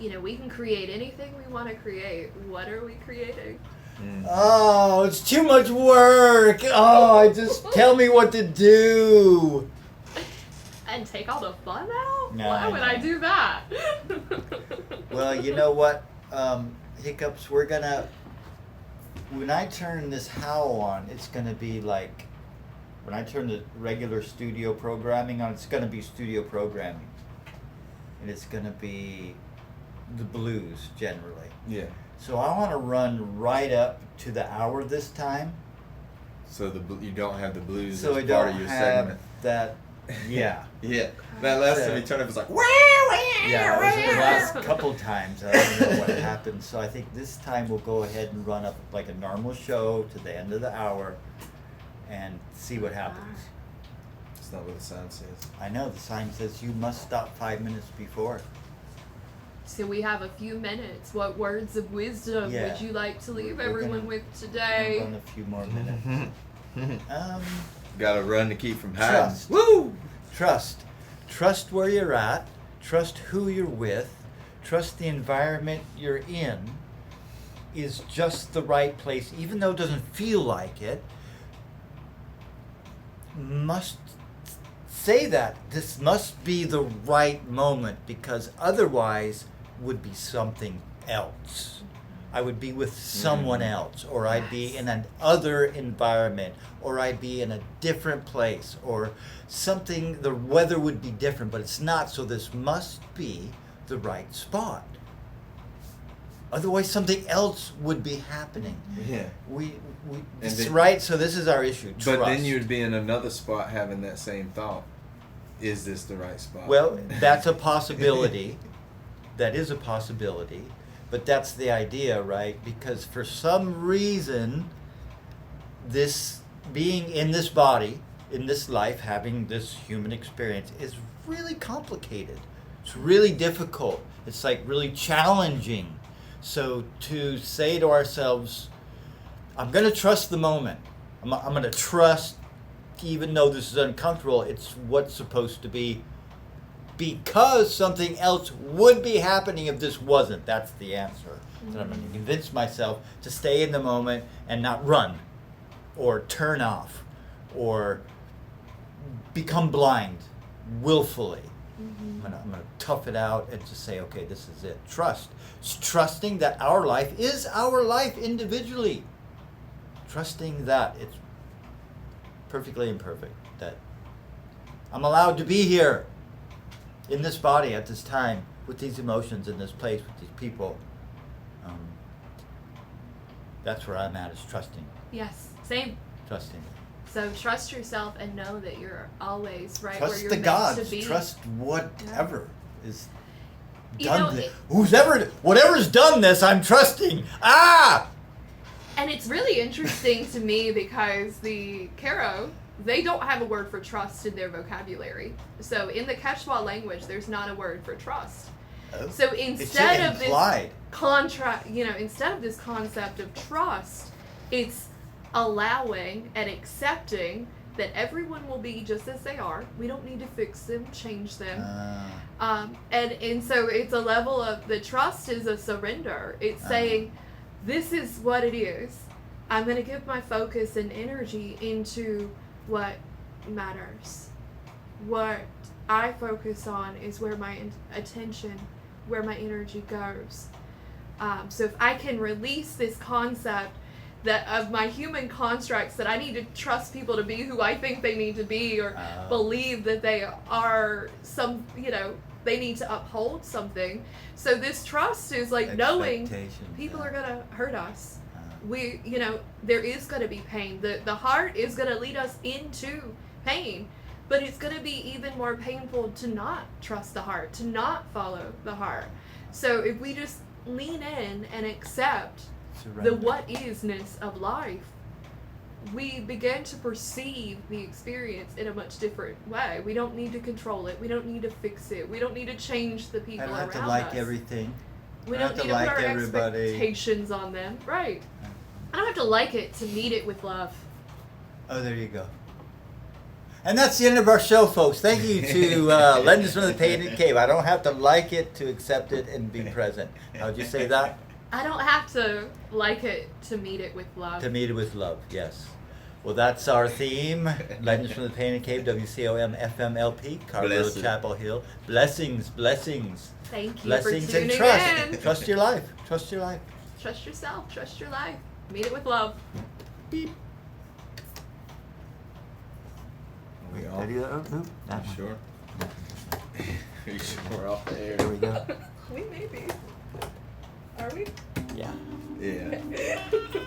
Speaker 1: You know, we can create anything we want to create. What are we creating?
Speaker 2: Oh, it's too much work. Oh, just tell me what to do.
Speaker 1: And take all the fun out?
Speaker 2: No,
Speaker 1: Why would I
Speaker 2: know.
Speaker 1: do that?
Speaker 2: Well, you know what, Hiccups, when I turn this howl on, it's gonna be like, when I turn the regular studio programming on, it's gonna be studio programming. And it's gonna be the blues generally.
Speaker 3: Yeah.
Speaker 2: So I wanna run right up to the hour this time.
Speaker 3: So you don't have the blues
Speaker 2: So I
Speaker 3: as part
Speaker 2: don't
Speaker 3: of your
Speaker 2: have
Speaker 3: segment.
Speaker 2: that, yeah.
Speaker 3: Yeah. That last
Speaker 2: So-
Speaker 3: time you turned up, it's like,
Speaker 2: Yeah, it was the last couple times. I don't know what happened. So I think this time we'll go ahead and run up like a normal show to the end of the hour and see what happens.
Speaker 3: It's not what the sign says.
Speaker 2: I know the sign says you must stop 5 minutes before.
Speaker 1: So we have a few minutes. What words of wisdom
Speaker 2: Yeah.
Speaker 1: would you like to leave
Speaker 2: We're
Speaker 1: everyone
Speaker 2: gonna-
Speaker 1: with
Speaker 2: We'll
Speaker 1: today?
Speaker 2: run a few more minutes.
Speaker 3: Gotta run to keep from hiding.
Speaker 2: Trust. Woo! Trust. Trust where you're at. Trust who you're with. Trust the environment you're in is just the right place, even though it doesn't feel like it. Must say that this must be the right moment, because otherwise would be something else. I would be with someone else, or I'd be in an other environment, or I'd be in a different place, or something, the weather would be different, but it's not, so this must be the right spot. Otherwise something else would be happening.
Speaker 3: Yeah.
Speaker 2: We
Speaker 3: And
Speaker 2: this,
Speaker 3: then-
Speaker 2: right, so this is our issue.
Speaker 3: But then
Speaker 2: trust.
Speaker 3: you'd be in another spot having that same thought. Is this the right spot?
Speaker 2: Well, that's a possibility. That is a possibility. But that's the idea, right? Because for some reason, this being in this body, in this life, having this human experience is really complicated. It's really difficult. It's like really challenging. So to say to ourselves, I'm going to trust the moment. I'm going to trust, even though this is uncomfortable, it's what's supposed to be, because something else would be happening if this wasn't. That's the answer. So I'm going to convince myself to stay in the moment and not run or turn off or become blind willfully. I'm gonna tough it out and just say, okay, this is it. Trust. It's trusting that our life is our life individually. Trusting that it's perfectly imperfect. That I'm allowed to be here in this body at this time with these emotions in this place with these people. That's where I'm at, is trusting.
Speaker 1: Yes, same.
Speaker 2: Trusting.
Speaker 1: So trust yourself and know that you're always right
Speaker 2: Trust
Speaker 1: where you're
Speaker 2: the
Speaker 1: meant
Speaker 2: gods.
Speaker 1: to be.
Speaker 2: Trust whatever is
Speaker 1: You
Speaker 2: done
Speaker 1: know,
Speaker 2: this. Whatever's done this, I'm trusting. Ah!
Speaker 1: And it's really interesting to me because the Karo, they don't have a word for trust in their vocabulary. So in the Quechua language, there's not a word for trust. So instead of this instead of this concept of trust, it's allowing and accepting that everyone will be just as they are. We don't need to fix them, change them. And so it's a level of, the trust is a surrender. It's saying, this is what it is. I'm going to give my focus and energy into what matters. What I focus on is where my attention, where my energy goes. So if I can release this concept that of my human constructs, that I need to trust people to be who I think they need to be, or believe that they are they need to uphold something. So this trust is like knowing people are gonna hurt us. There is gonna be pain. The heart is gonna lead us into pain, but it's gonna be even more painful to not trust the heart, to not follow the heart. So if we just lean in and accept the what isness of life, we begin to perceive the experience in a much different way. We don't need to control it. We don't need to fix it. We don't need to change the people
Speaker 2: I don't
Speaker 1: around
Speaker 2: have to like
Speaker 1: us.
Speaker 2: everything.
Speaker 1: We
Speaker 2: I
Speaker 1: don't
Speaker 2: have
Speaker 1: need
Speaker 2: to
Speaker 1: to
Speaker 2: like
Speaker 1: put our
Speaker 2: everybody.
Speaker 1: expectations on them. Right. I don't have to like it to meet it with love.
Speaker 2: Oh, there you go. And that's the end of our show, folks. Thank you to Legends from the Painted Cave. I don't have to like it to accept it and be present. How'd you say that?
Speaker 1: I don't have to like it to meet it with love.
Speaker 2: To meet it with love, yes. Well, that's our theme. Legends from the Painted Cave, WCOM FMLP, Carlisle,
Speaker 3: Blessed.
Speaker 2: Chapel Hill. Blessings, blessings.
Speaker 1: Thank you
Speaker 2: Blessings
Speaker 1: for tuning
Speaker 2: and trust.
Speaker 1: in.
Speaker 2: Trust your life. Trust your life.
Speaker 1: Trust yourself. Trust your life. Meet it with love.
Speaker 2: Beep.
Speaker 3: We all?
Speaker 2: Ready? Oh, no, that
Speaker 3: You
Speaker 2: one.
Speaker 3: sure? Are you sure we're off the air?
Speaker 2: There we go.
Speaker 1: We may be. Are we?
Speaker 2: Yeah.
Speaker 3: Yeah.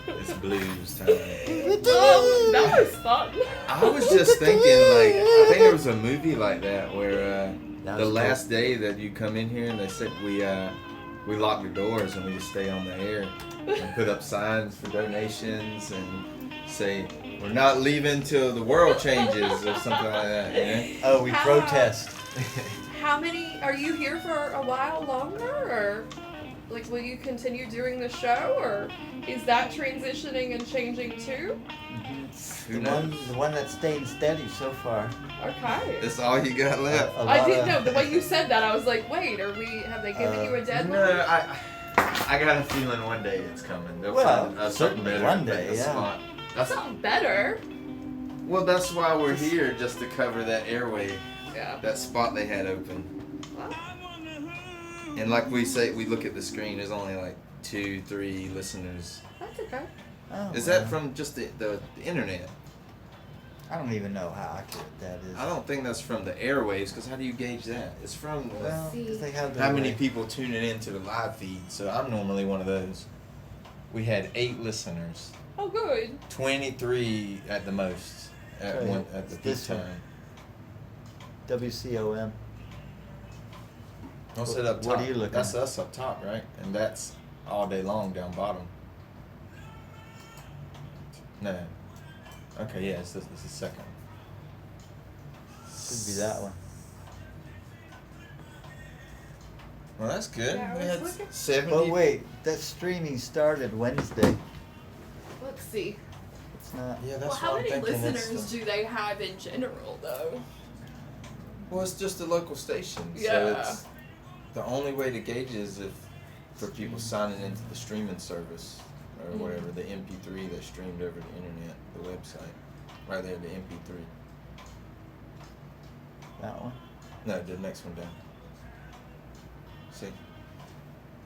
Speaker 3: It's blues time.
Speaker 1: That was fun.
Speaker 3: I was just thinking, like, I think there was a movie like that where
Speaker 2: That
Speaker 3: the
Speaker 2: was
Speaker 3: last day that you come in here and they said we lock the doors and we just stay on the air and put up signs for donations and say we're not leaving till the world changes or something like that. You know?
Speaker 2: Oh, we
Speaker 1: How-
Speaker 2: protest.
Speaker 1: How many are you here for a while longer, or like will you continue doing the show, or is that transitioning and changing too?
Speaker 3: Who
Speaker 2: The
Speaker 3: knows?
Speaker 2: one that's staying steady so far.
Speaker 1: Okay.
Speaker 3: That's all you got left.
Speaker 2: A
Speaker 1: I
Speaker 2: lot
Speaker 1: didn't
Speaker 2: of-
Speaker 1: know the way you said that. I was like, wait, have they given you a deadline?
Speaker 3: No, I got a feeling one day it's coming. They'll
Speaker 2: Well,
Speaker 3: find something
Speaker 2: certainly
Speaker 3: better.
Speaker 2: one
Speaker 3: than
Speaker 2: day,
Speaker 3: the
Speaker 2: yeah.
Speaker 3: spot. That's,
Speaker 1: Something better.
Speaker 3: well, that's why we're here, just to cover that airway,
Speaker 1: Yeah.
Speaker 3: that spot they had open.
Speaker 1: Well,
Speaker 3: And like we say, we look at the screen. There's only like 2-3 listeners.
Speaker 1: that's okay.
Speaker 2: Oh,
Speaker 3: Is
Speaker 2: well.
Speaker 3: that from just the internet?
Speaker 2: I don't even know how accurate that is.
Speaker 3: I don't think that's from the airwaves, because how do you gauge that? It's from the,
Speaker 2: Well,
Speaker 1: See.
Speaker 2: 'cause they have their
Speaker 3: how many
Speaker 2: way.
Speaker 3: people tuning into the live feed. So I'm normally one of those. We had 8 listeners,
Speaker 1: Oh, good.
Speaker 3: 23 at the most at
Speaker 2: Okay.
Speaker 3: one at the peak
Speaker 2: This one.
Speaker 3: time.
Speaker 2: WCOM.
Speaker 3: Don't sit up top.
Speaker 2: What are you looking
Speaker 3: That's
Speaker 2: at?
Speaker 3: us up top, right? And that's all day long down bottom. No. Okay, yeah, it's the second.
Speaker 2: Should be that one.
Speaker 3: Well, that's good.
Speaker 1: Yeah, I
Speaker 3: we
Speaker 1: was
Speaker 3: had
Speaker 1: looking.
Speaker 3: 70.
Speaker 2: But wait, that streaming started Wednesday.
Speaker 1: Let's see.
Speaker 2: It's not.
Speaker 3: Yeah, that's
Speaker 1: Well,
Speaker 3: what
Speaker 1: how
Speaker 3: I'm
Speaker 1: many
Speaker 3: thinking. It's
Speaker 1: listeners
Speaker 3: the-
Speaker 1: do they have in general, though?
Speaker 3: Well, it's just a local station. So
Speaker 1: Yeah.
Speaker 3: it's the only way to gauge it is if for people signing into the streaming service or whatever, the MP3 that's streamed over the internet, the website. Right there, the MP3.
Speaker 2: That one.
Speaker 3: No, the next one down. See?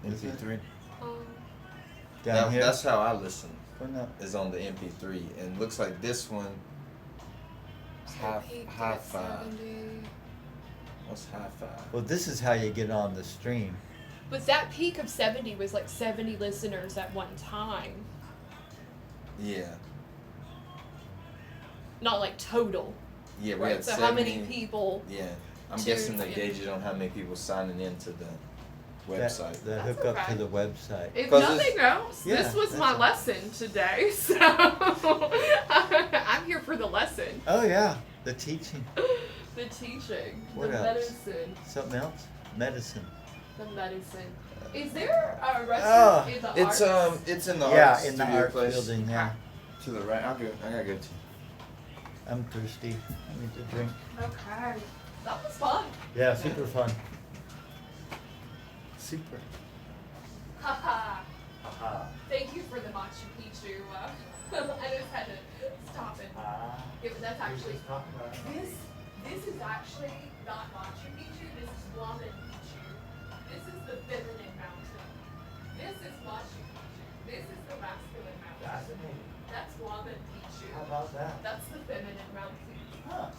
Speaker 2: Is it?
Speaker 3: MP3.
Speaker 2: Down here.
Speaker 3: That's how I listen,
Speaker 2: Or not?
Speaker 3: is on the MP3. And looks like this one, hi-fi. What's hi-fi?
Speaker 2: Well, this is how you get on the stream.
Speaker 1: But that peak of 70 was like 70 listeners at one time.
Speaker 3: Yeah.
Speaker 1: Not like total.
Speaker 3: Yeah, we
Speaker 1: Right.
Speaker 3: had
Speaker 1: So
Speaker 3: 70.
Speaker 1: how many people?
Speaker 3: Yeah. I'm
Speaker 1: tuned
Speaker 3: guessing they
Speaker 1: in?
Speaker 3: gauge it on how many people signing into the website.
Speaker 2: The
Speaker 1: That's
Speaker 2: hook up
Speaker 1: okay.
Speaker 2: to the website.
Speaker 1: If
Speaker 3: 'Cause
Speaker 1: nothing else,
Speaker 2: Yeah,
Speaker 1: this was
Speaker 2: that's
Speaker 1: my
Speaker 2: all.
Speaker 1: lesson today. So I'm here for the lesson.
Speaker 2: Oh yeah, the teaching.
Speaker 1: The teaching.
Speaker 2: What
Speaker 1: the
Speaker 2: else?
Speaker 1: medicine.
Speaker 2: Something else? Medicine.
Speaker 1: The medicine. Is there a
Speaker 2: Oh.
Speaker 1: restaurant in the
Speaker 3: It's
Speaker 1: arts?
Speaker 3: it's in the
Speaker 2: Yeah,
Speaker 3: arts
Speaker 2: in the
Speaker 3: studio
Speaker 2: art
Speaker 3: place.
Speaker 2: building. Yeah.
Speaker 3: To the right. I gotta go to.
Speaker 2: I'm thirsty. I need to drink.
Speaker 1: Okay. That was fun.
Speaker 2: Yeah, super fun. Super.
Speaker 1: Haha. Thank you for the Machu Picchu. I just had to stop it. Yeah, but that's actually this is actually not Machu Picchu. This is Guaman Picchu. This is the feminine mountain. This is Machu Picchu. This is the masculine mountain.
Speaker 2: Fascinating.
Speaker 1: That's Guaman Picchu.
Speaker 2: How about that?
Speaker 1: That's the feminine mountain.
Speaker 2: Huh.